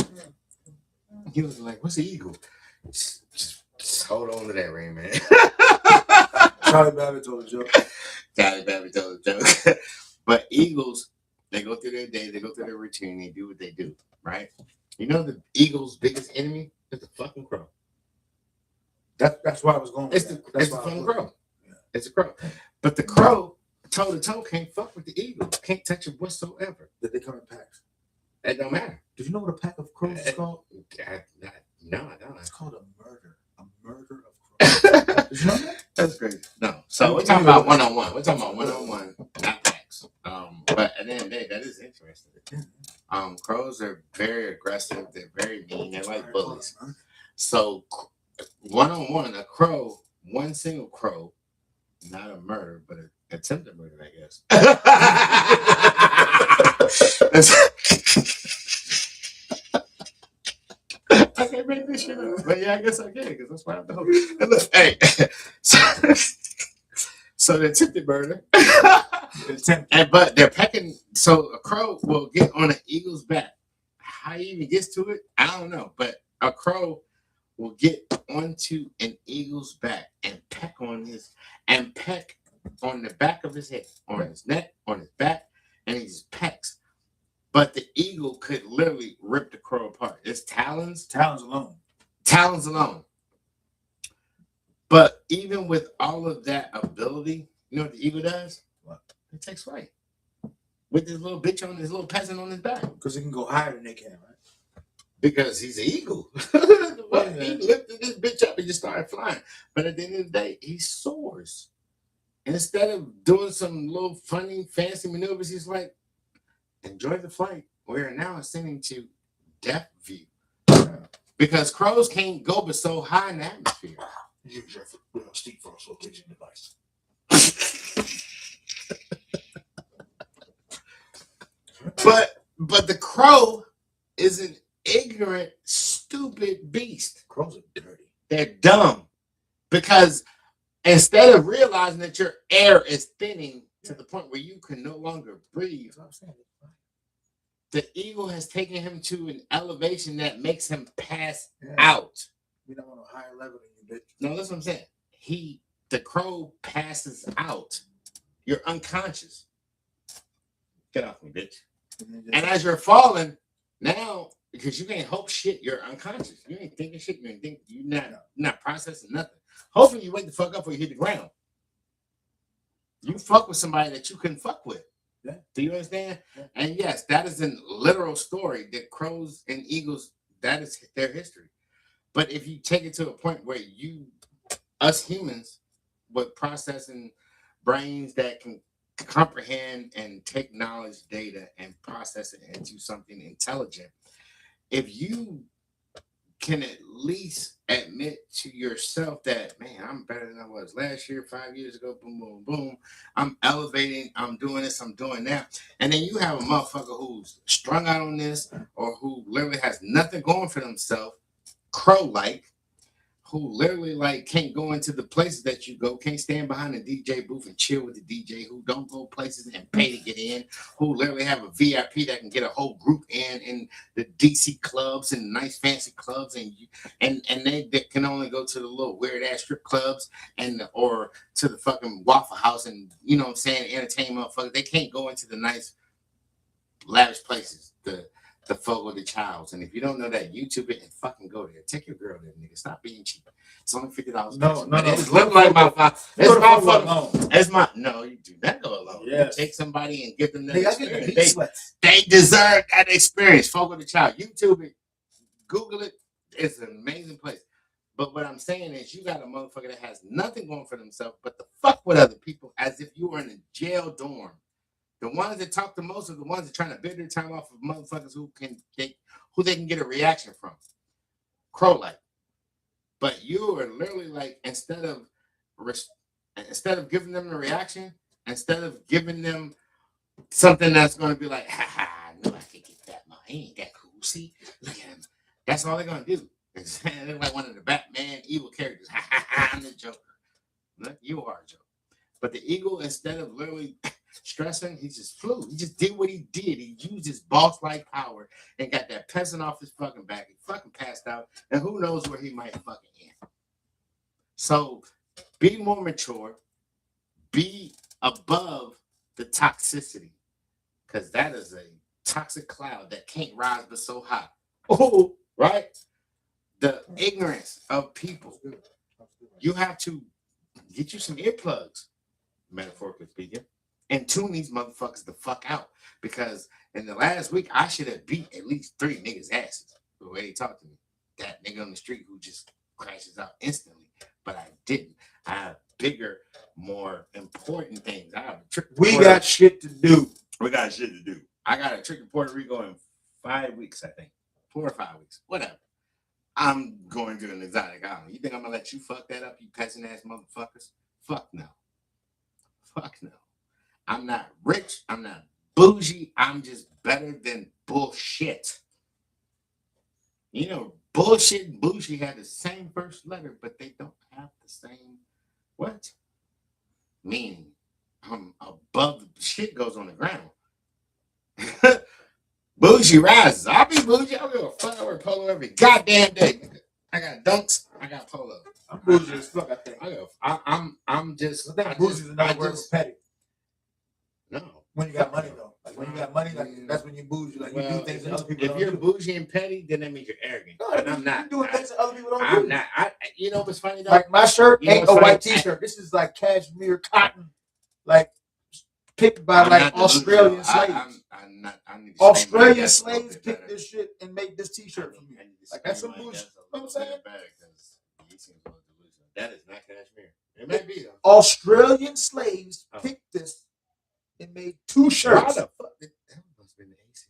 Speaker 1: He was like, what's the eagle? Just hold on to that ring, man.
Speaker 2: Charlie Babbitt told a joke.
Speaker 1: But eagles, they go through their day, they go through their routine, they do what they do, right? You know the eagle's biggest enemy is the fucking crow.
Speaker 2: That's why I was going.
Speaker 1: It's the fucking crow. It's a crow. But the crow, toe to toe, can't fuck with the eagle. Can't touch it whatsoever.
Speaker 2: Did they come in packs?
Speaker 1: It don't matter.
Speaker 2: Did you know what a pack of crows is called?
Speaker 1: No, I don't.
Speaker 2: It's called a murder. A murder of crows. Did you know that?
Speaker 1: That's crazy. No. So we're talking about one-on-one. We're talking about one-on-one, not packs. But at the end of the day, that is interesting. Crows are very aggressive. They're very mean. They're like bullies. So one-on-one, a crow, one single crow, not a murder, but an attempted murder, I guess. I can't make this shit up. But yeah, I guess I can, because that's why I'm doing. And look, hey, so the attempted murder. But they're pecking. So a crow will get on an eagle's back. How he even gets to it, I don't know. But a crow will get onto an eagle's back and peck on the back of his head, on his neck, on his back, and he just pecks. But the eagle could literally rip the crow apart. It's talons.
Speaker 2: Talons alone.
Speaker 1: Talons alone. But even with all of that ability, you know what the eagle does?
Speaker 2: What?
Speaker 1: It takes flight. With this little bitch on, this little peasant on his back.
Speaker 2: Because it can go higher than they can, right?
Speaker 1: Because he's an eagle. He lifted this bitch up and just started flying. But at the end of the day, he soars. And instead of doing some little funny, fancy maneuvers, he's like, enjoy the flight. We are now ascending to depth view. Because crows can't go but so high in the atmosphere.
Speaker 2: Use your Steve Frost location device.
Speaker 1: But the crow is an ignorant, stupid beast.
Speaker 2: Crows are dirty.
Speaker 1: They're dumb. Because instead of realizing that your air is thinning to the point where you can no longer breathe, the eagle has taken him to an elevation that makes him pass out.
Speaker 2: We don't want a higher level than you, bitch.
Speaker 1: No, that's what I'm saying. The crow passes out. You're unconscious. Get off me, bitch. And as you're falling, now, because you can't hope shit, you're unconscious. You ain't thinking shit. You're not processing nothing. Hopefully you wake the fuck up before you hit the ground. You fuck with somebody that you couldn't fuck with.
Speaker 2: Yeah.
Speaker 1: Do you understand? Yeah. And yes, that is a literal story that crows and eagles, that is their history. But if you take it to a point where us humans, with processing brains that can comprehend and take knowledge, data, and process it into something intelligent, if you can at least admit to yourself that, man, I'm better than I was last year, 5 years ago, boom, boom, boom. I'm elevating, I'm doing this, I'm doing that. And then you have a motherfucker who's strung out on this or who literally has nothing going for themselves, crow-like, who literally like can't go into the places that you go, can't stand behind the DJ booth and chill with the DJ, who don't go places and pay to get in, who literally have a VIP that can get a whole group in the DC clubs and nice fancy clubs, and they can only go to the little weird ass strip clubs or to the fucking Waffle House and you know what I'm saying, entertain motherfuckers. They can't go into the nice lavish places, the Fogo de Childs. And if you don't know that, YouTube it and fucking go there. Take your girl there, nigga. Stop being cheap. It's only $50.
Speaker 2: No.
Speaker 1: It's look like my it's my no, you do not go alone. Yes. You take somebody and give them that experience. They deserve that experience. Fogo de Child. YouTube it, Google it. It's an amazing place. But what I'm saying is you got a motherfucker that has nothing going for themselves but to fuck with other people as if you were in a jail dorm. The ones that talk the most are the ones that are trying to bid their time off of motherfuckers who they can get a reaction from. Crow-like. But you are literally like, instead of giving them a reaction, instead of giving them something that's going to be like, ha, I know I can get that. No, he ain't that cool. See, look at him. That's all they're going to do. They're like one of the Batman evil characters. Ha, I'm the Joker. Look, you are a Joker. But the eagle, instead of literally stressing, he just flew. He just did what he did. He used his boss-like power and got that peasant off his fucking back. He fucking passed out, and who knows where he might fucking end. So be more mature. Be above the toxicity, because that is a toxic cloud that can't rise but so high. Oh, right? The ignorance of people. You have to get you some earplugs, metaphorically speaking, and tune these motherfuckers the fuck out. Because in the last week, I should have beat at least 3 niggas' asses the way they talk to me. That nigga on the street who just crashes out instantly, but I didn't. I have bigger, more important things. I have a trip.
Speaker 2: We got shit to do.
Speaker 1: We got shit to do. I got a trip to Puerto Rico in 5 weeks, I think. 4 or 5 weeks, whatever. I'm going to an exotic island. You think I'm gonna let you fuck that up, you peasant ass motherfuckers? Fuck no. Fuck no. I'm not rich. I'm not bougie. I'm just better than bullshit. You know, bullshit and bougie had the same first letter, but they don't have the same what? Meaning. I'm above the shit goes on the ground. Bougie rises. I'll be bougie. I'll go fuck over polo every goddamn day. I got dunks. I got polo.
Speaker 2: I'm bougie as fuck, I think.
Speaker 1: I'm just.
Speaker 2: I think bougie is another word for petty.
Speaker 1: No.
Speaker 2: When you got money, though. Like, when you got money, like, that's when you bougie. Like, you do things that other people
Speaker 1: if
Speaker 2: don't
Speaker 1: you're
Speaker 2: do.
Speaker 1: bougie and petty, then that means you're arrogant.
Speaker 2: No,
Speaker 1: and I'm not.
Speaker 2: You doing things that other people don't do.
Speaker 1: I'm not. You know what's funny, though?
Speaker 2: Like, my shirt
Speaker 1: You know
Speaker 2: ain't a
Speaker 1: what's
Speaker 2: white
Speaker 1: funny?
Speaker 2: t-shirt. This is like cashmere cotton. Like, picked by like Australian slaves.
Speaker 1: I need to
Speaker 2: Australian slaves picked this shit and made this t-shirt for me. Like, that's some bullshit. You know what I'm saying?
Speaker 1: That is not cashmere. It may be though.
Speaker 2: Australian slaves picked this and made 2 shirts.
Speaker 1: Why the fuck? That must have been the AC.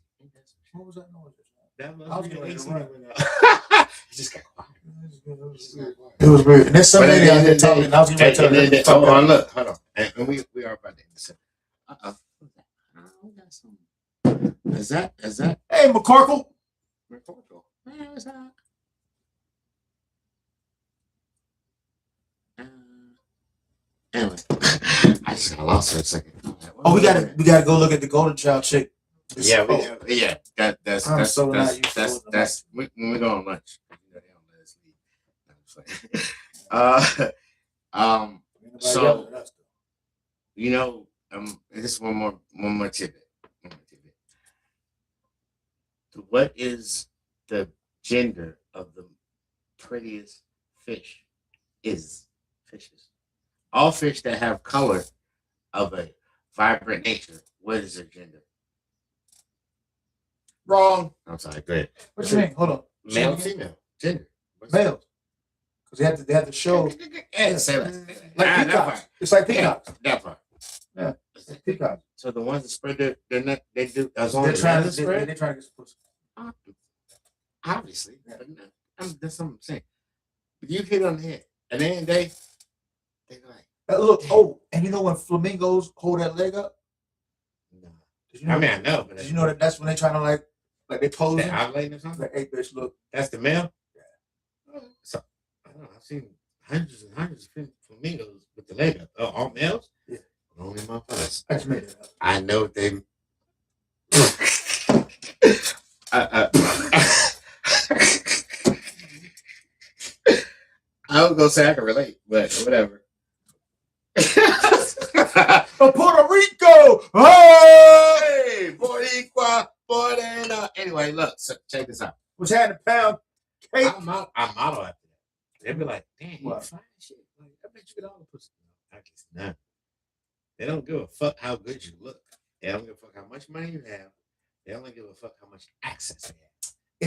Speaker 2: What was that noise?
Speaker 1: That must
Speaker 2: I was
Speaker 1: be the
Speaker 2: getting
Speaker 1: AC.
Speaker 2: ready
Speaker 1: It just got quiet.
Speaker 2: It was weird. And there's some lady out here talking. I was getting ready to tell her to fuck
Speaker 1: Hold on,
Speaker 2: up.
Speaker 1: look, hold on. And we are about to end this. Is that?
Speaker 2: Hey, McCorkle.
Speaker 1: Man, what's that? Anyway, I just got lost for a second.
Speaker 2: Oh, we gotta go look at the Golden Child chick.
Speaker 1: Yeah, that's
Speaker 2: I'm so not used to
Speaker 1: that's when we go on lunch. They don't let us leave. So you know, this is one more tidbit. What is the gender of the prettiest fish? Fishes. All fish that have color of a vibrant nature. What is their gender? Wrong. I'm sorry. Go ahead.
Speaker 2: What you mean? Hold on.
Speaker 1: Male, female, gender.
Speaker 2: Male. Because they have to show.
Speaker 1: Yeah, say that.
Speaker 2: Like peacocks. It's like peacocks.
Speaker 1: That part.
Speaker 2: Yeah. It's like peacocks.
Speaker 1: So the ones that spread their neck, they do as long
Speaker 2: They're
Speaker 1: as
Speaker 2: trying
Speaker 1: they
Speaker 2: to
Speaker 1: spread.
Speaker 2: they're trying to get some pussy.
Speaker 1: Obviously, but no, that's what I'm saying. But you hit on the head, and then they like,
Speaker 2: Look, oh, and you know when flamingos hold that leg up?
Speaker 1: no.
Speaker 2: Did you know
Speaker 1: I know, but
Speaker 2: did you know that that's when they trying to like they pose?
Speaker 1: they ovulating or something?
Speaker 2: Like, hey, bitch, look.
Speaker 1: That's the male. Yeah. So I don't know. I've seen hundreds and hundreds of flamingos with the leg up. Oh, all males?
Speaker 2: Yeah.
Speaker 1: Only my place.
Speaker 2: I just made it up.
Speaker 1: I know they. I was gonna say I can relate, but whatever.
Speaker 2: Puerto Rico! Hey!
Speaker 1: Boricua, Morena. Anyway, look, so check this out.
Speaker 2: Was had a pound cake.
Speaker 1: I model after that. They'd be like, damn, you
Speaker 2: What?
Speaker 1: fine shit. Like, I bet you get all the pussy. I guess not. They don't give a fuck how good you look. They don't give a fuck how much money you have. They only give a fuck how much access they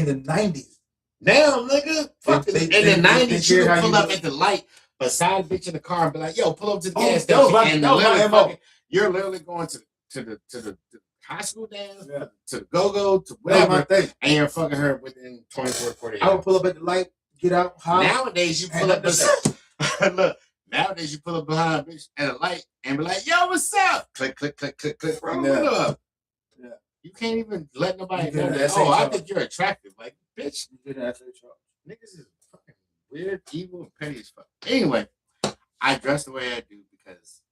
Speaker 1: have.
Speaker 2: In the 90s.
Speaker 1: Now, nigga, fuck
Speaker 2: They-
Speaker 1: it.
Speaker 2: they-
Speaker 1: In the
Speaker 2: they
Speaker 1: 90s,
Speaker 2: care
Speaker 1: you
Speaker 2: how
Speaker 1: could pull
Speaker 2: you
Speaker 1: up
Speaker 2: look.
Speaker 1: at the light beside a bitch in the car and be like, yo, pull up to the
Speaker 2: Oh,
Speaker 1: gas
Speaker 2: that was
Speaker 1: station.
Speaker 2: my-
Speaker 1: And
Speaker 2: that was my
Speaker 1: literally
Speaker 2: MO.
Speaker 1: fucking- you're literally going to the high school dance,
Speaker 2: Yeah.
Speaker 1: to go-go, to
Speaker 2: That was my
Speaker 1: whatever,
Speaker 2: thing.
Speaker 1: and you're fucking her within 24 to 48
Speaker 2: I would
Speaker 1: hours.
Speaker 2: pull up at the light, get out, high.
Speaker 1: Nowadays, you
Speaker 2: Hey,
Speaker 1: pull up
Speaker 2: look at
Speaker 1: look, nowadays you pull up behind a bitch at a light and be like, yo, what's up? Click, click, click, click, click. Roll
Speaker 2: Yeah.
Speaker 1: it up.
Speaker 2: Yeah.
Speaker 1: You can't even let nobody
Speaker 2: You
Speaker 1: know
Speaker 2: did
Speaker 1: that.
Speaker 2: that
Speaker 1: Oh, I
Speaker 2: same
Speaker 1: think you're attractive. Like, bitch,
Speaker 2: You did that, Charles.
Speaker 1: niggas is fucking weird, evil, and petty as fuck. Anyway, I dress the way I do because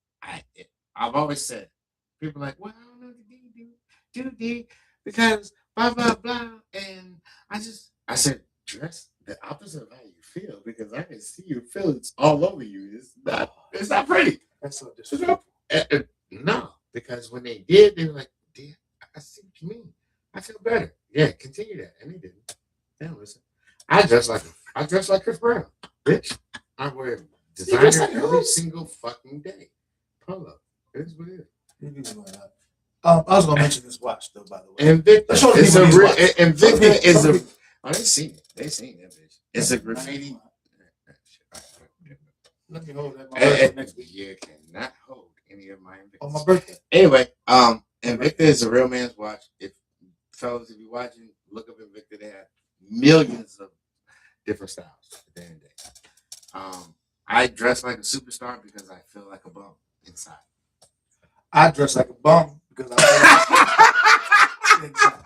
Speaker 1: I've always said, people are like, well, I don't know the D, because blah, blah, blah. And I said, dress the opposite of how you feel because I can see your feelings all over you. It's not pretty.
Speaker 2: That's so
Speaker 1: It's
Speaker 2: disrespectful.
Speaker 1: not- no, because when they did, they were like, damn, I see what you mean. I feel better. Yeah, continue that. And they didn't. Damn, listen. I dress like Chris Brown, bitch. I wear designer every single fucking day. Polo. It is what it is.
Speaker 2: I was gonna mention this watch though, by the way.
Speaker 1: Invicta is a real. Invicta is a.
Speaker 2: People.
Speaker 1: Oh, they seen it. They seen that bitch. It's a graffiti.
Speaker 2: Let me hold that. My birthday next week.
Speaker 1: You cannot hold any of my Invicta.
Speaker 2: On my birthday.
Speaker 1: Anyway, Invicta is a real man's watch. If fellas, if you're watching, look up Invicta. They have millions of different styles at the end of the day. I dress like a superstar because I feel like a bum inside.
Speaker 2: I dress like a bum because I feel like inside.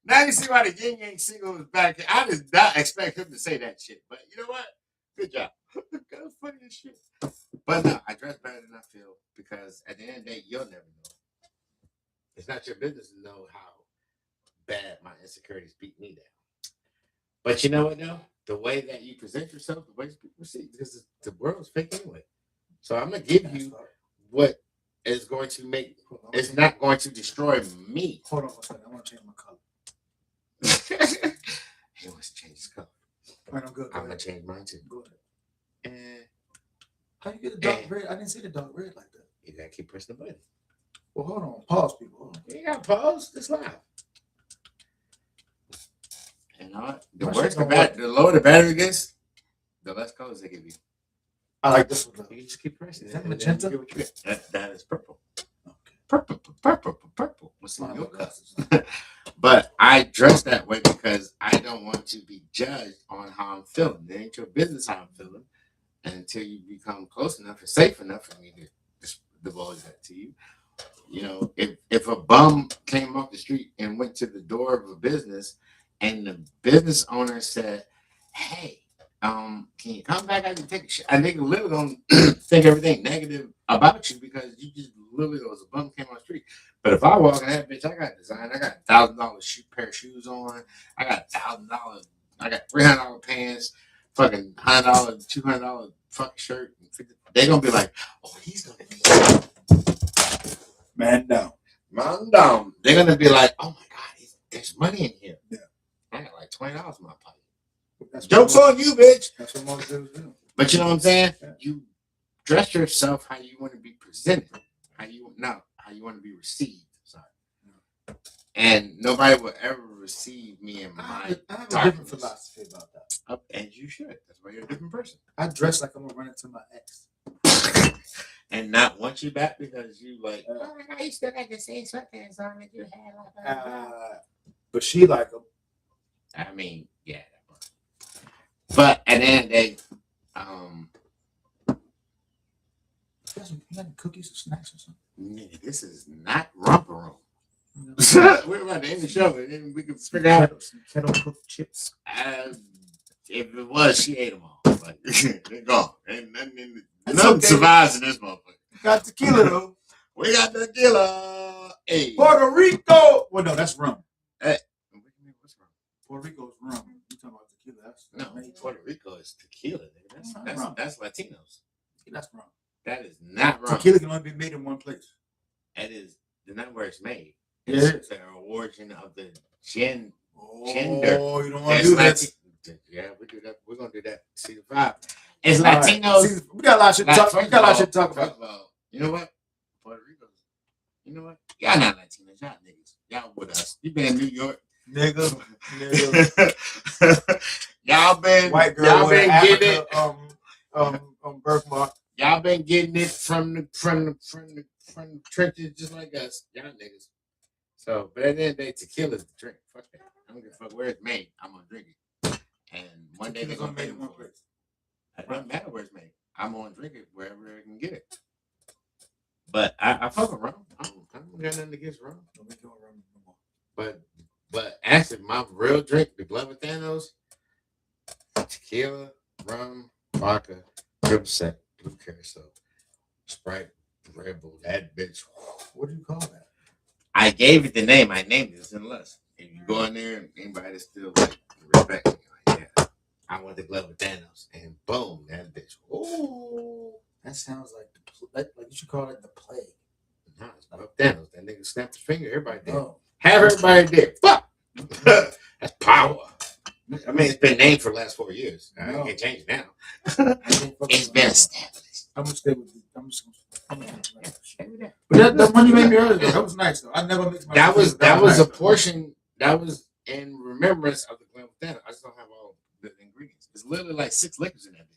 Speaker 1: Now you see why the yin yang single was back. I did not expect him to say that shit, but you know what? Good job. Kind of funny as shit. But no, I dress better than I feel because at the end of the day, you'll never know. It's not your business to know how bad my insecurities beat me down. But you know what, though? The way that you present yourself, the way people see, because the world's fake anyway. So I'm gonna give you what is going to make. It's not going to destroy me.
Speaker 2: Hold on a second. I want to change my color.
Speaker 1: He wants to change his color.
Speaker 2: All right, I'm good.
Speaker 1: I'm gonna change mine too.
Speaker 2: Go ahead. How you get a dark red? I didn't see the dark red like that.
Speaker 1: You gotta keep pressing the button.
Speaker 2: Well, hold on. Pause, people. Hold on.
Speaker 1: You gotta pause. It's live. You know what? The lower the battery gets, the less colors they give you.
Speaker 2: I like this one.
Speaker 1: You just keep pressing.
Speaker 2: Is that magenta?
Speaker 1: That is purple.
Speaker 2: Okay.
Speaker 1: Purple. What's in your color? But I dress that way because I don't want to be judged on how I'm feeling. It ain't your business how I'm feeling until you become close enough and safe enough for me to just divulge that to you. You know, if a bum came off the street and went to the door of a business and the business owner said, "Hey, can you come back? I can take a shit." A nigga literally gonna think everything negative about you because you just literally was a bum came on the street. But if I walk in that bitch, I got design. I got $1,000 pair of shoes on. I got $1,000. I got $300 pants. Fucking $100, $200 fucking shirt. They gonna be like, "Oh, he's gonna be
Speaker 2: man down."
Speaker 1: They're gonna be like, "Oh my god, there's money in here."
Speaker 2: Yeah.
Speaker 1: I got like $20 in my pocket.
Speaker 2: That's
Speaker 1: Joke's on you, bitch.
Speaker 2: That's what most dudes do.
Speaker 1: But you know what I'm saying?
Speaker 2: Yeah.
Speaker 1: You dress yourself how you want to be presented, how you want to be received. Sorry. Yeah. And nobody will ever receive me in my.
Speaker 2: I have a different philosophy about that.
Speaker 1: And you should. That's why you're a different person.
Speaker 2: I dress like I'm gonna run into my ex.
Speaker 1: And not want you back because you like. Oh my god, you still got the same sweatpants on that you had.
Speaker 2: But she like them.
Speaker 1: I mean, yeah. But at the end of the day,
Speaker 2: you got cookies or snacks or something?
Speaker 1: Nigga, this is not romper room. We're about to end the show, and then we can figure out
Speaker 2: some kettle cooked chips.
Speaker 1: If it was, she ate them all. Like, they're gone. And nothing survives in this motherfucker.
Speaker 2: Got tequila though.
Speaker 1: We got tequila. Hey.
Speaker 2: Puerto Rico. Well, no, that's rum.
Speaker 1: Hey. What's rum?
Speaker 2: Puerto Rico's rum. You talking about tequila? That's
Speaker 1: Puerto Rico is tequila. That's Latinos.
Speaker 2: That's rum.
Speaker 1: That is not rum.
Speaker 2: Tequila can only be made in one place.
Speaker 1: That is not where it's made.
Speaker 2: It's
Speaker 1: the origin of the gender.
Speaker 2: Oh, you don't want to do that.
Speaker 1: Yeah, we do that. We're gonna do that. Season 5. It's Latinos.
Speaker 2: Right. See, we got a lot of shit to talk about.
Speaker 1: You know what? Puerto Rico. You know what? Y'all not Latinos. Y'all niggas. Y'all with us. You been in New York.
Speaker 2: Nigga.
Speaker 1: Y'all been
Speaker 2: white girl.
Speaker 1: Y'all been getting
Speaker 2: it. Birthmark.
Speaker 1: Y'all been getting it from the trenches just like us. Y'all niggas. So, but at the end of the day, tequila's the drink. Fuck that. I don't give a fuck where it's made. I'm gonna drink it. And one day they're gonna make it one place. It doesn't matter where it's made. I'm gonna drink it wherever I can get it. But I fuck with rum. I don't got nothing against rum. But actually, my real drink, the Glove of Thanos, tequila, rum, vodka, triple sec, blue carousel, Sprite, Red Bull. That bitch.
Speaker 2: What do you call that?
Speaker 1: I gave it the name. I named it. It's unless. If you go in there and anybody that's still like respect me, like, yeah, I want the Glove of Thanos, and boom, that bitch. Ooh,
Speaker 2: that sounds like you should call it the plague.
Speaker 1: Nah, it's Glove of Thanos. That nigga snapped his finger. Everybody did.
Speaker 2: Oh.
Speaker 1: Have everybody did. Fuck. That's power. I mean, it's been named for the last 4 years. I
Speaker 2: No.
Speaker 1: can't change it now.
Speaker 2: I ain't fucking
Speaker 1: It's
Speaker 2: with
Speaker 1: been
Speaker 2: that.
Speaker 1: established.
Speaker 2: I'm gonna stay with it. I'm just gonna
Speaker 1: Stay with that.
Speaker 2: But that one you made me earlier, though, that was nice though. I never mixed my
Speaker 1: That was
Speaker 2: nice,
Speaker 1: a
Speaker 2: though.
Speaker 1: portion that was in remembrance of the Glen Without. I just don't have all the ingredients. It's literally like 6 liquors in that bitch.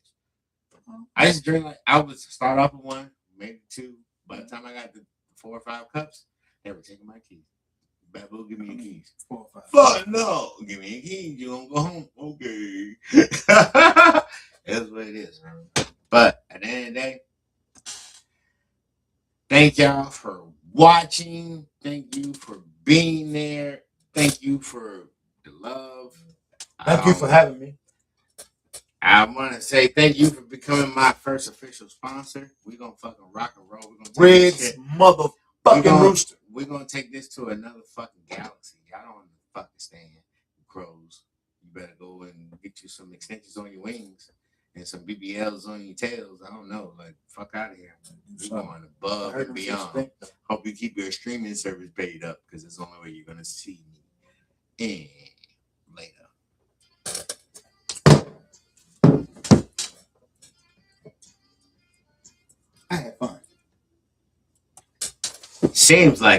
Speaker 1: I used to drink like I would start off with 1, maybe 2. By the time I got the 4 or 5 cups, they were taking my keys. Babu, give me your keys.
Speaker 2: 4 or 5.
Speaker 1: Fuck no, give me your keys. You gonna go home? Okay. That's what it is, man. But at the end of the day, thank y'all for watching. Thank you for being there. Thank you for the love.
Speaker 2: Thank you for having me.
Speaker 1: I want to say thank you for becoming my first official sponsor. We're going to fucking rock and roll. We're gonna take
Speaker 2: Red's
Speaker 1: this shit.
Speaker 2: motherfucking rooster.
Speaker 1: We're going to take this to another fucking galaxy. Y'all don't fucking stand crows. You better go and get you some extensions on your wings and some BBLs on your tails. I don't know. Like, fuck out of here. We're going above and beyond. Hope you keep your streaming service paid up because it's the only way you're going to see me. And later.
Speaker 2: I had fun.
Speaker 1: Seems like